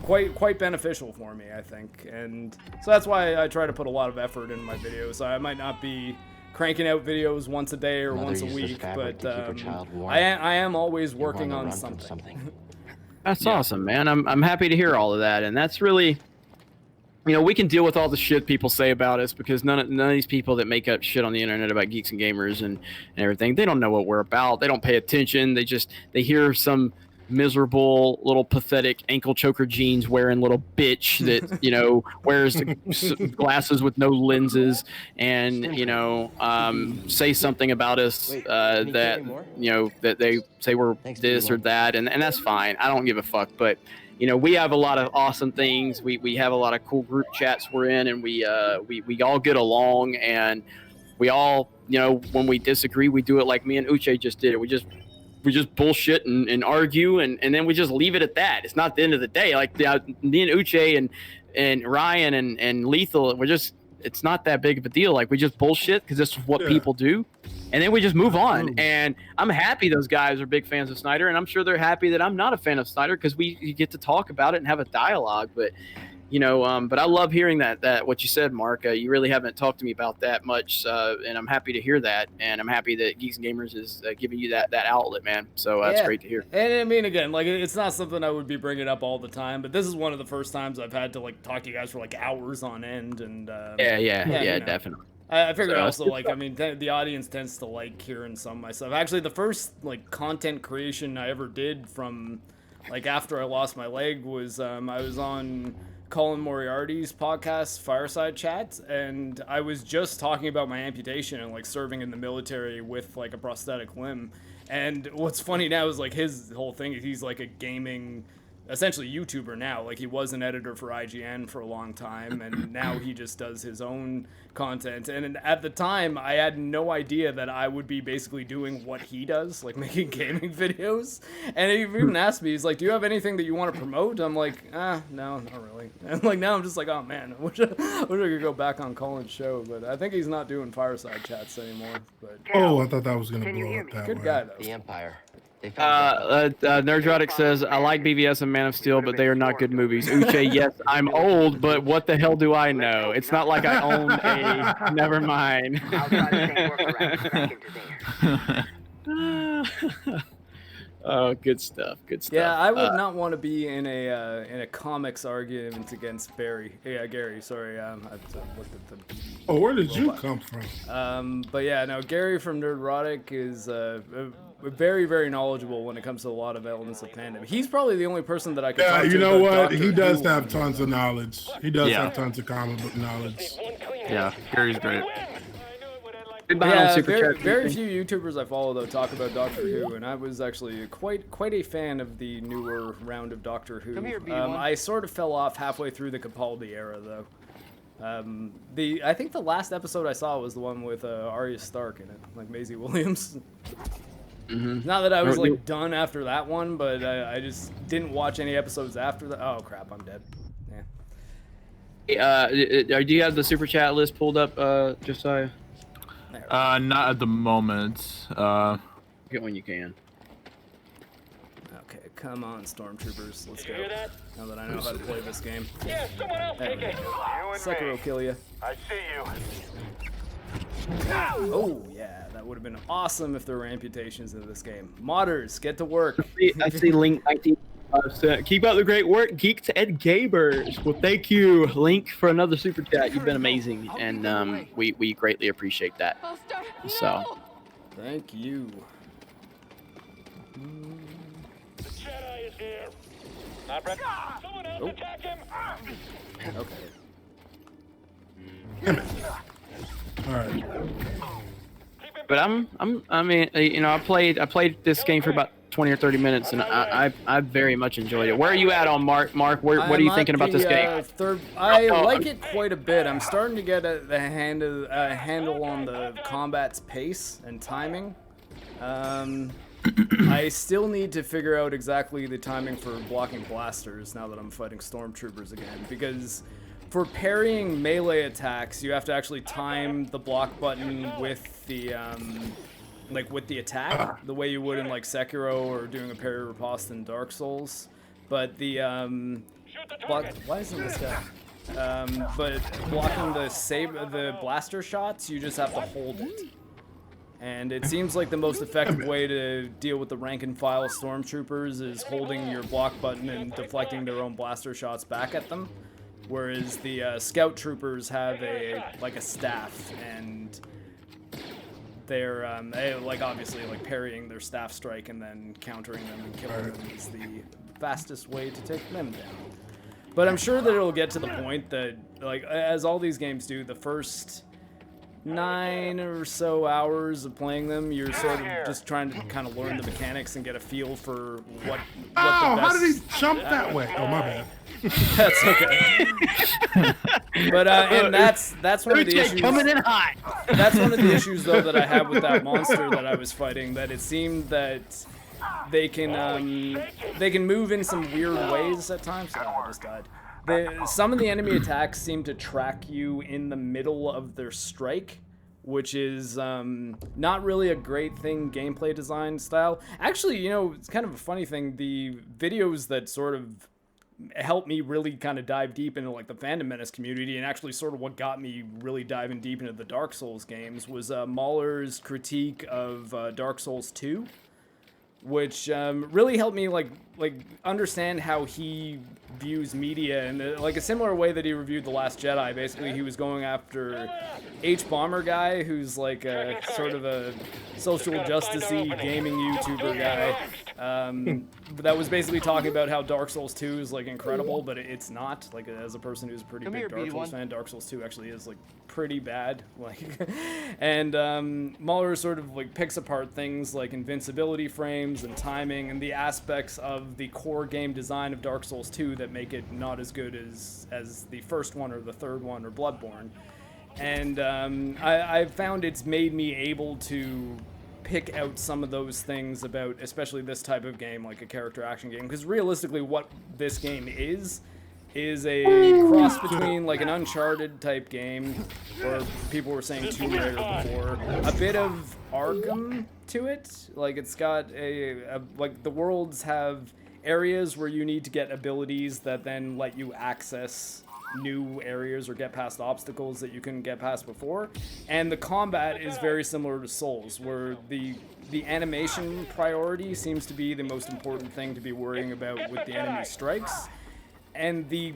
quite beneficial for me, I think. And so that's why I try to put a lot of effort in my videos. I might not be cranking out videos once a day or once a week, but I am always working on something. That's awesome, man. I'm happy to hear all of that, and that's really, you know, we can deal with all the shit people say about us, because none of these people that make up shit on the internet about Geeks and Gamers and everything, they don't know what we're about. They don't pay attention. They hear some miserable little pathetic ankle choker jeans wearing little bitch that, you know, wears glasses with no lenses, and, you know, say something about us that, you know, that they say we're this or that, and that's fine. I don't give a fuck. But you know, we have a lot of awesome things. We have a lot of cool group chats we're in, and we all get along, and we all, you know, when we disagree, we do it like me and Uche just did it. We just bullshit and argue, and then we just leave it at that. It's not the end of the day. Like me and Uche and Ryan and Lethal, it's not that big of a deal. Like we just bullshit because this is what people do. And then we just move on. And I'm happy those guys are big fans of Snyder, and I'm sure they're happy that I'm not a fan of Snyder, because we get to talk about it and have a dialogue. But, you know, but I love hearing that what you said, Mark. You really haven't talked to me about that much, and I'm happy to hear that. And I'm happy that Geeks and Gamers is giving you that outlet, man. So that's great to hear. And I mean, again, like it's not something I would be bringing up all the time, but this is one of the first times I've had to like talk to you guys for like hours on end. And yeah, you know. Definitely. I figured also, like, I mean, the audience tends to like hearing some of my stuff. Actually, the first, like, content creation I ever did from, like, after I lost my leg was, I was on Colin Moriarty's podcast, Fireside Chat, and I was just talking about my amputation and, like, serving in the military with, like, a prosthetic limb. And what's funny now is, like, his whole thing is he's, like, a gaming, essentially YouTuber now. Like, he was an editor for IGN for a long time, and now he just does his own content. And at the time, I had no idea that I would be basically doing what he does, like making gaming videos. And he even asked me, he's like, "Do you have anything that you want to promote?" I'm like, no, not really. And like now I'm just like, oh man, I wish I could go back on Colin's show, but I think he's not doing Fireside Chats anymore. But I thought that was gonna blow up that good way. guy though. The Empire. Nerdrotic says, I like BVS and Man of Steel, but they are not good movies. Uche, yes, I'm old, but what the hell do I know? It's not like I own a... Never mind. Oh, good stuff. Good stuff. Yeah, I would not want to be in a comics argument against Gary. Sorry, I looked at the. Oh, where did you come from? But yeah, no, Gary from Nerdrotic is very, very knowledgeable when it comes to a lot of elements of fandom. He's probably the only person that I can. Yeah, talk you to know what? Doctor He does Who. have tons of knowledge. He does have tons of comic book knowledge. Yeah, Gary's great. Yeah, very few YouTubers I follow though talk about Doctor Who, and I was actually quite a fan of the newer round of Doctor Who. I sort of fell off halfway through the Capaldi era though. I think the last episode I saw was the one with Arya Stark in it, like Maisie Williams. Not that I was like done after that one, but I just didn't watch any episodes after that. Oh crap, I'm dead. Yeah. Do you have the super chat list pulled up, Josiah? Not at the moment. Get when you can. Okay, come on, Stormtroopers, let's go. Now that I know how to play this game. Yeah, someone else take it. Sucker will kill you. I see you. Oh yeah, that would have been awesome if there were amputations in this game. Modders, get to work. I see Link Keep up the great work, Geeks and Gamers. Well, thank you, Link, for another super chat. You've been amazing, and we greatly appreciate that. So, thank you. The Jedi is here. Not ready. Someone else attack him. Okay. All right. but I mean, you know, I played this game for about 20 or 30 minutes, and I very much enjoyed it. Where are you at on Mark? Mark, what are you thinking about this game? I like it quite a bit. I'm starting to get a handle on the combat's pace and timing. I still need to figure out exactly the timing for blocking blasters now that I'm fighting stormtroopers again, because for parrying melee attacks, you have to actually time the block button with the with the attack, the way you would in like Sekiro or doing a parry riposte in Dark Souls. But the why isn't this guy? But blocking the blaster shots, you just have to hold it. And it seems like the most effective way to deal with the rank and file stormtroopers is holding your block button and deflecting their own blaster shots back at them. Whereas the scout troopers have a staff, and they're obviously parrying their staff strike and then countering them and killing them is the fastest way to take them down. But I'm sure that it'll get to the point that, as all these games do, the first 9 or so hours of playing them, you're sort of just trying to kind of learn the mechanics and get a feel for what the best... how did he jump that way? Oh, my bad. That's okay. But and that's one of the issues. Coming in hot. That's one of the issues, though, that I have with that monster that I was fighting. That it seemed that they can move in some weird ways at times. Oh, I just died. Some of the enemy attacks seem to track you in the middle of their strike, which is not really a great thing gameplay design style. Actually, you know, it's kind of a funny thing. The videos that sort of helped me really kind of dive deep into the Fandom Menace community, and actually sort of what got me really diving deep into the Dark Souls games, was Mauler's critique of Dark Souls 2, which really helped me understand how he views media in a similar way that he reviewed The Last Jedi. Basically, he was going after H Bomber guy, who's a sort of a social justice-y gaming YouTuber guy. That was basically talking about how Dark Souls 2 is incredible, but it's not. As a person who's a pretty big Dark Souls fan, Dark Souls 2 actually is pretty bad. And Mauler sort of picks apart things like invincibility frames and timing and the aspects of the core game design of Dark Souls 2 that make it not as good as the first one or the third one or Bloodborne. And I've found it's made me able to pick out some of those things about especially this type of game, like a character action game, because realistically what this game is a cross between an Uncharted type game, or people were saying Tomb Raider before, a bit of Arkham to it. It's got the worlds have areas where you need to get abilities that then let you access new areas or get past obstacles that you couldn't get past before. And the combat is very similar to Souls, where the animation priority seems to be the most important thing to be worrying about with the enemy strikes. And the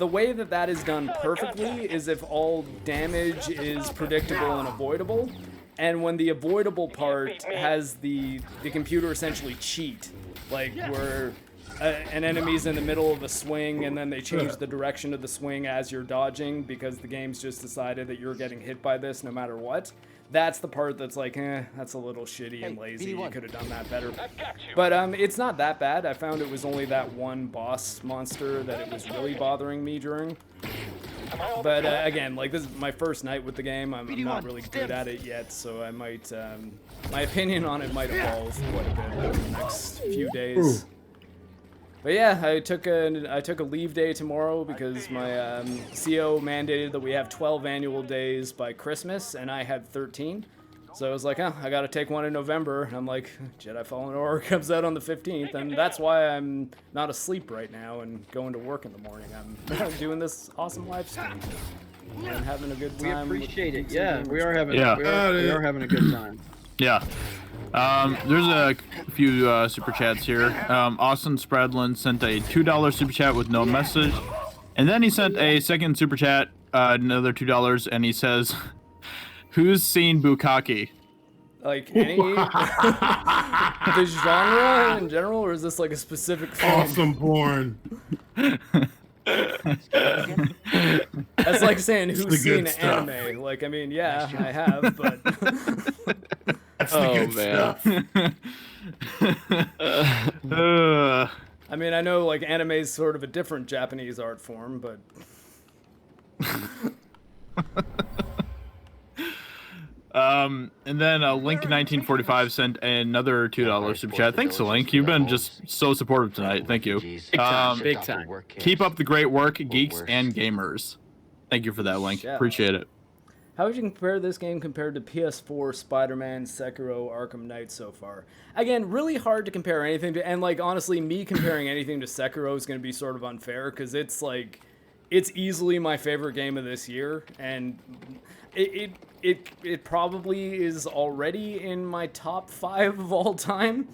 way that is done perfectly is if all damage is predictable and avoidable, and when the avoidable part has the computer essentially cheat, where an enemy's in the middle of a swing and then they change the direction of the swing as you're dodging because the game's just decided that you're getting hit by this no matter what. That's the part that's that's a little shitty and lazy. You could have done that better. But it's not that bad. I found it was only that one boss monster that it was really bothering me during. But again, this is my first night with the game. I'm not really good at it yet, so I might my opinion on it might evolve quite a bit over the next few days. But yeah, I took a leave day tomorrow because my CO mandated that we have 12 annual days by Christmas, and I had 13. So I was like, oh, I gotta take one in November. And I'm like, Jedi Fallen Order comes out on the 15th, and that's why I'm not asleep right now and going to work in the morning. I'm doing this awesome live stream and having a good time. We appreciate it. Yeah, we are having we are having a good time. Yeah. There's a few super chats here. Austin Spradlin sent a $2 super chat with no message, and then he sent a second super chat, another $2, and he says, "Who's seen Bukkake?" Like any the genre in general, or is this like a specific film? Awesome porn. That's like saying who's seen anime. Like, I mean, yeah, I have, but that's the good stuff. I mean, I know like anime is sort of a different Japanese art form, but and then Link 1945 sent another $2 super chat. Thanks, Link. You've been just so supportive tonight. Thank you. Big time. Keep up the great work, geeks and gamers. Thank you for that, Link. Yeah. Appreciate it. How would you compare this game compared to PS4, Spider-Man, Sekiro, Arkham Knight so far? Again, really hard to compare anything to, and like honestly, me comparing anything to Sekiro is going to be sort of unfair because it's like, it's easily my favorite game of this year, and it probably is already in my top 5 of all time.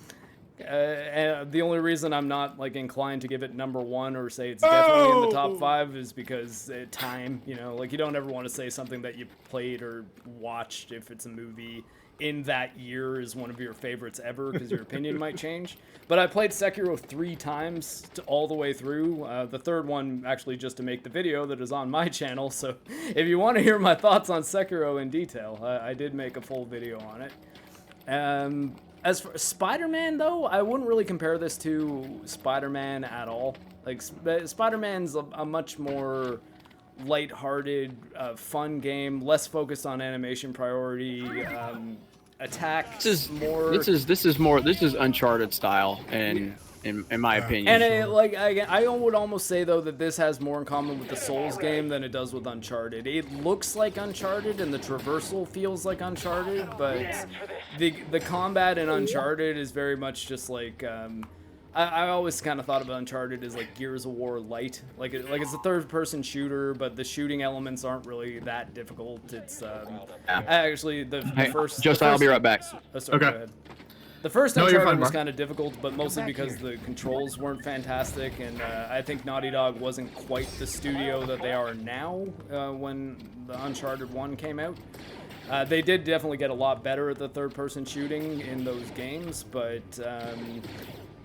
And the only reason I'm not like inclined to give it number 1 or say it's definitely in the top 5 is because time, you know, like you don't ever want to say something that you played or watched if it's a movie in that year is one of your favorites ever because your opinion might change. But I played Sekiro 3 times all the way through. The third one actually just to make the video that is on my channel. So if you want to hear my thoughts on Sekiro in detail, I did make a full video on it. As for Spider-Man, though, I wouldn't really compare this to Spider-Man at all. Like, Spider-Man's a much more lighthearted, fun game, less focused on animation priority, attack. This is Uncharted style, and in my opinion. And I would almost say though that this has more in common with the Souls game than it does with Uncharted. It looks like Uncharted and the traversal feels like Uncharted, but the combat in Uncharted is very much just like I always kind of thought of Uncharted as like Gears of War light, like it's a third-person shooter, but the shooting elements aren't really that difficult. It's actually the first. Josiah, I'll be right back. Sorry, go ahead. The first Uncharted was kind of difficult, but mostly because the controls weren't fantastic, and I think Naughty Dog wasn't quite the studio that they are now when the Uncharted 1 came out. They did definitely get a lot better at the third-person shooting in those games, but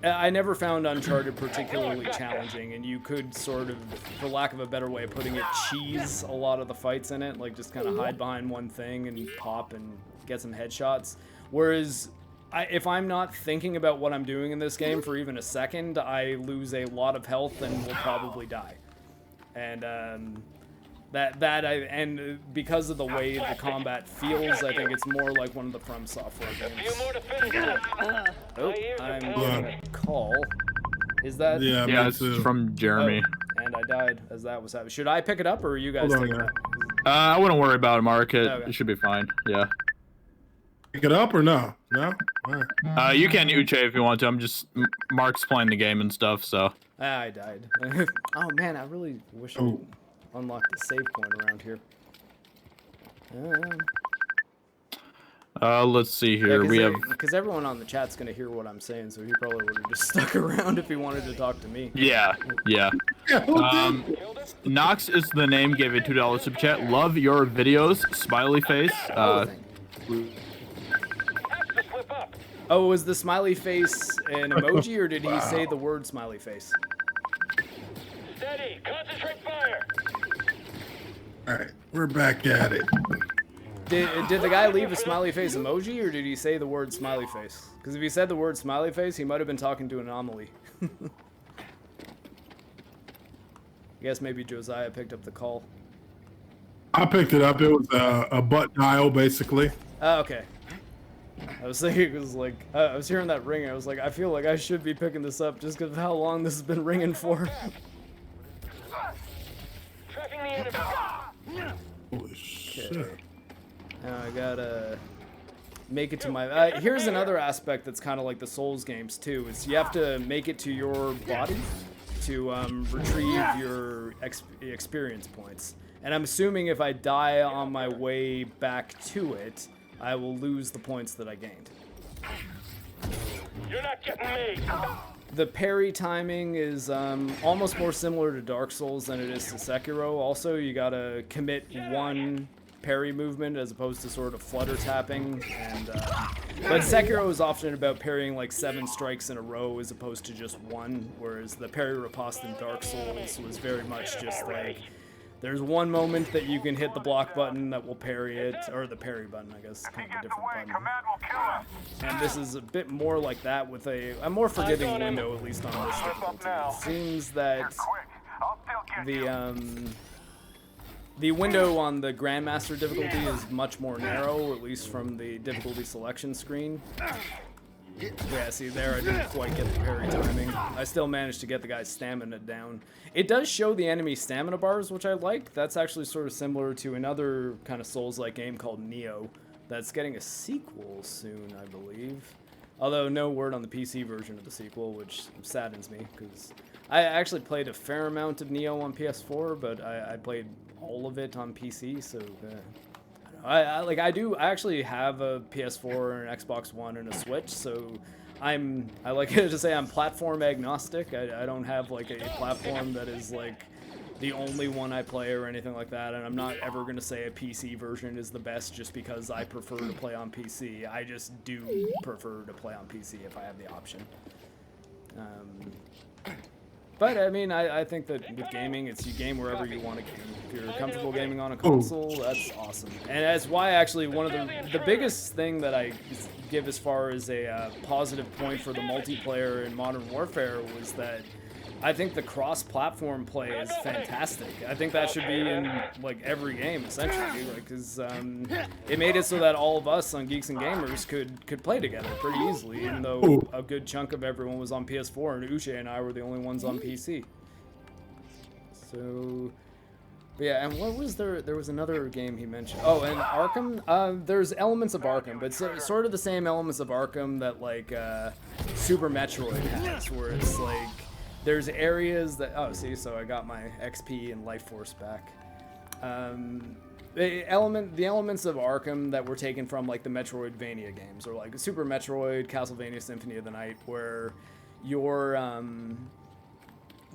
I never found Uncharted particularly challenging, and you could sort of, for lack of a better way of putting it, cheese a lot of the fights in it, like just kind of hide behind one thing and pop and get some headshots. Whereas, if I'm not thinking about what I'm doing in this game for even a second, I lose a lot of health and will probably die. And and because of the way the combat feels, I think it's more like one of the From Software games. Oh, I'm getting a call. Is that? Yeah, it's from Jeremy. Oh, and I died as that was happening. Should I pick it up, or are you guys taking it? I wouldn't worry about it, Mark. It should be fine. Yeah. Pick it up or no? No? All right. You can Uche if you want to. I'm just Mark's playing the game and stuff, so. I died. Oh man, I really wish I could unlock the save point around here. Let's see here. Because everyone on the chat's gonna hear what I'm saying, so he probably would have just stuck around if he wanted to talk to me. Yeah. Nox is the name. Gave a $2 super chat. Love your videos. Smiley face. Oh, was the smiley face an emoji, or did he say the word smiley face? Steady, concentrate fire. All right, we're back at it. Did the guy leave a smiley face emoji, or did he say the word smiley face? Because if he said the word smiley face, he might have been talking to Anomaly. I guess maybe Josiah picked up the call. I picked it up. It was a butt dial, basically. Oh, okay. I was thinking it was like, I was hearing that ring. I was like, I feel like I should be picking this up just because of how long this has been ringing for. Tracking the enemy. Holy shit. Now I gotta make it to my... here's another aspect that's kind of like the Souls games too, is you have to make it to your body to retrieve your experience points. And I'm assuming if I die on my way back to it, I will lose the points that I gained. You're not getting me. The parry timing is almost more similar to Dark Souls than it is to Sekiro. Also, you gotta commit one parry movement as opposed to sort of flutter tapping. And but Sekiro is often about parrying like 7 strikes in a row as opposed to just one, whereas the parry riposte in Dark Souls was very much just like there's one moment that you can hit the block button that will parry it, or the parry button, I guess, kind of a different button. And this is a bit more like that with a more forgiving window, at least on this difficulty. It seems that the window on the Grandmaster difficulty is much more narrow, at least from the difficulty selection screen. Yeah, see there, I didn't quite get the parry timing. I still managed to get the guy's stamina down. It does show the enemy stamina bars, which I like. That's actually sort of similar to another kind of Souls-like game called Neo that's getting a sequel soon, I believe. Although no word on the PC version of the sequel, which saddens me, because I actually played a fair amount of Neo on PS4, but I played all of it on PC, so... I actually have a PS4 and an Xbox One and a Switch, so I like to say I'm platform agnostic. I don't have like a platform that is like the only one I play or anything like that, and I'm not ever going to say a PC version is the best just because I prefer to play on PC. I just do prefer to play on PC if I have the option. But I mean, I think that with gaming, it's you game wherever you want to game. If you're comfortable gaming on a console, that's awesome. And that's why actually one of the biggest thing that I give as far as a positive point for the multiplayer in Modern Warfare was that I think the cross-platform play is fantastic. I think that should be in like every game essentially, because it made it so that all of us on Geeks and Gamers could play together pretty easily, even though a good chunk of everyone was on PS4 and Uche and I were the only ones on PC. So, but yeah, and what was there? There was another game he mentioned. Oh, and Arkham. There's elements of Arkham, but sort of the same elements of Arkham that like Super Metroid has, where it's like. There's areas that, oh, see, so I got my XP and Life Force back. The elements of Arkham that were taken from like the Metroidvania games, or like Super Metroid, Castlevania Symphony of the Night, where your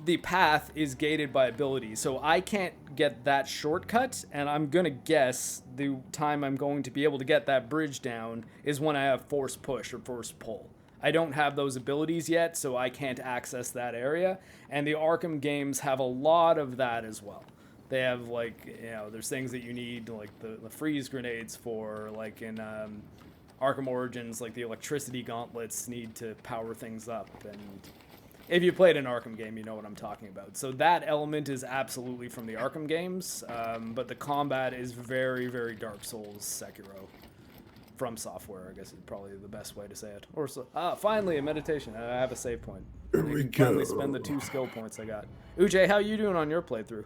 the path is gated by ability. So I can't get that shortcut, and I'm gonna guess the time I'm going to be able to get that bridge down is when I have Force Push or Force Pull. I don't have those abilities yet, so I can't access that area. And the Arkham games have a lot of that as well. They have, like, you know, there's things that you need, like the freeze grenades for, like in Arkham Origins, like the electricity gauntlets need to power things up. And if you played an Arkham game, you know what I'm talking about. So that element is absolutely from the Arkham games, but the combat is very, very Dark Souls, Sekiro. From Software, I guess is probably the best way to say it. Or so, finally a meditation. I have a save point. Here we go. Finally spend the 2 skill points I got. Uche, how you doing on your playthrough?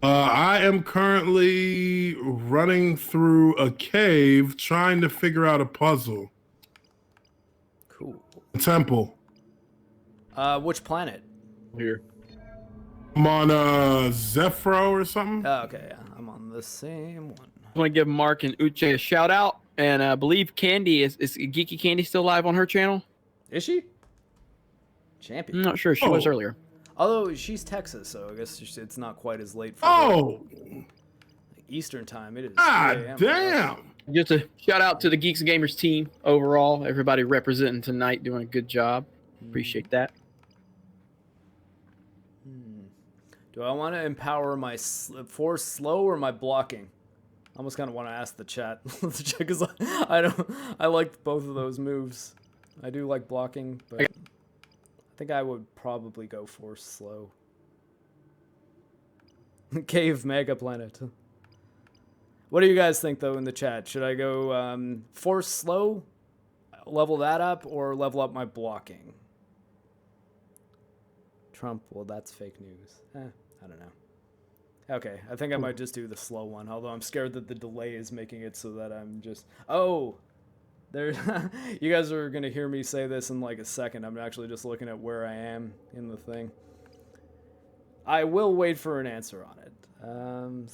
I am currently running through a cave trying to figure out a puzzle. Cool. Temple. Which planet? Here. I'm on Zephyro or something. Oh, okay, yeah. I'm on the same one. I want to give Mark and Uche a shout out, and I believe Candy is Geeky Candy still live on her channel? Is she? Champion. I'm not sure. She was earlier. Although she's Texas, so I guess it's not quite as late for her. Eastern time. It is. Damn. Just a shout out to the Geeks and Gamers team overall. Everybody representing tonight, doing a good job. Appreciate that. Do I want to empower my force slow or my blocking? I almost kind of want to ask the chat because I like both of those moves. I do like blocking, but I think I would probably go force slow. Cave Mega Planet. What do you guys think though in the chat? Should I go force slow, level that up, or level up my blocking? Trump, well, that's fake news. I don't know. Okay, I think I might just do the slow one, although I'm scared that the delay is making it so that I'm just... Oh! There, you guys are going to hear me say this in like a second. I'm actually just looking at where I am in the thing. I will wait for an answer on it.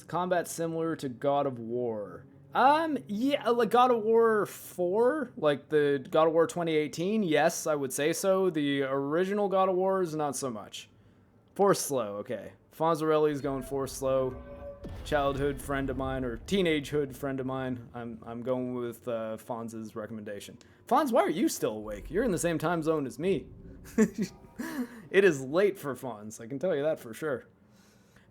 Combat similar to God of War. Yeah, like God of War 4, like the God of War 2018, yes, I would say so. The original God of War is not so much. 4 slow, okay. Fonzarelli's going 4 slow. Childhood friend of mine, or teenagehood friend of mine. I'm going with Fonz's recommendation. Fonz, why are you still awake? You're in the same time zone as me. It is late for Fonz, I can tell you that for sure.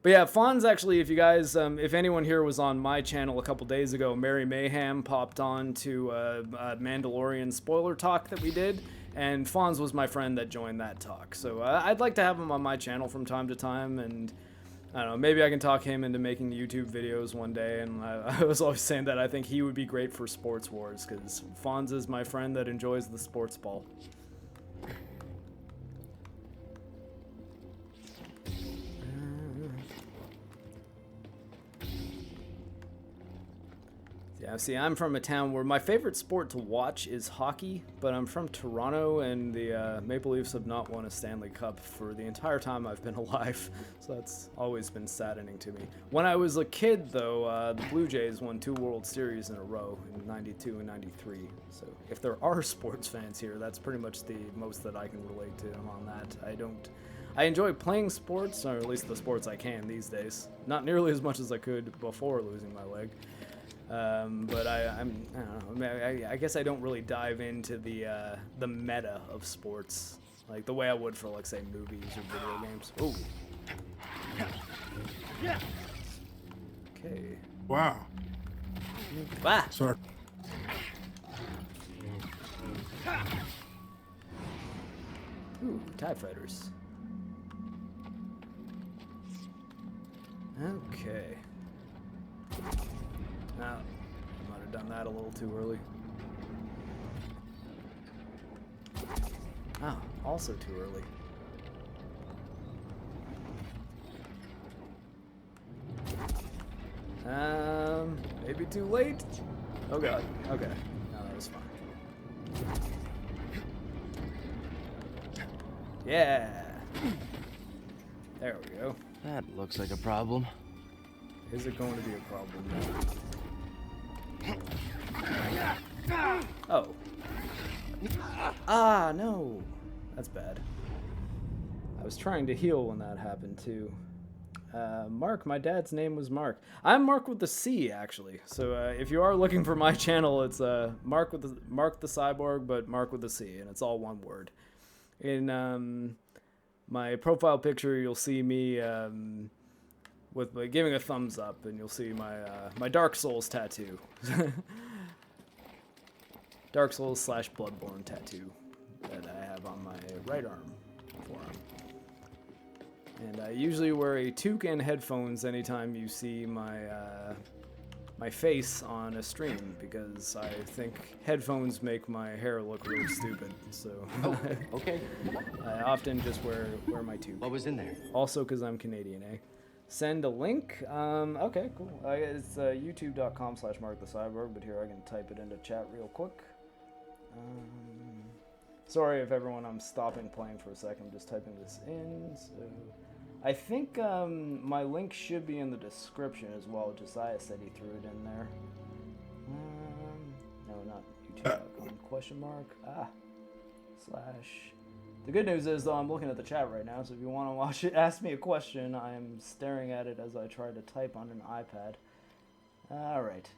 But yeah, Fonz actually, if you guys, if anyone here was on my channel a couple days ago, Mary Mayhem popped on to a Mandalorian spoiler talk that we did, and Fonz was my friend that joined that talk. So I'd like to have him on my channel from time to time, and I don't know, maybe I can talk him into making YouTube videos one day. And I was always saying that I think he would be great for Sports Wars, because Fonz is my friend that enjoys the sports ball. Yeah, see, I'm from a town where my favorite sport to watch is hockey, but I'm from Toronto, and the Maple Leafs have not won a Stanley Cup for the entire time I've been alive, so that's always been saddening to me. When I was a kid, though, the Blue Jays won 2 World Series in a row in '92 and '93, so if there are sports fans here, that's pretty much the most that I can relate to on that. I enjoy playing sports, or at least the sports I can these days. Not nearly as much as I could before losing my leg. But I don't know, I guess I don't really dive into the meta of sports like the way I would for, like, say, movies or video games. Ooh. Okay. Wow. Ah. Sorry. Ooh, TIE fighters. Okay. Now, I might have done that a little too early. Oh, also too early. Maybe too late? Oh god, okay. No, that was fine. Yeah! There we go. That looks like a problem. Is it going to be a problem now? Oh. Ah, no. That's bad. I was trying to heal when that happened, too. Mark, my dad's name was Mark. I'm Mark with the C, actually. So if you are looking for my channel, it's MarcTheCyborg, but Mark with the C, and it's all one word. In my profile picture, you'll see me with giving a thumbs up, and you'll see my my Dark Souls tattoo. Dark Souls / Bloodborne tattoo that I have on my right arm, forearm. And I usually wear a toque and headphones anytime you see my my face on a stream, because I think headphones make my hair look really stupid. So okay. I often just wear my toque. What was in there? Also, because I'm Canadian, eh? Send a link. Okay, cool. It's youtube.com/MarcTheCyborg, but here I can type it into chat real quick. Sorry if everyone, I'm stopping playing for a second. I'm just typing this in. So I think my link should be in the description as well. Josiah said he threw it in there. No, not youtube.com ? / The good news is, though, I'm looking at the chat right now, so if you want to watch it, ask me a question. I am staring at it as I try to type on an iPad. Alright.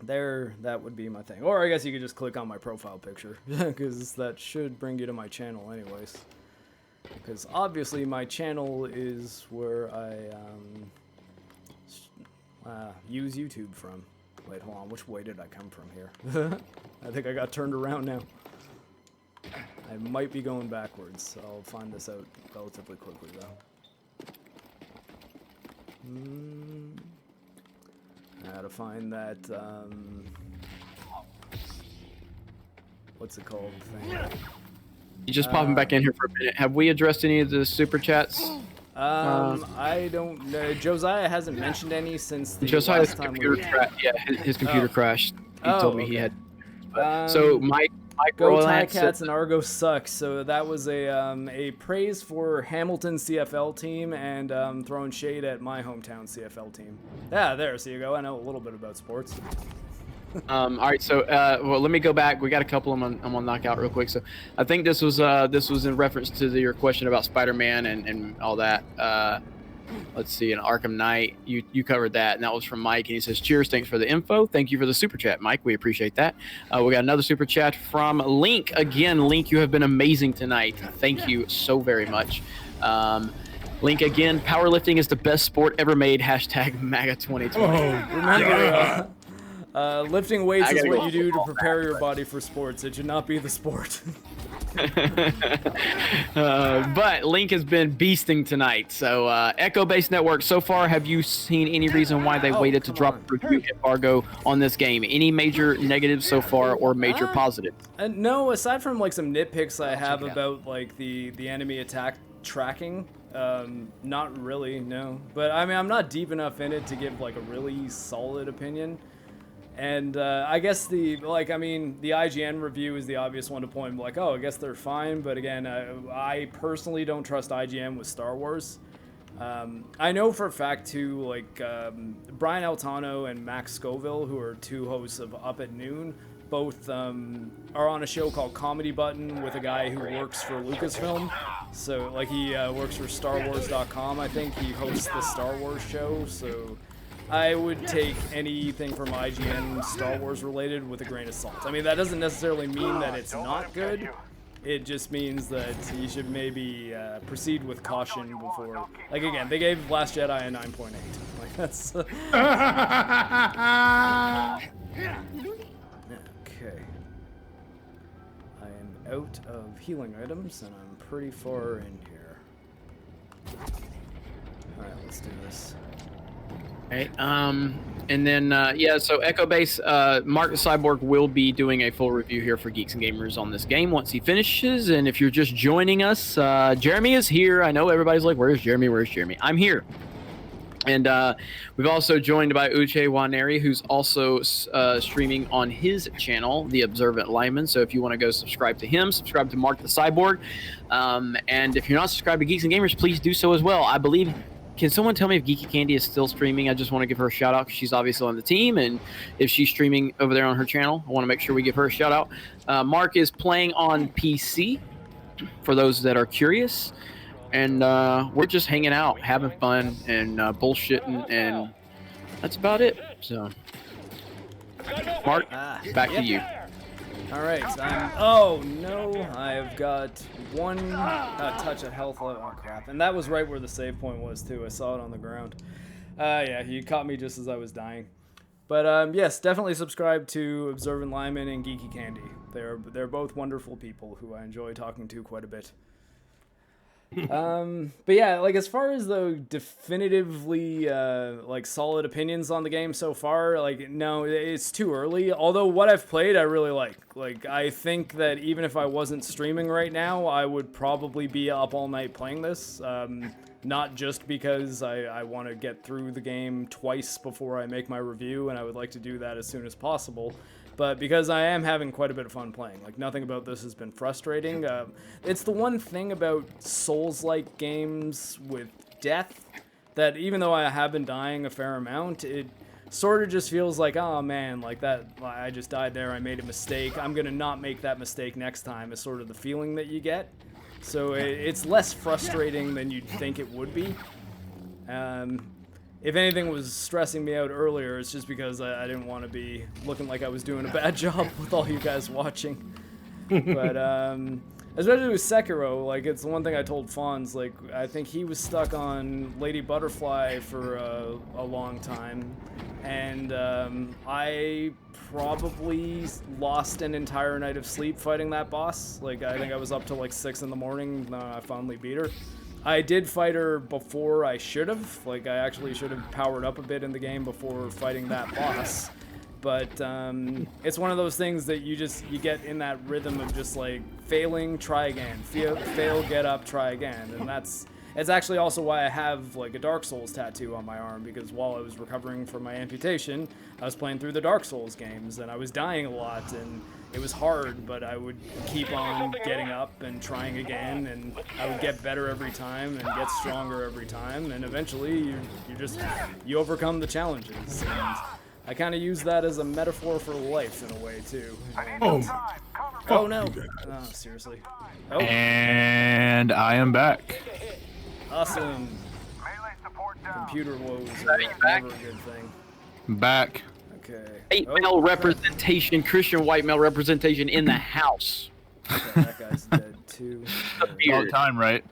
There, that would be my thing. Or I guess you could just click on my profile picture, because that should bring you to my channel anyways. Because obviously my channel is where I use YouTube from. Wait, hold on, which way did I come from here? I think I got turned around now. I might be going backwards. I'll find this out relatively quickly, though. I gotta find that, what's it called thing? You just popping back in here for a minute. Have we addressed any of the super chats? I don't know. Josiah hasn't mentioned any since the Josiah's last time computer crashed. Yeah, his computer crashed. He told me he had. So my Mike Go Roylance Ticats and Argo sucks. So that was a praise for Hamilton's CFL team and throwing shade at my hometown CFL team. Yeah, there. So you go. I know a little bit about sports. All right, so well, let me go back. We got a couple I'm gonna knock out real quick. So I think this was in reference to your question about Spider-Man and all that. Let's see, an Arkham Knight. You covered that, and that was from Mike, and he says, "Cheers, thanks for the info. Thank you for the super chat, Mike. We appreciate that." We got another super chat from Link. Again, Link, you have been amazing tonight. Thank you so very much. Link again. Powerlifting is the best sport ever made. Hashtag MAGA 2020. Remember. Lifting weights is what you do to prepare your body for sports. It should not be the sport. But Link has been beasting tonight. So Echo Base Network, so far, have you seen any reason why they waited to drop a review embargo on this game? Any major negatives so far or major positives? No, aside from like some nitpicks I have about like the enemy attack tracking. Not really, no. But I mean, I'm not deep enough in it to give like a really solid opinion. And I guess the IGN review is the obvious one to point like, oh, I guess they're fine. But again, I personally don't trust IGN with Star Wars. I know for a fact too, like Brian Altano and Max Scoville, who are two hosts of Up at Noon, both are on a show called Comedy Button with a guy who works for Lucasfilm. So like he works for StarWars.com. I think he hosts the Star Wars show. So I would take anything from IGN Star Wars related with a grain of salt. I mean, that doesn't necessarily mean that it's not good. It just means that you should maybe proceed with caution before. Like again, they gave Last Jedi a 9.8. Like that's. Okay. I am out of healing items, and I'm pretty far in here. All right, let's do this. Okay, and then, yeah, so Echo Base, MarcTheCyborg will be doing a full review here for Geeks and Gamers on this game once he finishes. And if you're just joining us, Jeremy is here. I know everybody's like, where's Jeremy? Where's Jeremy? I'm here. And we've also joined by Uche Waneri, who's also streaming on his channel, The Observant Lineman. So if you want to go subscribe to him, subscribe to MarcTheCyborg. And if you're not subscribed to Geeks and Gamers, please do so as well. I believe... Can someone tell me if Geeky Candy is still streaming? I just want to give her a shout out because she's obviously on the team, and if she's streaming over there on her channel, I want to make sure we give her a shout out. Mark is playing on PC, for those that are curious, and we're just hanging out, having fun, and bullshitting, and that's about it. So, Mark, back to you. All right. Oh no, I've got one touch of health left. Oh crap! And that was right where the save point was too. I saw it on the ground. Yeah, you caught me just as I was dying. But yes, definitely subscribe to Observant Lyman and Geeky Candy. They're both wonderful people who I enjoy talking to quite a bit. But yeah, like as far as the definitively like solid opinions on the game so far, like no, it's too early. Although what I've played, I really like. Like I think that even if I wasn't streaming right now, I would probably be up all night playing this. Not just because I want to get through the game twice before I make my review, and I would like to do that as soon as possible. But because I am having quite a bit of fun playing. Like, nothing about this has been frustrating. It's the one thing about Souls-like games with death that even though I have been dying a fair amount, it sort of just feels like, oh man, like that, I just died there, I made a mistake, I'm gonna not make that mistake next time, is sort of the feeling that you get. So it's less frustrating than you'd think it would be. If anything was stressing me out earlier, it's just because I didn't want to be looking like I was doing a bad job with all you guys watching. But especially with Sekiro, like it's the one thing I told Fonz, like I think he was stuck on Lady Butterfly for a long time, and I probably lost an entire night of sleep fighting that boss. Like I think I was up till like 6 in the morning, and I finally beat her. I did fight her before I should have. Like, I actually should have powered up a bit in the game before fighting that boss. But it's one of those things that you get in that rhythm of just like failing, try again, fail, get up, try again, and It's actually also why I have like a Dark Souls tattoo on my arm, because while I was recovering from my amputation, I was playing through the Dark Souls games, and I was dying a lot, and it was hard, but I would keep on getting up and trying again, and I would get better every time and get stronger every time, and eventually you overcome the challenges. And I kind of use that as a metaphor for life in a way too. Oh no! Oh, seriously. Oh. And I am back. Awesome. Computer woes are never a good thing. Back. Okay. White male representation, Christian white male representation in the house. Okay, that guy's dead too. All the time, right?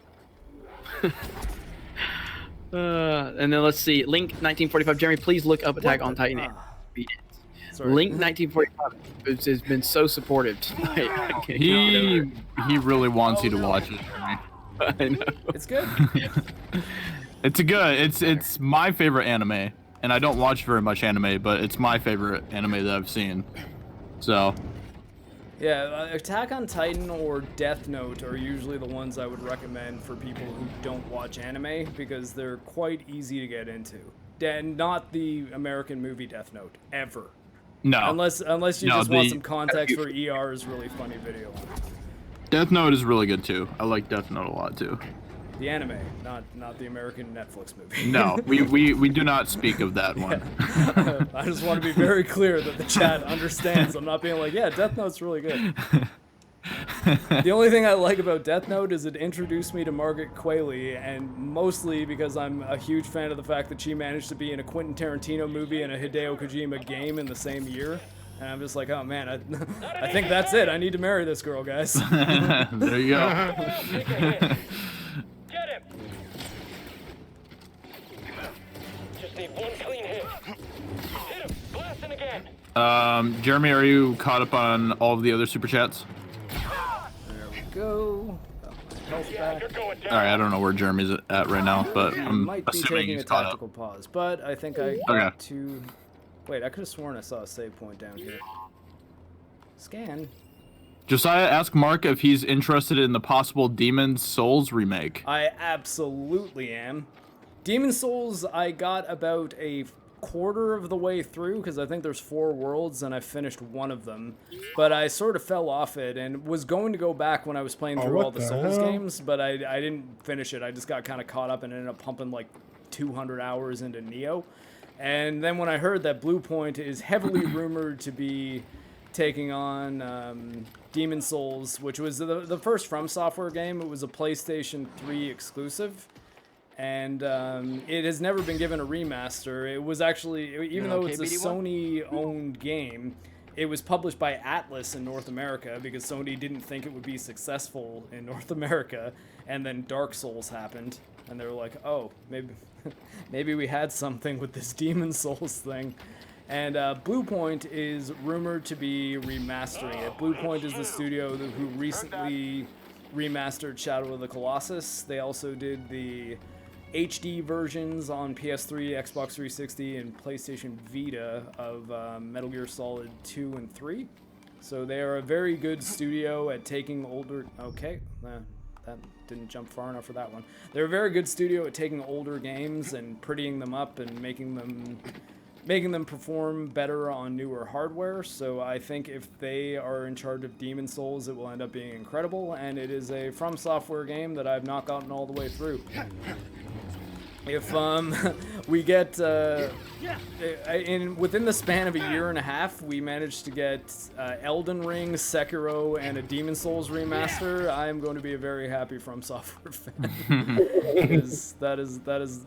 And then let's see. Link 1945. Jeremy, please look up Attack on Titan and read it. Sorry. Link 1945 has been so supportive tonight. He really wants you to watch it, Jeremy. I know. It's good. It's my favorite anime. And I don't watch very much anime, but it's my favorite anime that I've seen. So. Yeah, Attack on Titan or Death Note are usually the ones I would recommend for people who don't watch anime, because they're quite easy to get into. And not the American movie Death Note, ever. No. Unless you just want some context for ER's really funny video. Death Note is really good too. I like Death Note a lot too. The anime, not the American Netflix movie. No, we do not speak of that one. Yeah. I just want to be very clear that the chat understands. I'm not being like, yeah, Death Note's really good. The only thing I like about Death Note is it introduced me to Margaret Qualley, and mostly because I'm a huge fan of the fact that she managed to be in a Quentin Tarantino movie and a Hideo Kojima game in the same year. And I'm just like, oh man, I think that's it. I need to marry this girl, guys. There you go. Get him! Just need one clean hit. Hit him! Blasting again! Jeremy, are you caught up on all of the other super chats? There we go. Health back. Alright, I don't know where Jeremy's at right now, but I'm might be assuming taking he's a caught tactical up. pause, but I think I got to... Wait, I could have sworn I saw a save point down here. Scan. Josiah, ask Mark if he's interested in the possible Demon's Souls remake. I absolutely am. Demon's Souls, I got about a quarter of the way through, because I think there's 4 worlds, and I finished one of them. But I sort of fell off it, and was going to go back when I was playing through all the Souls games, but I didn't finish it. I just got kind of caught up and ended up pumping like 200 hours into Neo. And then when I heard that Blue Point is heavily rumored to be taking on Demon's Souls, which was the first From Software game, it was a PlayStation 3 exclusive. And it has never been given a remaster. It was actually, even though it's a Sony-owned game, it was published by Atlas in North America because Sony didn't think it would be successful in North America. And then Dark Souls happened, and they were like, oh, maybe we had something with this Demon's Souls thing. And Blue Point is rumored to be remastering it. Blue Point is the studio who recently remastered Shadow of the Colossus. They also did the HD versions on PS3, Xbox 360, and PlayStation Vita of Metal Gear Solid 2 and 3. So they are a very good studio at taking older... Okay, that didn't jump far enough for that one. They're a very good studio at taking older games and prettying them up and making them perform better on newer hardware. So I think if they are in charge of Demon's Souls, it will end up being incredible, and it is a From Software game that I've not gotten all the way through. If we get within the span of a year and a half, we managed to get Elden Ring, Sekiro, and a Demon's Souls remaster, I am going to be a very happy From Software fan. Because that is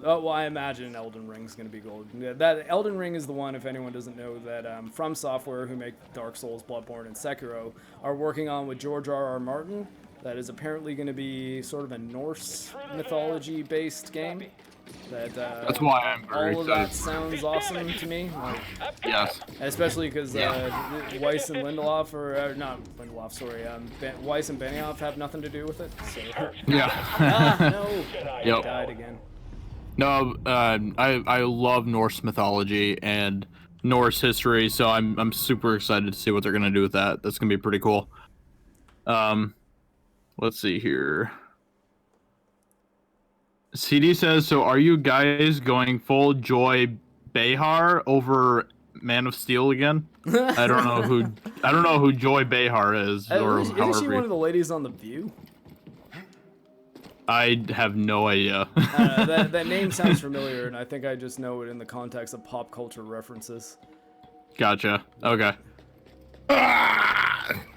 well, I imagine Elden Ring's going to be gold. That Elden Ring is the one, if anyone doesn't know, that From Software, who make Dark Souls, Bloodborne, and Sekiro, are working on with George R.R. Martin. That is apparently going to be sort of a Norse mythology-based game. That's why I'm very all of that sounds awesome to me. Like, yes. Especially because Weiss and Lindelof, or not Lindelof, sorry, Weiss and Benioff have nothing to do with it. So. Yeah. No. Yep. Died again. No, I love Norse mythology and Norse history, so I'm super excited to see what they're gonna do with that. That's gonna be pretty cool. Let's see here. CD says, so are you guys going full Joy Behar over Man of Steel again? I don't know who Joy Behar is. Isn't she one of the ladies on The View? I have no idea. That name sounds familiar, and I think I just know it in the context of pop culture references. Gotcha. Okay.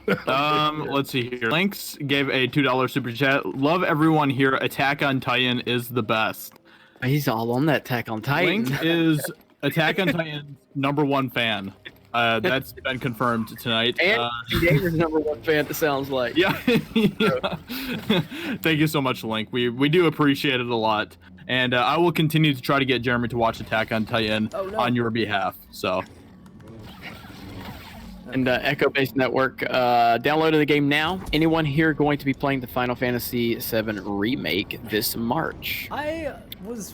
Let's see here. Lynx gave a $2 super chat. Love everyone here. Attack on Titan is the best. He's all on that Attack on Titan. Lynx is Attack on Titan's #1 fan. That's been confirmed tonight. And Gamer's #1 fan, it sounds like. Yeah. Yeah. Thank you so much, Link. We do appreciate it a lot. And I will continue to try to get Jeremy to watch Attack on Titan on your behalf. So. And Echo Base Network, downloading the game now. Anyone here going to be playing the Final Fantasy VII Remake this March? I was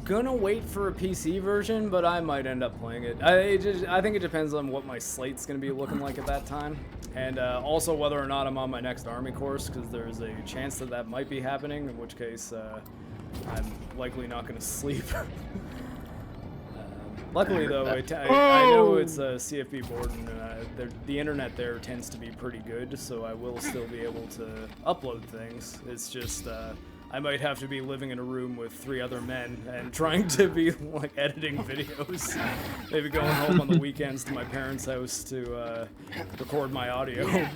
gonna wait for a PC version, but I might end up playing it. I think it depends on what my slate's gonna be looking like at that time, and also whether or not I'm on my next army course, because there's a chance that might be happening, in which case I'm likely not gonna sleep. Luckily, though, I know it's a CFP board, and the internet there tends to be pretty good, so I will still be able to upload things. It's just I might have to be living in a room with 3 other men and trying to be like editing videos. Maybe going home on the weekends to my parents' house to record my audio.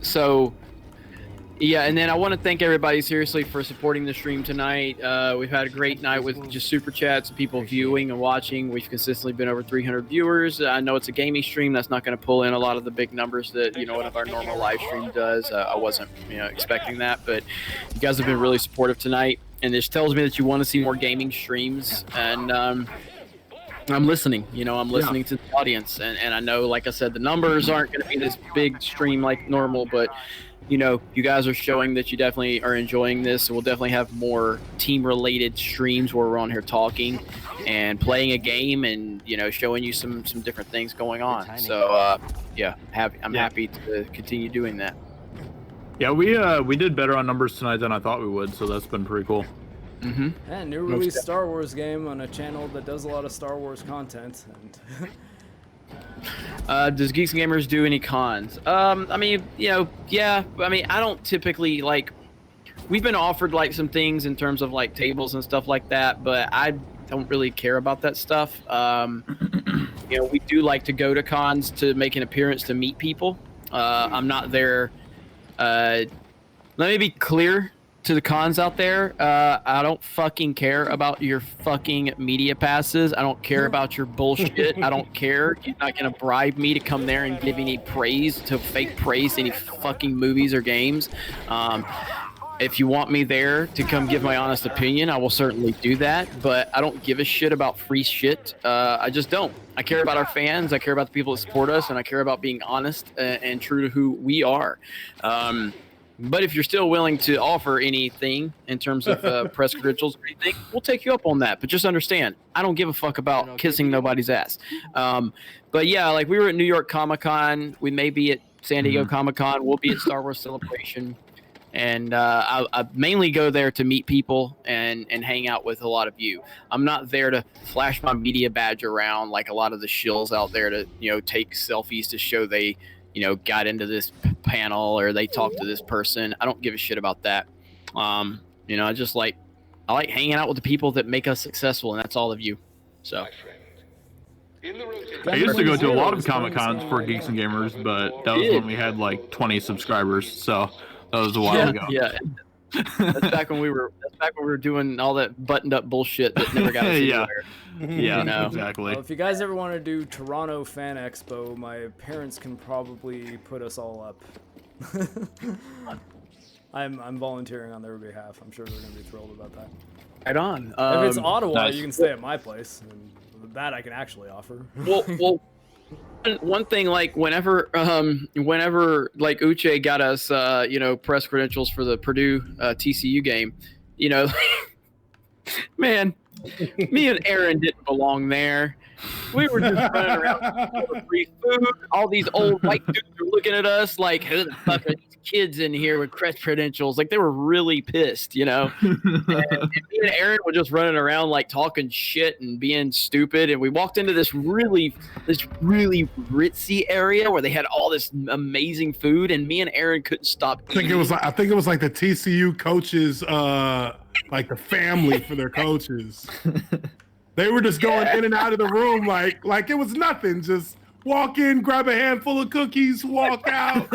So. Yeah, and then I want to thank everybody seriously for supporting the stream tonight. We've had a great night with just super chats, people viewing and watching. We've consistently been over 300 viewers. I know it's a gaming stream. That's not going to pull in a lot of the big numbers that one of our normal live stream does. I wasn't expecting that, but you guys have been really supportive tonight, and this tells me that you want to see more gaming streams. And I'm listening. I'm listening to the audience, and I know, like I said, the numbers aren't going to be this big stream like normal, but you guys are showing that you definitely are enjoying this. So we'll definitely have more team-related streams where we're on here talking and playing a game and, showing you some different things going on. So, I'm happy to continue doing that. Yeah, we did better on numbers tonight than I thought we would, so that's been pretty cool. Mm-hmm. And new release Star Wars game on a channel that does a lot of Star Wars content. And does Geeks and Gamers do any cons? I don't typically we've been offered some things in terms of tables and stuff like that, but I don't really care about that stuff. We do like to go to cons to make an appearance to meet people. I'm not there. Let me be clear to the cons out there. I don't fucking care about your fucking media passes. I don't care about your bullshit. I don't care. You're not gonna bribe me to come there and give any praise to fake praise any fucking movies or games. If you want me there to come give my honest opinion, I will certainly do that, but I don't give a shit about free shit. I just don't. I care about our fans, I care about the people that support us, and I care about being honest and true to who we are. But if you're still willing to offer anything in terms of press credentials or anything, we'll take you up on that. But just understand, I don't give a fuck about kissing nobody's ass. But yeah, we were at New York Comic-Con. We may be at San Diego Comic-Con. We'll be at Star Wars Celebration. And I mainly go there to meet people and hang out with a lot of you. I'm not there to flash my media badge around like a lot of the shills out there to, take selfies to show they, got into this panel or they talked to this person. I don't give a shit about that. I like hanging out with the people that make us successful, and that's all of you. So. I used to go to a lot of Comic-Cons for Geeks and Gamers, but that was when we had 20 subscribers. So that was a while ago. Yeah. That's back when we were doing all that buttoned up bullshit that never got us anywhere. Yeah, exactly. Well, if you guys ever want to do Toronto Fan Expo, my parents can probably put us all up. I'm volunteering on their behalf. I'm sure they're going to be thrilled about that. Right on. If it's Ottawa, nice. You can stay at my place. And that I can actually offer. Well, one thing, whenever Uche got us, press credentials for the Purdue TCU game, man, me and Aaron didn't belong there. We were just running around, all the free food. All these old white dudes were looking at us like, who the fuck are these kids in here with crest credentials? Like, they were really pissed, you know? And me and Aaron were just running around like talking shit and being stupid. And we walked into this really ritzy area where they had all this amazing food, and me and Aaron couldn't stop eating. I think it was like the TCU coaches, like the family for their coaches. They were just going in and out of the room like it was nothing. Just walk in, grab a handful of cookies, walk out.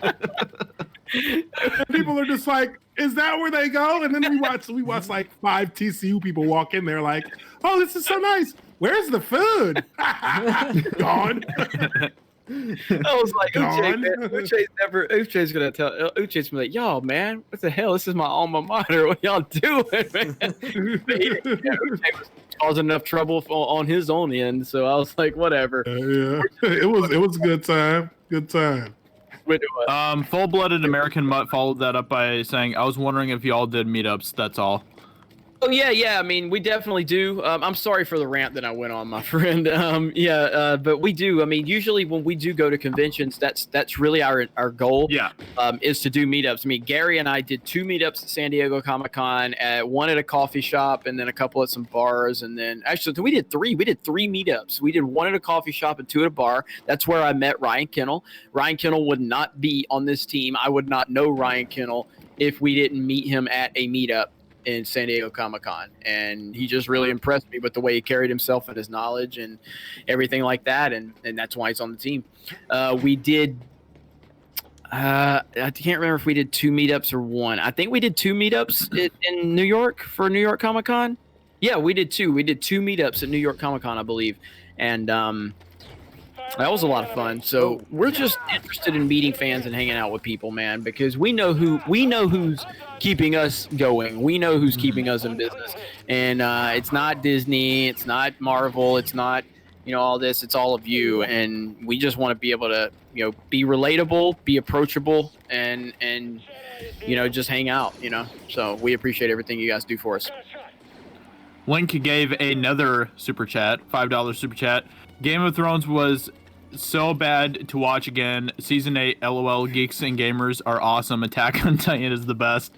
And people are just like, is that where they go? And then we watch like 5 TCU people walk in there like, oh, this is so nice. Where's the food? Gone. I was like, Uche's gonna tell Uche's like, yo, man, what the hell? This is my alma mater. What y'all doing, man? Uche was causing enough trouble on his own end, so I was like, whatever. Yeah, it was a good time. Good time. Full-blooded American Mutt followed that up by saying, I was wondering if y'all did meetups. That's all. Oh yeah. I mean, we definitely do. I'm sorry for the rant that I went on, my friend. But we do. I mean, usually when we do go to conventions, that's really our goal. Yeah. Is to do meetups. I mean, Gary and I did 2 meetups at San Diego Comic-Con, one at a coffee shop, and then a couple at some bars, and then actually we did 3. We did 3 meetups. We did 1 at a coffee shop and 2 at a bar. That's where I met Ryan Kennel. Ryan Kennel would not be on this team. I would not know Ryan Kennel if we didn't meet him at a meetup in San Diego Comic-Con, and he just really impressed me with the way he carried himself and his knowledge and everything like that, and that's why he's on the team. We did I can't remember if we did 2 meetups or 1. I think we did 2 meetups in New York for New York Comic-Con. Yeah, we did 2. We did 2 meetups at New York Comic-Con, I believe, and that was a lot of fun. So we're just interested in meeting fans and hanging out with people, man, because we know who's keeping us going. We know who's keeping us in business. And it's not Disney, it's not Marvel, it's not, all this, it's all of you. And we just want to be able to, be relatable, be approachable, and just hang out, So we appreciate everything you guys do for us. Link gave another super chat, $5 super chat. Game of Thrones was so bad to watch again. Season 8, LOL, Geeks and Gamers are awesome. Attack on Titan is the best.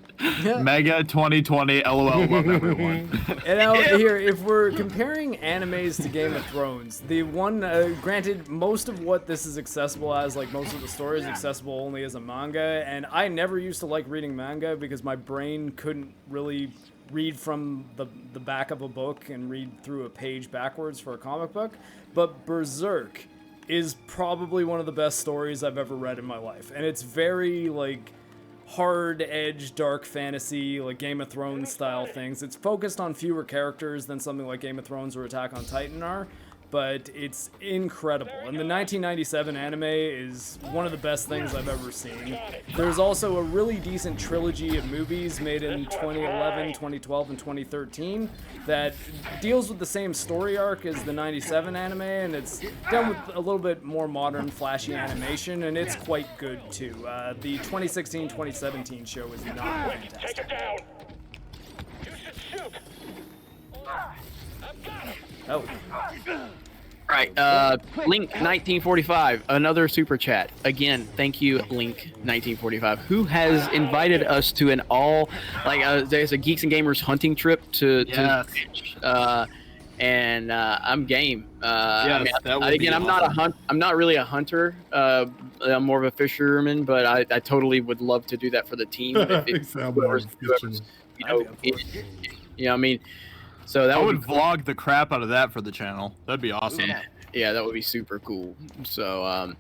Mega 2020, LOL, love everyone. And here, if we're comparing animes to Game of Thrones, the one, granted, most of what this is accessible as, like most of the story is accessible only as a manga, and I never used to like reading manga because my brain couldn't really read from the back of a book and read through a page backwards for a comic book, but Berserk is probably one of the best stories I've ever read in my life, and it's very, like, hard-edged, dark fantasy, like Game of Thrones style things. It's focused on fewer characters than something like Game of Thrones or Attack on Titan are, but it's incredible. And the 1997 anime is one of the best things I've ever seen. There's also a really decent trilogy of movies made in 2011, 2012, and 2013 that deals with the same story arc as the 97 anime, and it's done with a little bit more modern, flashy animation, and it's quite good too. The 2016-2017 show is not fantastic. Oh. All right, Link 1945, another super chat. Again, thank you, Link 1945, who has invited us to an there's a Geeks and Gamers hunting trip to and I'm game. I'm not really a hunter. I'm more of a fisherman, but I totally would love to do that for the team. So that I would vlog the crap out of that for the channel. That'd be awesome. Yeah, that would be super cool. So,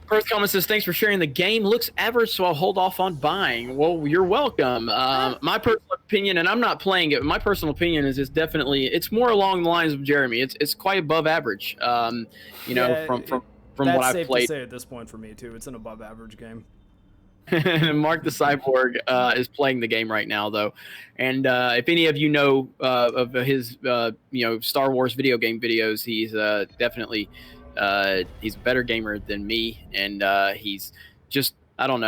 First comment says, thanks for sharing the game. Looks average, so I'll hold off on buying. Well, you're welcome. My personal opinion, and I'm not playing it, but my personal opinion is it's more along the lines of Jeremy. It's quite above average, from what I've played. That's safe to say at this point for me, too. It's an above average game. MarcTheCyborg is playing the game right now, though, and if any of you know of his Star Wars video game videos, he's definitely he's a better gamer than me, and he's just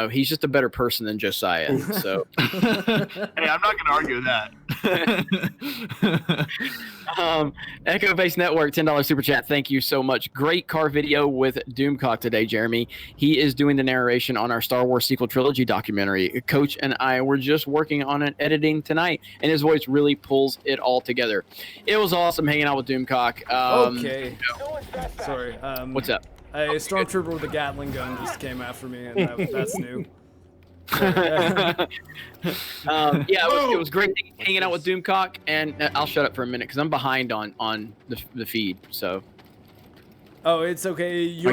he's just a better person than Josiah. So hey, I'm not gonna argue that. Echo Base Network, $10 super chat. Thank you so much. Great car video with Doomcock today, Jeremy. He is doing the narration on our Star Wars sequel trilogy documentary. Coach and I were just working on it, editing tonight, and his voice really pulls it all together. It was awesome hanging out with Doomcock. Okay. Sorry. What's up? A stormtrooper with a Gatling gun just came after me, and that's new. It was great hanging out with Doomcock, and I'll shut up for a minute because I'm behind on the feed. So, oh, it's okay.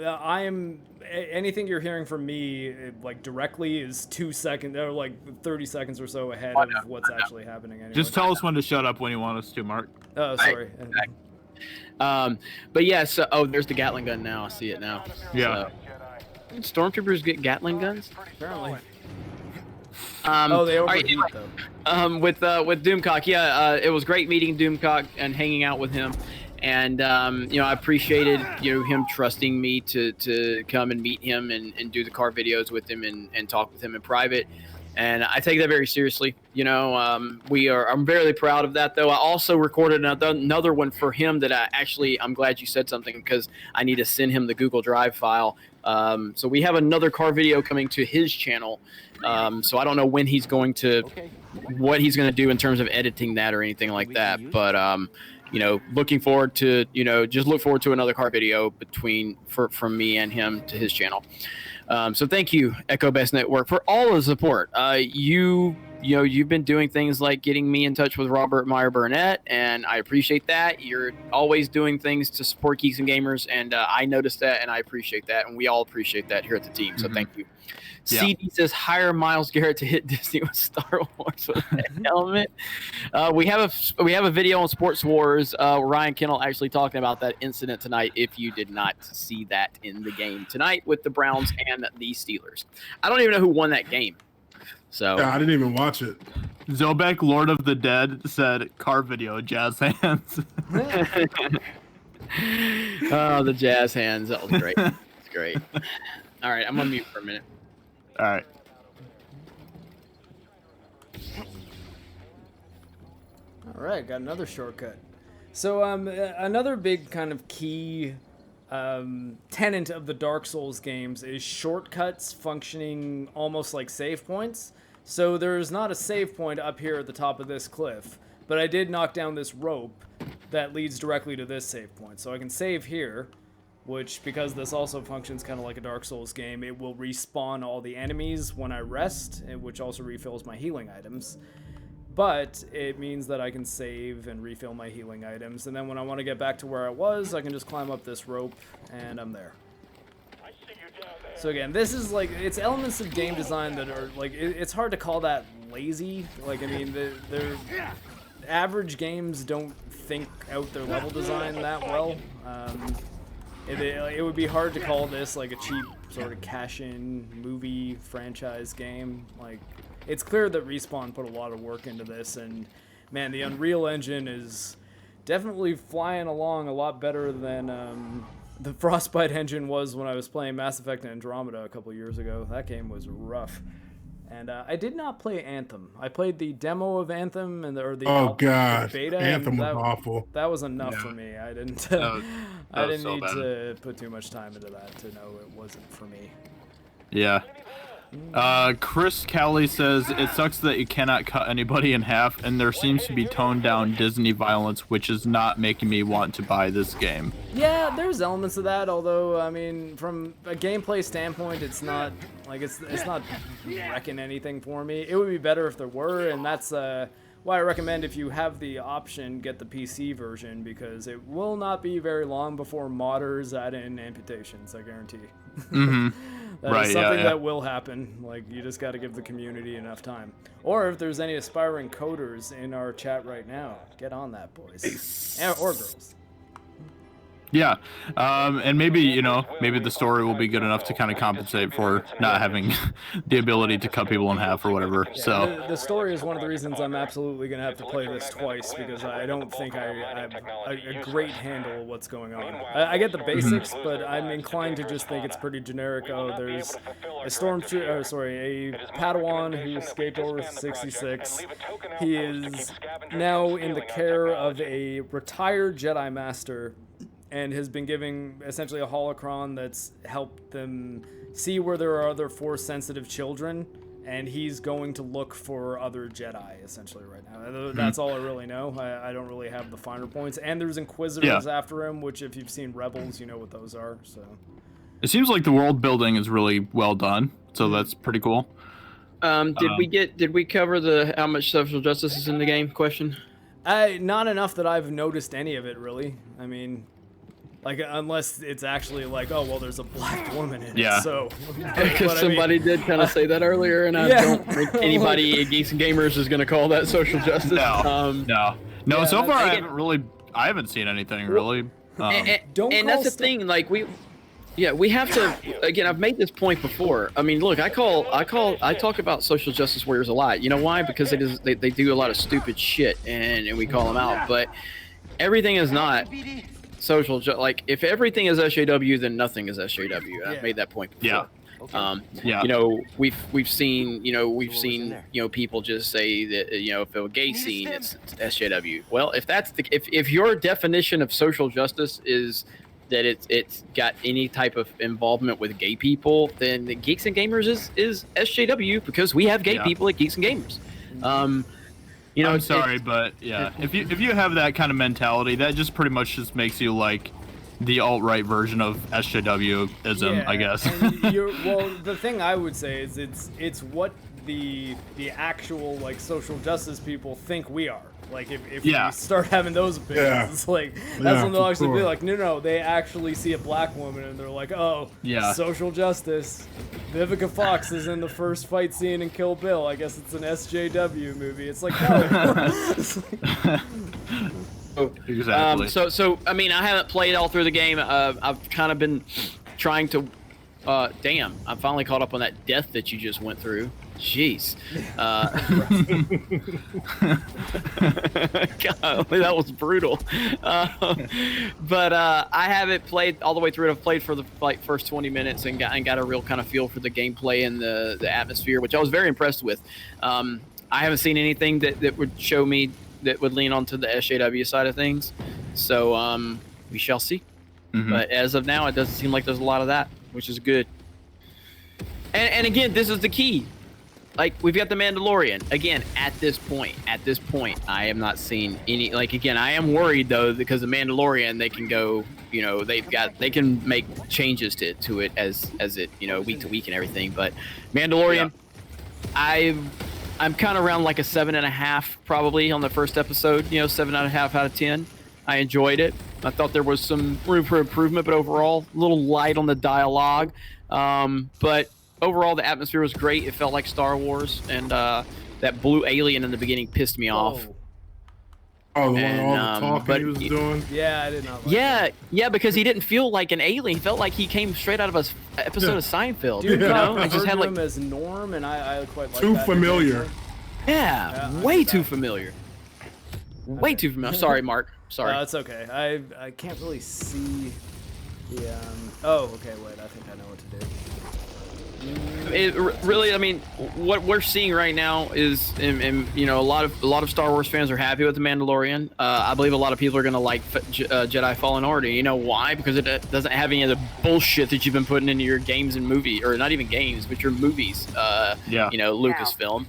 I am. Anything you're hearing from me, like directly, is 2 seconds or like 30 seconds or so ahead of what's actually happening. Anyway. Just tell us when to shut up when you want us to, Mark. Oh, sorry. But yeah, so there's the Gatling gun now. I see it now. Yeah. So, stormtroopers get Gatling guns? Apparently. They overheat though. With Doomcock, it was great meeting Doomcock and hanging out with him, and I appreciated him trusting me to come and meet him and do the car videos with him and talk with him in private. And I take that very seriously. I'm very proud of that, though. I also recorded another one for him that I'm glad you said something because I need to send him the Google Drive file. So we have another car video coming to his channel. So I don't know when he's going to, what he's going to do in terms of editing that or anything like that. But, looking forward to, just look forward to another car video from me and him to his channel. So thank you, Echo Best Network, for all the support. You've been doing things like getting me in touch with Robert Meyer Burnett, and I appreciate that. You're always doing things to support Geeks and Gamers, and I noticed that, and I appreciate that, and we all appreciate that here at the team. So thank you. Yeah. CD says hire Myles Garrett to hit Disney with Star Wars with that helmet. We have a video on Sports Wars. Ryan Kennel actually talking about that incident tonight. If you did not see that in the game tonight with the Browns and the Steelers, I don't even know who won that game. So yeah, I didn't even watch it. Zobek, Lord of the Dead, said car video, jazz hands. Oh, the jazz hands. That was great. It's great. All right, I'm gonna mute for a minute. All right. All right, got another shortcut. So another big kind of key tenet of the Dark Souls games is shortcuts functioning almost like save points. So there's not a save point up here at the top of this cliff, but I did knock down this rope that leads directly to this save point. So I can save here, which, because this also functions kind of like a Dark Souls game, it will respawn all the enemies when I rest, which also refills my healing items. But it means that I can save and refill my healing items, and then when I want to get back to where I was, I can just climb up this rope, and I'm there. So again, this is like, it's elements of game design that are like, it's hard to call that lazy. Like, I mean, they're average games don't think out their level design that well. It would be hard to call this like a cheap sort of cash-in movie franchise game. Like, it's clear that Respawn put a lot of work into this, and man, the Unreal Engine is definitely flying along a lot better than the Frostbite engine was when I was playing Mass Effect Andromeda a couple years ago. That game was rough. And I did not play Anthem. I played the demo of Anthem and the beta. Anthem was awful. That was enough for me. I didn't. I didn't need to put too much time into that to know it wasn't for me. Yeah. Chris Cowley says it sucks that you cannot cut anybody in half, and there seems to be toned down Disney violence, which is not making me want to buy this game. Yeah, there's elements of that, although I mean, from a gameplay standpoint, it's not like it's not wrecking anything for me. It would be better if there were, and that's why I recommend, if you have the option, get the PC version, because it will not be very long before modders add in amputations, I guarantee. Mm-hmm. That is something that will happen. Like, you just got to give the community enough time. Or if there's any aspiring coders in our chat right now, get on that, boys. Or girls. Yeah, and maybe maybe the story will be good enough to kind of compensate for not having the ability to cut people in half or whatever. Yeah, So the story is one of the reasons I'm absolutely gonna have to play this twice, because I don't think I have a great handle of what's going on. I get the basics, but I'm inclined to just think it's pretty generic. Oh, there's a a Padawan who escaped Order 66. He is now in the care of a retired Jedi Master, and has been giving essentially a holocron that's helped them see where there are other Force-sensitive children, and he's going to look for other Jedi, essentially, right now. That's all I really know. I don't really have the finer points. And there's Inquisitors after him, which, if you've seen Rebels, you know what those are, so... It seems like the world building is really well done, so that's pretty cool. Did we cover the how much social justice is in the game question? Not enough that I've noticed any of it, really. I mean... Like, unless it's actually like, oh, well, there's a black woman in it, so... Because somebody did kind of say that earlier, and I don't think anybody at Geeks and Gamers is going to call that social justice. No, so far I haven't seen anything, really. And that's the thing, like, we have to, again, I've made this point before. I mean, look, I talk about social justice warriors a lot. You know why? Because they do a lot of stupid shit, and we call them out, but everything is not... like if everything is SJW, then nothing is SJW. I've made that point before. You know, we've seen people just say that if a gay scene, it's SJW. Well, if your definition of social justice is that it's got any type of involvement with gay people, then the Geeks and Gamers is SJW, because we have gay people at Geeks and Gamers. I'm sorry, but if you have that kind of mentality, that just pretty much just makes you like the alt-right version of SJW-ism, I guess. Well, the thing I would say is it's what the actual like social justice people think we are. Like if we start having those opinions, it's like that's when they'll actually be like, no, they actually see a black woman and they're like, oh, social justice. Vivica Fox is in the first fight scene in Kill Bill. I guess it's an SJW movie. It's like, no. Exactly. So I mean, I haven't played all through the game. I've kind of been trying to. Damn, I finally caught up on that death that you just went through. Jeez. God, that was brutal. But I haven't played all the way through it. I've played for the first 20 minutes and got a real kind of feel for the gameplay and the atmosphere, which I was very impressed with. I haven't seen anything that would show me that would lean onto the SJW side of things. So we shall see. But as of now, it doesn't seem like there's a lot of that, which is good. And again, this is the key. Like, we've got the Mandalorian. Again, at this point, I have not seen any, like, again, I am worried though, because the Mandalorian, they can go, they can make changes to it as it, week to week and everything. But Mandalorian, I'm kind of around like a 7.5 probably on the first episode, 7.5 out of 10. I enjoyed it. I thought there was some room for improvement, but overall, a little light on the dialogue. But overall, the atmosphere was great. It felt like Star Wars, and that blue alien in the beginning pissed me off. Oh, the one all the talking he was doing? Yeah, I did not like that. Because he didn't feel like an alien. He felt like he came straight out of an episode of Seinfeld. Dude, I just had him as Norm, and I quite like that. Too familiar. Way too familiar. Way too familiar. Sorry, Mark. Sorry. No, it's okay. I can't really see the oh, okay, wait, I think I know what to do. Really, I mean, what we're seeing right now is, a lot of Star Wars fans are happy with the Mandalorian. I believe a lot of people are gonna like Jedi Fallen Order. You know why? Because it doesn't have any of the bullshit that you've been putting into your games and movie, or not even games, but your movies. Lucasfilm.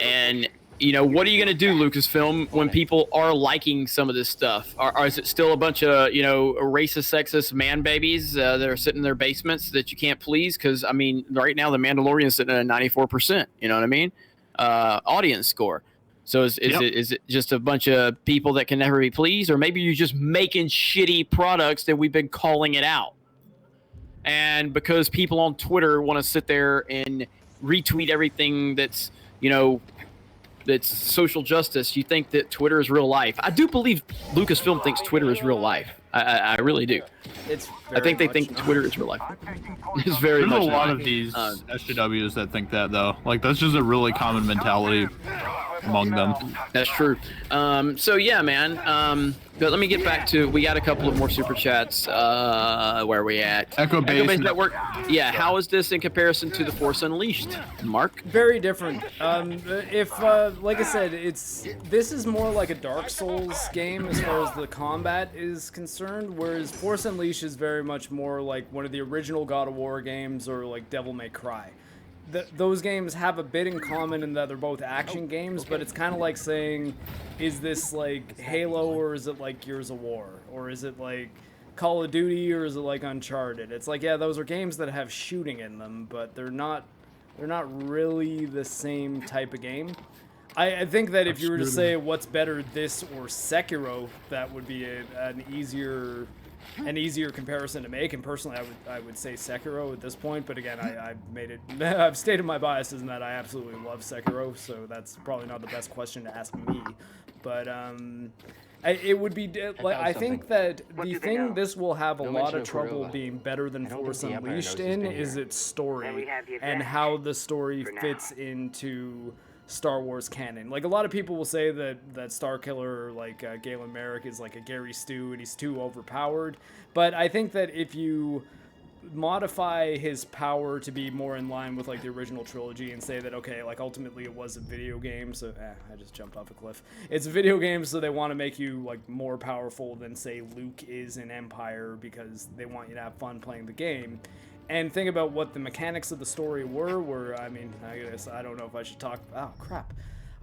And what are you going to do, Lucasfilm, when people are liking some of this stuff? Is it still a bunch of, racist, sexist man babies that are sitting in their basements that you can't please? Because, I mean, right now the Mandalorian is sitting at a 94%, you know what I mean? Audience score. So is it just a bunch of people that can never be pleased? Or maybe you're just making shitty products that we've been calling it out? And because people on Twitter want to sit there and retweet everything that's, that's social justice, you think that Twitter is real life. I do believe Lucasfilm thinks Twitter is real life. I really do. It's. I think they think Twitter is real life. It's very There's much. a lot of these SJWs that think that though. Like that's just a really common mentality among them. That's true. So yeah, man. But let me get back to. We got a couple of more super chats. Where are we at? Echo Base Network. Yeah. How is this in comparison to the Force Unleashed, Mark? Very different. Like I said, this is more like a Dark Souls game as far as the combat is concerned, whereas Force Unleashed is very much more like one of the original God of War games or like Devil May Cry. Those games have a bit in common in that they're both action games, but it's kind of like saying, is this like Halo or is it like Gears of War? Or is it like Call of Duty or is it like Uncharted? It's like, yeah, those are games that have shooting in them, but they're not really the same type of game. I think that if you were to say what's better, this or Sekiro, that would be an easier comparison to make. And personally, I would say Sekiro at this point. But again, I've stated my biases in that I absolutely love Sekiro, so that's probably not the best question to ask me. But it would be like I think that the thing this will have a lot of trouble being better than Force Unleashed in is its story and how the story fits into Star Wars canon. Like a lot of people will say that Starkiller, like Galen Merrick, is like a Gary Stu and he's too overpowered. But I think that if you modify his power to be more in line with like the original trilogy and say that okay, like ultimately it was a video game, so I just jumped off a cliff. It's a video game, so they want to make you like more powerful than say Luke is in Empire because they want you to have fun playing the game. And think about what the mechanics of the story were, I mean, I guess I don't know if I should talk. Oh, crap.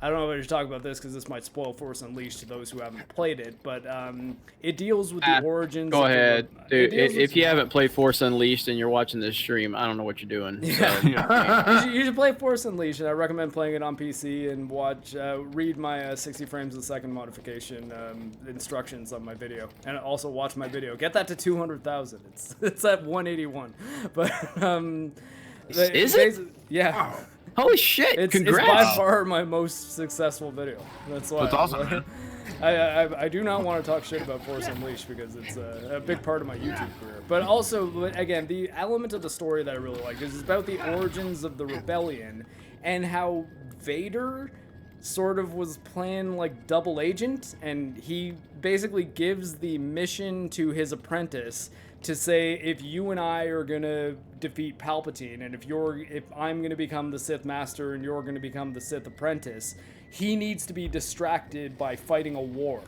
I don't know if I should talk about this because this might spoil Force Unleashed to those who haven't played it, but it deals with the origins. Go ahead, dude. If you haven't played Force Unleashed and you're watching this stream, I don't know what you're doing. Yeah. So. you should play Force Unleashed, and I recommend playing it on PC and read my 60 frames a second modification instructions on my video, and also watch my video. Get that to 200,000. It's at 181, but is it? Yeah. Wow. Holy shit! It's Congrats! It's by far my most successful video. That's why. That's awesome. I do not want to talk shit about Force Unleashed because it's a big part of my YouTube career. But also, again, the element of the story that I really like is about the origins of the rebellion and how Vader sort of was playing like double agent, and he basically gives the mission to his apprentice to say, if you and I are gonna defeat Palpatine, and if I'm gonna become the Sith Master and you're gonna become the Sith Apprentice, he needs to be distracted by fighting a war.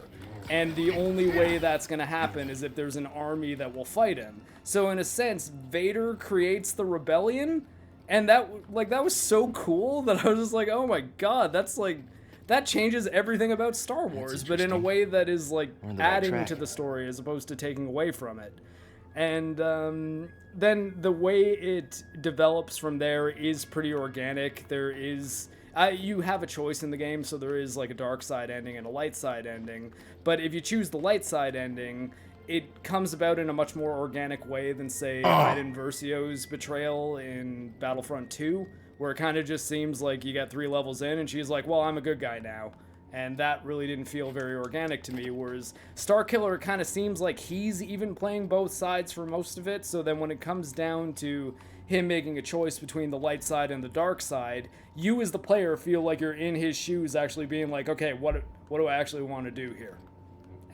And the only way that's gonna happen is if there's an army that will fight him. So in a sense, Vader creates the rebellion, and that was so cool that I was just like, oh my god, that changes everything about Star Wars, but in a way that is like adding to the story as opposed to taking away from it. And then the way it develops from there is pretty organic. There is, you have a choice in the game, so there is like a dark side ending and a light side ending. But if you choose the light side ending, it comes about in a much more organic way than, say, Iden Versio's betrayal in Battlefront 2, where it kind of just seems like you got 3 levels in and she's like, well, I'm a good guy now. And that really didn't feel very organic to me, whereas Starkiller kind of seems like he's even playing both sides for most of it, so then when it comes down to him making a choice between the light side and the dark side, you as the player feel like you're in his shoes actually being like, okay, what do I actually want to do here?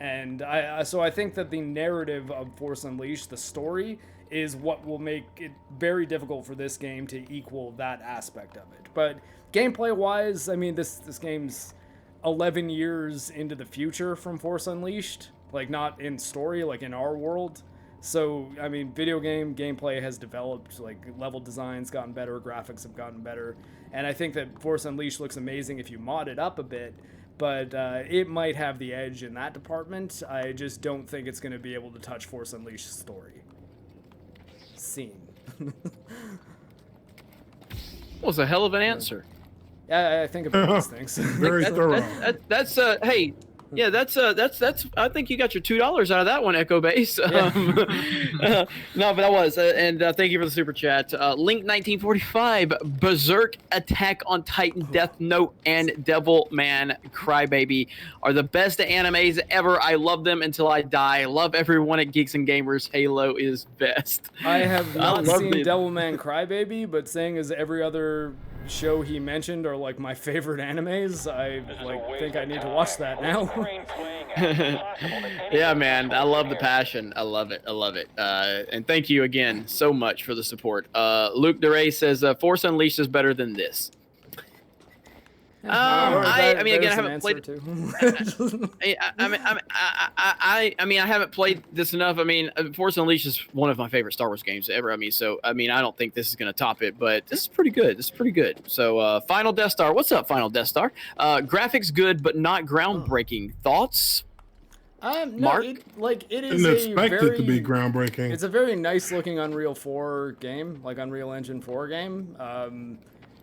And so I think that the narrative of Force Unleashed, the story, is what will make it very difficult for this game to equal that aspect of it. But gameplay-wise, I mean, this game's 11 years into the future from Force Unleashed, like not in story, like in our world. So, I mean, video game gameplay has developed, like level design's gotten better, graphics have gotten better, and I think that Force Unleashed looks amazing if you mod it up a bit, but it might have the edge in that department. I just don't think it's going to be able to touch Force Unleashd's story. Scene. Well, it's a hell of an answer. Yeah, I think about these things. Very thorough. That's hey, Yeah, that's. I think you got your $2 out of that one, Echo Base. Yeah. No, but that was, and thank you for the super chat. Link 1945, Berserk, Attack on Titan, Death Note, and Devilman Crybaby are the best animes ever. I love them until I die. Love everyone at Geeks and Gamers. Halo is best. I have not love seen it. Devilman Crybaby, but saying as every other show he mentioned are like my favorite animes, I think I need to watch that now. Yeah, man, I love the passion. I love it. And thank you again so much for the support. Luke DeRay says Force Unleashed is better than this. I mean, again, I haven't played. I mean, I haven't played this enough. I mean, Force Unleashed is one of my favorite Star Wars games ever. I mean, so I mean, I don't think this is gonna top it, but this is pretty good. So, Final Death Star. What's up, Final Death Star? Graphics good, but not groundbreaking. Thoughts? No, Mark? it is Didn't expect it to be groundbreaking. It's a very nice looking Unreal 4 game, like Unreal Engine 4 game.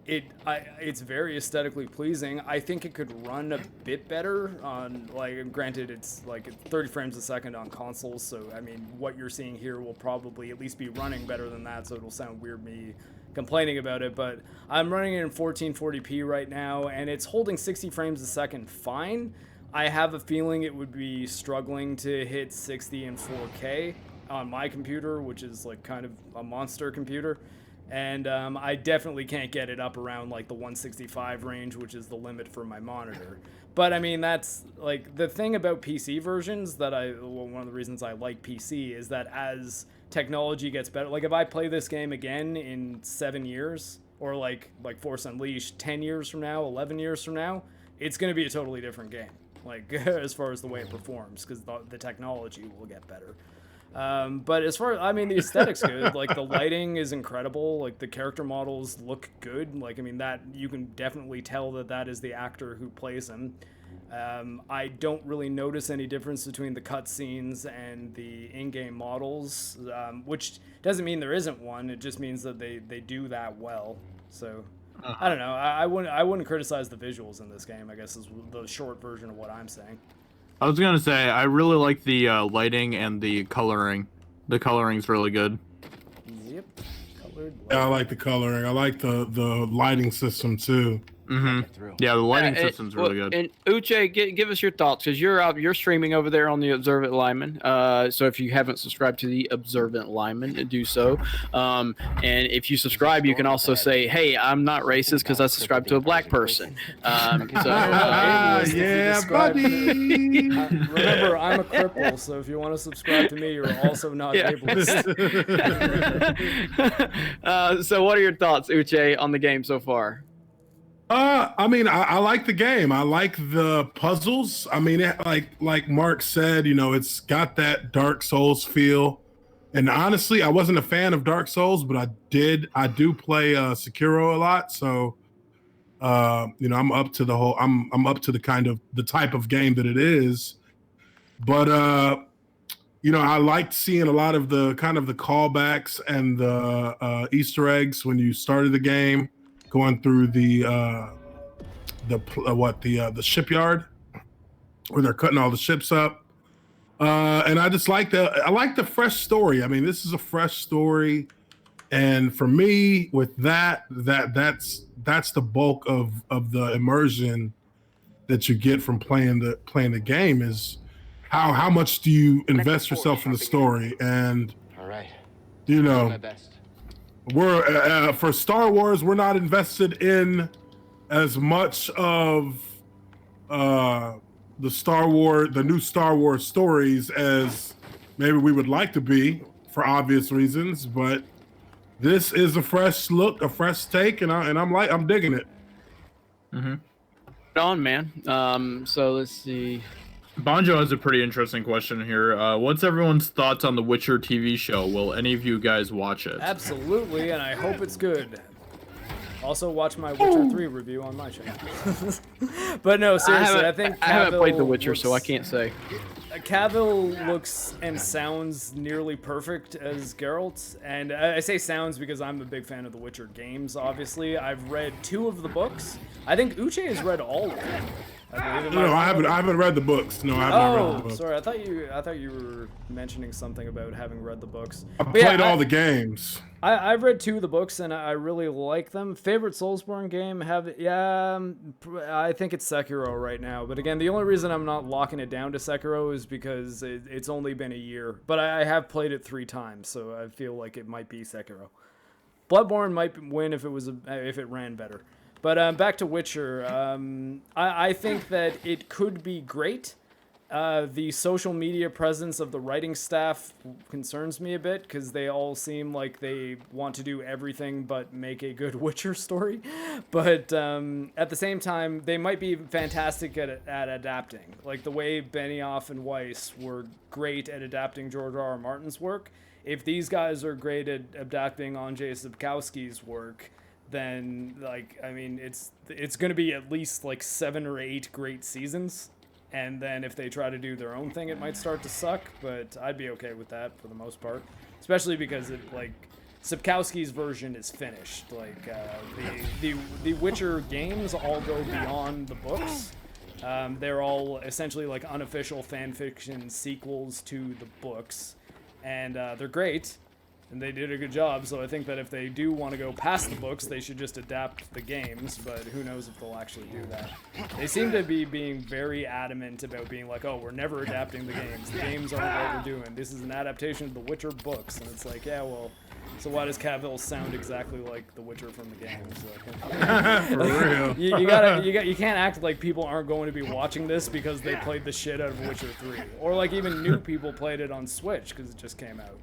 It's very aesthetically pleasing. I think it could run a bit better on, like, granted it's like 30 frames a second on consoles, so I mean what you're seeing here will probably at least be running better than that, so it'll sound weird me complaining about it, but I'm running it in 1440p right now and it's holding 60 frames a second fine. I have a feeling it would be struggling to hit 60 and 4K on my computer, which is like kind of a monster computer. And I definitely can't get it up around like the 165 range, which is the limit for my monitor. But I mean, that's like the thing about PC versions that one of the reasons I like PC is that as technology gets better, like if I play this game again in 7 years, or like Force Unleashed 10 years from now, 11 years from now, it's going to be a totally different game. Like as far as the way it performs, because the technology will get better. But as far, I mean, the aesthetic's good. Like the lighting is incredible. Like the character models look good. Like, I mean, that you can definitely tell that is the actor who plays him. I don't really notice any difference between the cutscenes and the in-game models, which doesn't mean there isn't one. It just means that they do that well. So I don't know. I wouldn't criticize the visuals in this game, I guess is the short version of what I'm saying. I was gonna say I really like the lighting and the coloring. The coloring's really good. Yep. Colored. Yeah, I like the coloring. I like the lighting system too. Mm-hmm. Yeah, the lighting system's really good. And Uche, give us your thoughts, because you're streaming over there on the Observant Lyman. So if you haven't subscribed to the Observant Lyman, do so. And if you subscribe, you can also say, "Hey, I'm not racist because I subscribe to a black person." Yeah, buddy. Remember, I'm a cripple, so if you want to subscribe to me, you're also not ableist. So what are your thoughts, Uche, on the game so far? I mean, I like the game. I like the puzzles. I mean, like Mark said, you know, it's got that Dark Souls feel. And honestly, I wasn't a fan of Dark Souls, but I do play Sekiro a lot. So, you know, I'm up to the kind of the type of game that it is. But you know, I liked seeing a lot of the kind of the callbacks and the Easter eggs when you started the game. Going through the shipyard where they're cutting all the ships up, and I just like the fresh story. I mean, this is a fresh story, and for me, with that's the bulk of the immersion that you get from playing the game is how much do you invest yourself in the story, and all right, you know. My best. We're for Star Wars, we're not invested in as much of the new Star Wars stories as maybe we would like to be for obvious reasons. But this is a fresh look, a fresh take, and I'm digging it. Mm-hmm. On, man. So let's see. Bonjo has a pretty interesting question here. What's everyone's thoughts on the Witcher TV show? Will any of you guys watch it? Absolutely, and I hope it's good. Also, watch my Witcher 3 review on my channel. But no, seriously, I think Cavill I haven't played The Witcher, so I can't say. Cavill looks and sounds nearly perfect as Geralt, and I say sounds because I'm a big fan of the Witcher games, obviously. I've read 2 of the books. I think Uche has read all of them. No, I haven't read the books. No, I haven't read the books. Sorry. I thought you were mentioning something about having read the books. I played all the games. I've read 2 of the books and I really like them. Favorite Soulsborne game? I think it's Sekiro right now. But again, the only reason I'm not locking it down to Sekiro is because it's only been a year. But I have played it 3 times, so I feel like it might be Sekiro. Bloodborne might win if it ran better. But back to Witcher, I think that it could be great. The social media presence of the writing staff concerns me a bit because they all seem like they want to do everything but make a good Witcher story. But at the same time, they might be fantastic at adapting. Like the way Benioff and Weiss were great at adapting George R.R. Martin's work. If these guys are great at adapting Andrzej Sapkowski's work, then it's going to be at least like 7 or 8 great seasons. And then if they try to do their own thing, it might start to suck, but I'd be okay with that for the most part. Especially because Sapkowski's version is finished. The Witcher games all go beyond the books. They're all essentially like unofficial fan fiction sequels to the books. And they're great. And they did a good job, so I think that if they do want to go past the books, they should just adapt the games, but who knows if they'll actually do that. They seem to be being very adamant about being like, oh, we're never adapting the games. The games aren't what we're doing. This is an adaptation of the Witcher books. And it's like, yeah, well, so why does Cavill sound exactly like the Witcher from the games? For real. You can't act like people aren't going to be watching this because they played the shit out of Witcher 3. Or like even new people played it on Switch because it just came out.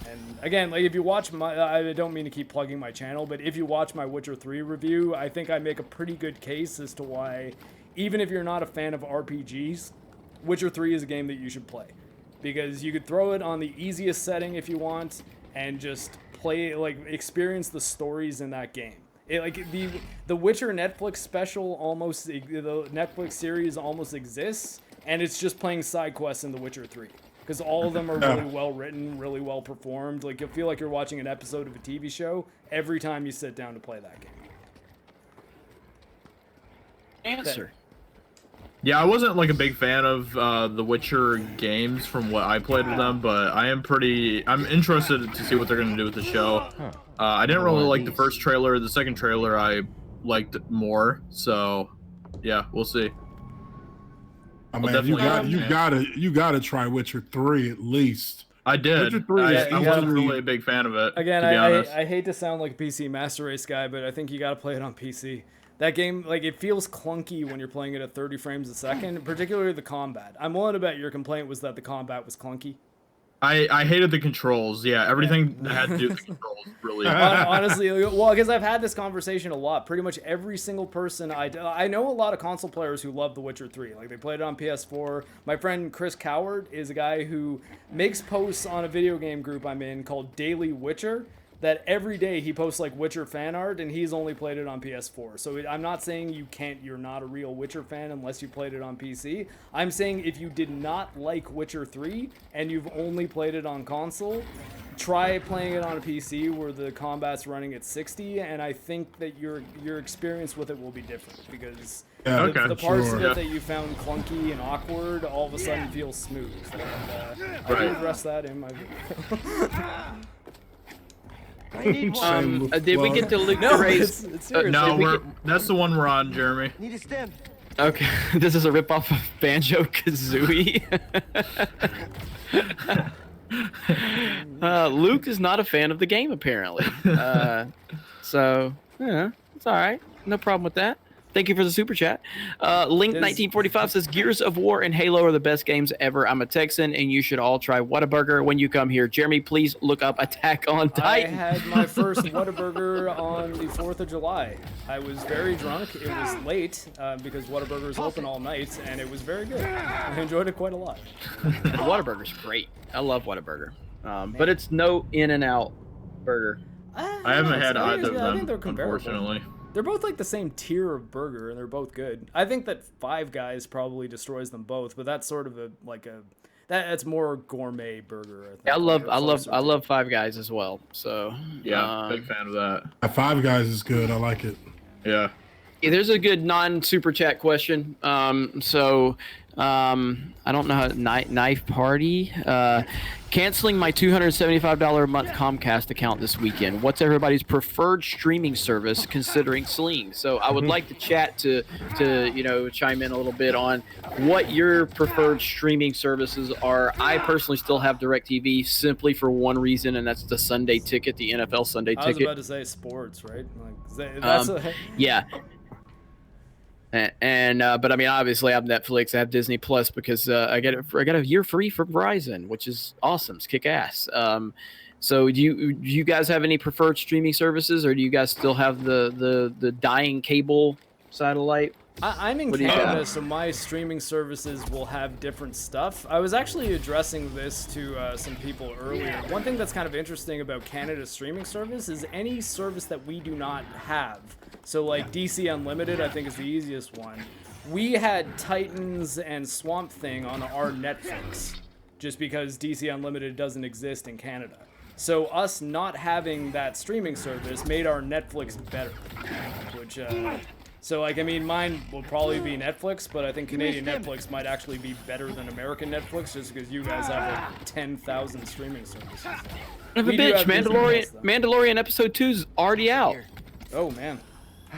And again, if you watch I don't mean to keep plugging my channel, but if you watch my Witcher 3 review, I think I make a pretty good case as to why, even if you're not a fan of RPGs, Witcher 3 is a game that you should play. Because you could throw it on the easiest setting if you want, and just play, experience the stories in that game. The Witcher Netflix special the Netflix series almost exists, and it's just playing side quests in The Witcher 3. Because all of them are really well written, really well performed. You'll feel like you're watching an episode of a TV show every time you sit down to play that game. Answer. Yeah, I wasn't a big fan of the Witcher games from what I played with them, but I'm interested to see what they're gonna do with the show. I didn't really like the first trailer. The second trailer I liked more. So, yeah, we'll see. I mean, you gotta try Witcher 3 at least. I did. Witcher 3 I wasn't really a big fan of it. Again, to be honest. I hate to sound like a PC Master Race guy, but I think you gotta play it on PC. That game, it feels clunky when you're playing it at 30 frames a second, particularly the combat. I'm willing to bet your complaint was that the combat was clunky. I hated the controls. Yeah, everything that had to do with the controls, really. Honestly, well, because I've had this conversation a lot. Pretty much every single person I know a lot of console players who love The Witcher 3. They played it on PS4. My friend Chris Coward is a guy who makes posts on a video game group I'm in called Daily Witcher, that every day he posts Witcher fan art, and he's only played it on PS4. So I'm not saying you're not a real Witcher fan unless you played it on PC. I'm saying if you did not like Witcher 3 and you've only played it on console, try playing it on a PC where the combat's running at 60, and I think that your experience with it will be different, because the parts of it that you found clunky and awkward all of a sudden feel smooth. And, I will address that in my video. Did we get to Luke Ray's? That's the one we're on, Jeremy. Need a stem. Okay, this is a ripoff of Banjo-Kazooie. Luke is not a fan of the game, apparently. So, yeah, it's all right. No problem with that. Thank you for the super chat. Link1945 says, Gears of War and Halo are the best games ever. I'm a Texan, and you should all try Whataburger when you come here. Jeremy, please look up Attack on Titan. I had my first Whataburger on the 4th of July. I was very drunk. It was late because Whataburger is open all night, and it was very good. I enjoyed it quite a lot. Whataburger's great. I love Whataburger. But it's no In-N-Out burger. I haven't had either of them, unfortunately. They're both the same tier of burger, and they're both good. I think that Five Guys probably destroys them both, but that's sort of that's more gourmet burger. I think. Yeah, I love Five Guys as well. So yeah, big fan of that. Five Guys is good. I like it. Yeah. Yeah, there's a good non-super chat question. I don't know how knife party. Canceling my $275 a month Comcast account this weekend. What's everybody's preferred streaming service considering Sling? So I would like the chat to chime in a little bit on what your preferred streaming services are. I personally still have DirecTV simply for one reason, and that's the Sunday ticket, the NFL Sunday ticket. I was about to say sports, right? Like that's yeah. But I mean, obviously, I have Netflix, I have Disney Plus because I got a year free from Verizon, which is awesome. It's kick ass. So do you guys have any preferred streaming services, or do you guys still have the dying cable satellite? I'm in Canada, so my streaming services will have different stuff. I was actually addressing this to some people earlier. One thing that's kind of interesting about Canada's streaming service is any service that we do not have. So like DC Unlimited, I think is the easiest one. We had Titans and Swamp Thing on our Netflix, just because DC Unlimited doesn't exist in Canada. So us not having that streaming service made our Netflix better, which... So, like, I mean, mine will probably be Netflix, but I think Canadian Netflix might actually be better than American Netflix, just because you guys have, like, 10,000 streaming services. Son of a bitch, Mandalorian Episode 2's already out. Oh, man.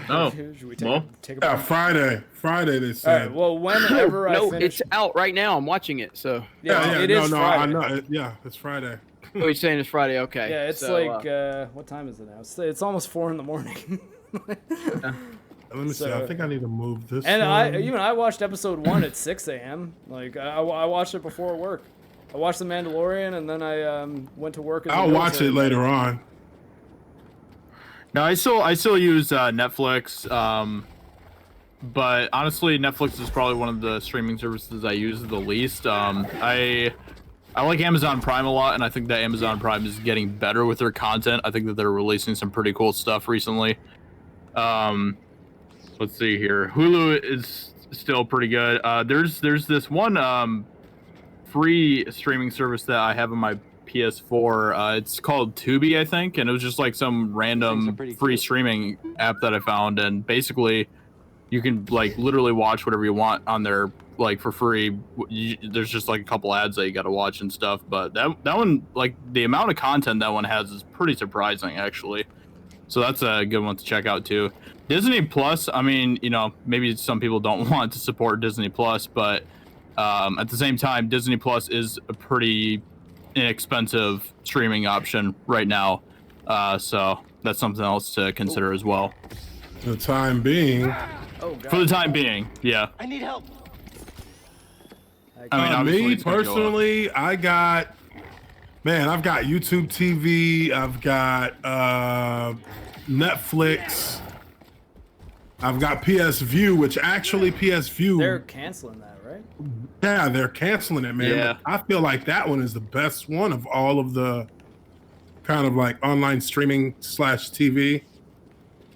Oh, Should we take a break? Friday they said. All right, well, whenever I finish... it's out right now. I'm watching it, so... it is Friday. I know. Yeah, it's Friday. Oh, you're saying it's Friday? Okay. Yeah, it's what time is it now? It's almost 4 in the morning. Let me see. I think I need to move this. And I watched episode 1 at 6 a.m. Like I watched it before work. I watched The Mandalorian, and then I went to work. I'll watch it later on. No, I still use Netflix. But honestly, Netflix is probably one of the streaming services I use the least. I like Amazon Prime a lot, and I think that Amazon Prime is getting better with their content. I think that they're releasing some pretty cool stuff recently. Let's see here. Hulu is still pretty good. There's this one free streaming service that I have on my PS4. It's called Tubi, I think, and it was just like some random free streaming app that I found, and basically you can like literally watch whatever you want on there like for free. There's just like a couple ads that you got to watch and stuff, but that one, like the amount of content that one has is pretty surprising actually. So that's a good one to check out too. Disney Plus, I mean, maybe some people don't want to support Disney Plus, but at the same time, Disney Plus is a pretty inexpensive streaming option right now. So that's something else to consider as well. For the time being. Oh, God. For the time being, yeah. I need help. I mean, me personally, I've got YouTube TV, I've got Netflix, I've got PS View, which actually PS View... They're canceling that, right? Yeah, they're canceling it, man. Yeah. But I feel like that one is the best one of all of the kind of like online streaming / TV.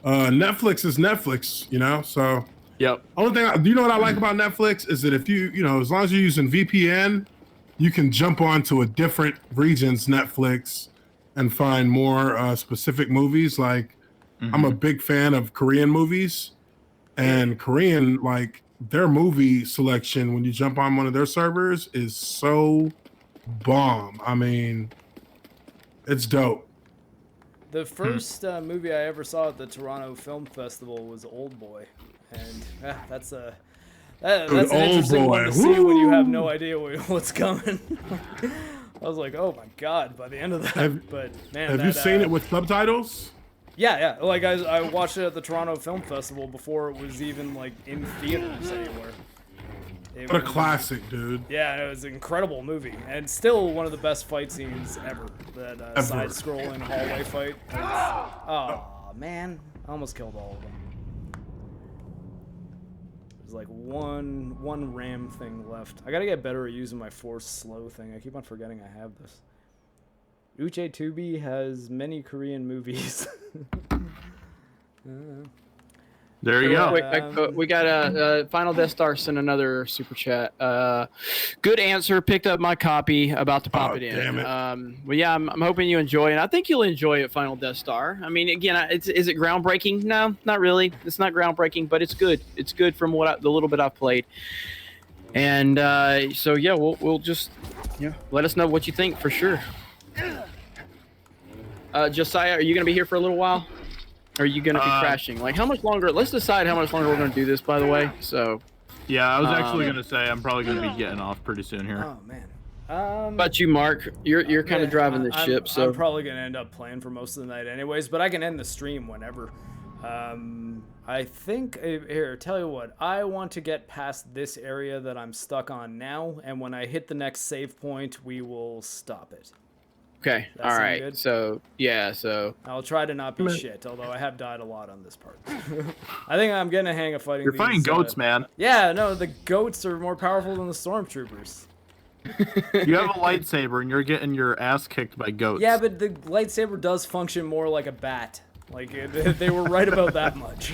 Netflix is Netflix, so... Yep. Only thing, you know what I like about Netflix is that if you as long as you're using VPN, you can jump onto a different region's Netflix and find more specific movies. Like, I'm a big fan of Korean movies, and Korean, like, their movie selection when you jump on one of their servers is so bomb. I mean, it's dope. The first movie I ever saw at the Toronto Film Festival was Old Boy, and that's an interesting one to see when you have no idea what's coming. I was like, oh my god! By the end of that, have you seen it with subtitles? Yeah. Like I watched it at the Toronto Film Festival before it was even like in theaters anywhere. What a classic, dude. Yeah, it was an incredible movie, and still one of the best fight scenes ever. That side-scrolling hallway fight. Oh man, I almost killed all of them. There's like one ram thing left. I gotta get better at using my force slow thing. I keep on forgetting I have this. Uche Tubi has many Korean movies. There you go. Quick, we got Final Death Star sent another super chat. Good answer. Picked up my copy. About to pop it in. Damn it. But yeah, I'm hoping you enjoy it. I think you'll enjoy it. Final Death Star. I mean, again, is it groundbreaking? No, not really. It's not groundbreaking, but it's good. It's good from the little bit I've played. And so yeah, we'll just let us know what you think for sure. Josiah, are you gonna be here for a little while? Or are you gonna be crashing? Like, how much longer? Let's decide how much longer we're gonna do this. By the way, so. Yeah, I was actually gonna say I'm probably gonna be getting off pretty soon here. Oh man. But you, Mark, you're kind of driving this ship, so I'm probably gonna end up playing for most of the night, anyways. But I can end the stream whenever. I think here. Tell you what, I want to get past this area that I'm stuck on now, and when I hit the next save point, we will stop it. Okay. That all sound right. good? So yeah. So I'll try to not be shit, although I have died a lot on this part. I think I'm getting a hang of fighting. You're fighting goats, man. Yeah, no, the goats are more powerful than the stormtroopers. You have a lightsaber and you're getting your ass kicked by goats. Yeah, but the lightsaber does function more like a bat. Like they were right about that much.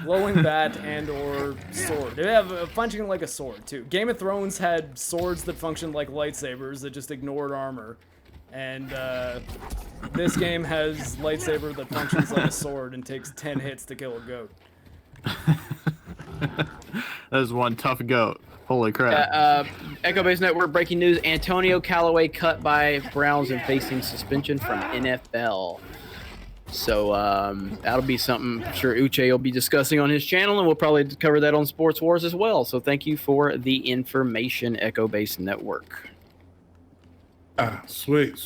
Glowing bat and or sword. They have a functioning like a sword too. Game of Thrones had swords that functioned like lightsabers that just ignored armor, and this game has lightsaber that functions like a sword and takes 10 hits to kill a goat. That is one tough goat. Holy crap. Echo Base Network breaking news: Antonio Callaway cut by Browns and facing suspension from NFL. So that'll be something I'm sure Uche will be discussing on his channel, and we'll probably cover that on Sports Wars as well. So thank you for the information, Echo Base Network. Sweet.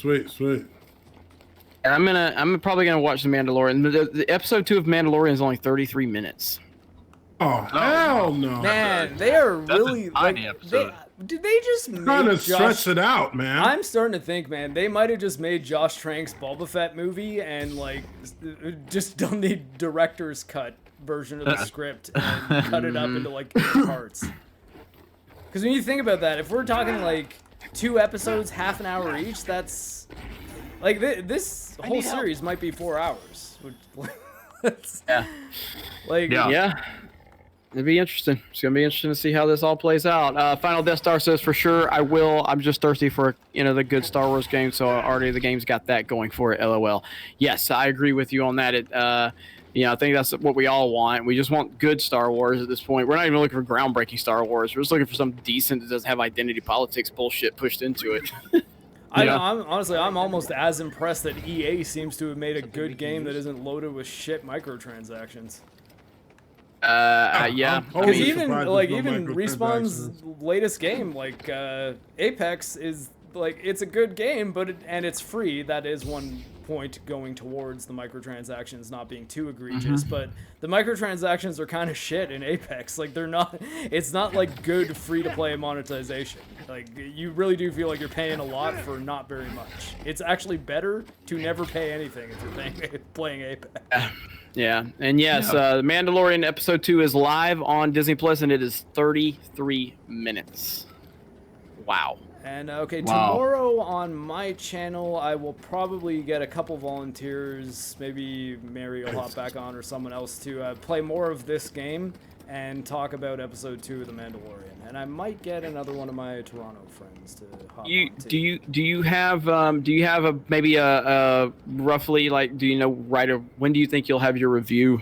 And I'm probably gonna watch The Mandalorian. The episode 2 of Mandalorian is only 33 minutes. Oh hell no! Man, they are really like. Did they just trying to stretch it out, man? I'm starting to think, man, they might have just made Josh Trank's Boba Fett movie and like just done the director's cut version of the script and cut it up into like 8 parts. Because when you think about that, if we're talking like 2 episodes, half an hour each, that's like this whole series might be 4 hours. Yeah. It'd be interesting. It's gonna be interesting to see how this all plays out. Final Death Star says for sure I will. I'm just thirsty for the good Star Wars game, so already the game's got that going for it. LOL. Yes, I agree with you on that. I think that's what we all want. We just want good Star Wars at this point. We're not even looking for groundbreaking Star Wars. We're just looking for something decent that doesn't have identity politics bullshit pushed into it. I'm almost as impressed that EA seems to have made a good game that isn't loaded with shit microtransactions. Yeah. Because even Respawn's latest game, like Apex, is like it's a good game, but it's free. That is one point going towards the microtransactions not being too egregious. But the microtransactions are kind of shit in Apex. Like they're not. It's not like good free to play monetization. Like you really do feel like you're paying a lot for not very much. It's actually better to never pay anything if you're playing Apex. Yeah, and yes, The Mandalorian Episode 2 is live on Disney Plus, and it is 33 minutes. Wow. And tomorrow on my channel, I will probably get a couple volunteers. Maybe Mary will hop back on or someone else to play more of this game and talk about Episode 2 of The Mandalorian. And I might get another one of my Toronto friends to hop on too. Do you have roughly when do you think you'll have your review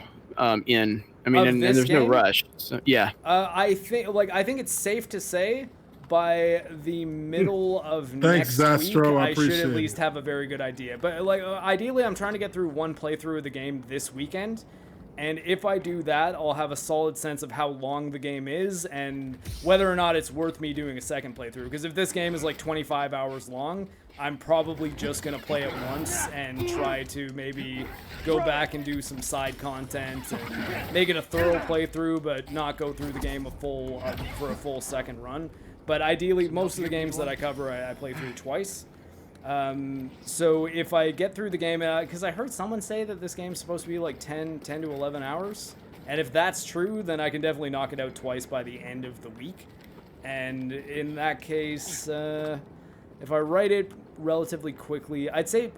in? I mean, and there's no rush. So, yeah. I think it's safe to say by the middle of next week, I should at least have a very good idea. But ideally, I'm trying to get through one playthrough of the game this weekend. And if I do that, I'll have a solid sense of how long the game is and whether or not it's worth me doing a second playthrough. Because if this game is like 25 hours long, I'm probably just going to play it once and try to maybe go back and do some side content and make it a thorough playthrough, but not go through the game for a full second run. But ideally, most of the games that I cover, I play through twice. So if I get through the game, because I heard someone say that this game's supposed to be like 10 to 11 hours. And if that's true, then I can definitely knock it out twice by the end of the week. And in that case, if I write it relatively quickly, I'd say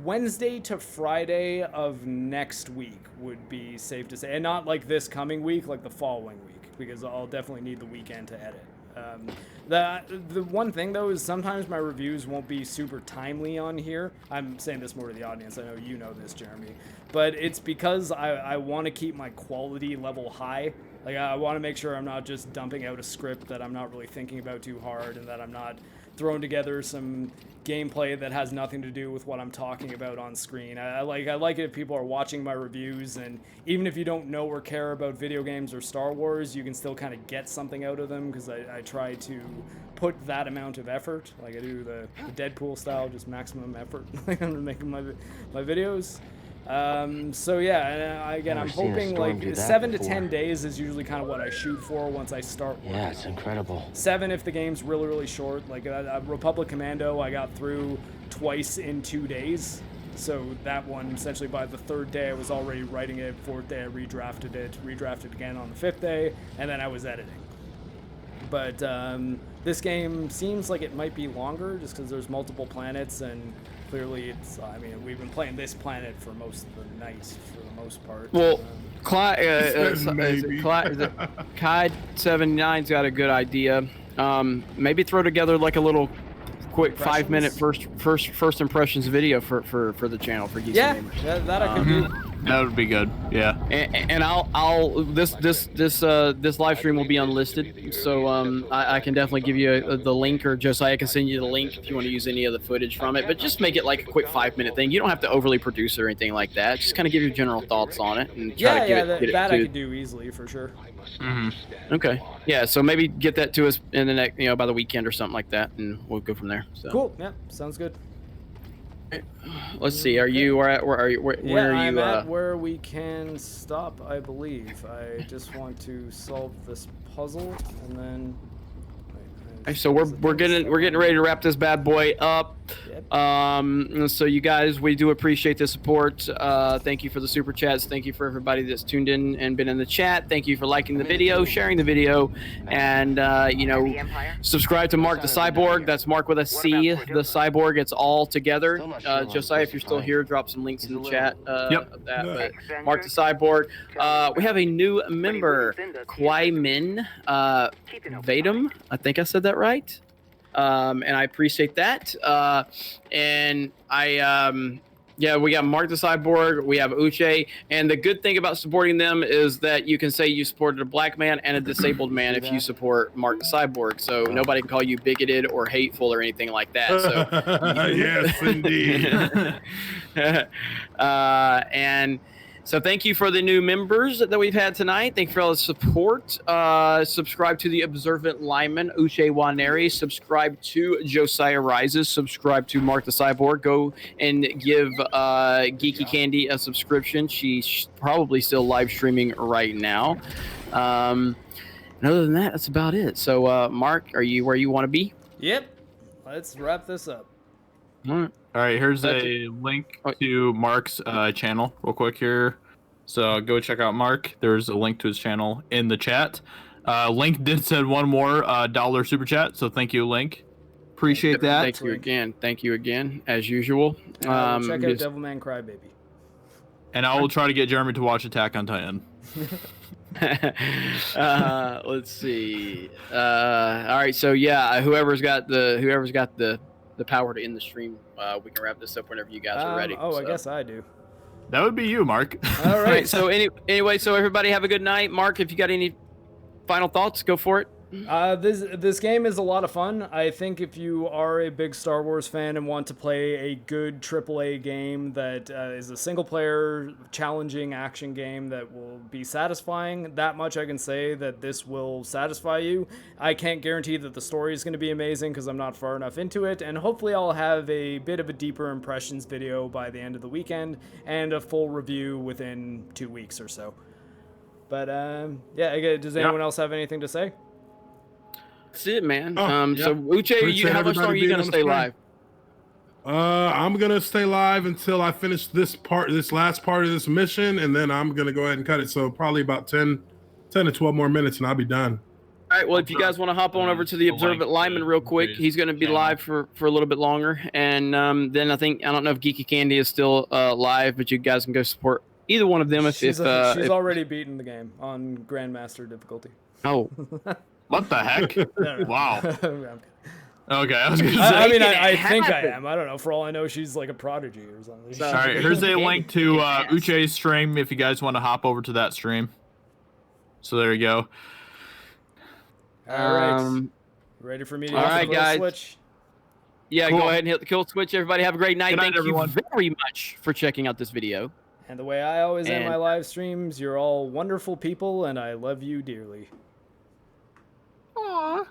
Wednesday to Friday of next week would be safe to say, and not like this coming week, like the following week, because I'll definitely need the weekend to edit. The one thing though is sometimes my reviews won't be super timely on here. I'm saying this more to the audience. I know you know this, Jeremy, but it's because I want to keep my quality level high. Like I want to make sure I'm not just dumping out a script that I'm not really thinking about too hard, and that I'm not throwing together some gameplay that has nothing to do with what I'm talking about on screen. I like it if people are watching my reviews, and even if you don't know or care about video games or Star Wars, you can still kind of get something out of them, because I try to put that amount of effort. Like I do the Deadpool style, just maximum effort I'm making my videos. So yeah, and again, I'm hoping like 7 to 10 days is usually kind of what I shoot for once I start working. Yeah, it's incredible. 7 if the game's really, really short. Like Republic Commando, I got through twice in 2 days. So that one, essentially by the 3rd day, I was already writing it. 4th day, I redrafted again on the 5th day, and then I was editing. But this game seems like it might be longer just because there's multiple planets, and clearly it's, I mean, we've been playing this planet for most of the night for the most part. Well, Kide79's got a good idea. Maybe throw together like a little quick 5-minute first impressions video for the channel for Geeks and Gamers. That I could do. That would be good. Yeah. And this live stream will be unlisted, so I can definitely give you the link, or Josiah can send you the link if you want to use any of the footage from it. But just make it like a quick 5-minute thing. You don't have to overly produce it or anything like that. Just kind of give your general thoughts on it and try to get it I could do easily for sure. Okay. Yeah. So maybe get that to us in the next, by the weekend or something like that, and we'll go from there. So. Cool. Yeah. Sounds good. Let's see. Are you where are you? Where are you? I'm at where we can stop, I believe. I just want to solve this puzzle, and then. So we're getting ready to wrap this bad boy up. Yep. So you guys, we do appreciate the support. Thank you for the super chats. Thank you for everybody that's tuned in and been in the chat. Thank you for liking the video, sharing the video, and subscribe to MarcTheCyborg. That's Mark with a C, the Cyborg. It's all together. Josiah, if you're still here, drop some links in the chat. Of that. But MarcTheCyborg. We have a new member, Kwai Min Vadum. I think I said that right. And I appreciate that. And we got MarcTheCyborg, we have Uche, and the good thing about supporting them is that you can say you supported a black man and a disabled man if you support MarcTheCyborg, so nobody can call you bigoted or hateful or anything like that. So yes, indeed. And so thank you for the new members that we've had tonight. Thank you for all the support. Subscribe to the Observant Lyman, Uche Waneri. Subscribe to Josiah Rises. Subscribe to MarcTheCyborg. Go and give Geeky Candy a subscription. She's probably still live streaming right now. And other than that, that's about it. So, Mark, are you where you want to be? Yep. Let's wrap this up. All right, here's a link to Mark's channel real quick here. So go check out Mark. There's a link to his channel in the chat. Link did send one more dollar super chat, so thank you, Link. Appreciate that. Thank you again. Thank you again, as usual. Check out Devilman Crybaby. And I will try to get Jeremy to watch Attack on Titan. Let's see. All right, so yeah, whoever's got the power to end the stream, we can wrap this up whenever you guys are ready. I guess I do. That would be you, Mark. All right. So anyway, so everybody have a good night. Mark, if you got any final thoughts, go for it. This game is a lot of fun. I think if you are a big Star Wars fan and want to play a good AAA game that is a single-player, challenging action game that will be satisfying, that much I can say that this will satisfy you. I can't guarantee that the story is going to be amazing because I'm not far enough into it, and hopefully I'll have a bit of a deeper impressions video by the end of the weekend and a full review within 2 weeks or so. But does anyone else have anything to say? That's it, man. So Uche, how much longer are you gonna stay live? I'm gonna stay live until I finish this last part of this mission, and then I'm gonna go ahead and cut it. So probably about 10 to 12 more minutes, and I'll be done. right. Well, if you guys want to hop on over to the Observant Lyman real quick, he's going to be live for a little bit longer. And then I don't know if Geeky Candy is still live, but you guys can go support either one of them. She's already beaten the game on Grandmaster difficulty. Oh. What the heck? Wow. Okay, I was gonna say. I mean, I think I am. I don't know. For all I know, she's like a prodigy or something. All right, here's a link to Uche's stream if you guys want to hop over to that stream. So there you go. All right. Ready for me to hit the kill switch? Yeah, Cool. go ahead and hit the kill switch. Everybody have a great night. Good night, Thank you everyone. very much for checking out this video. And the way I always end And- my live streams, you're all wonderful people, and I love you dearly. Aww.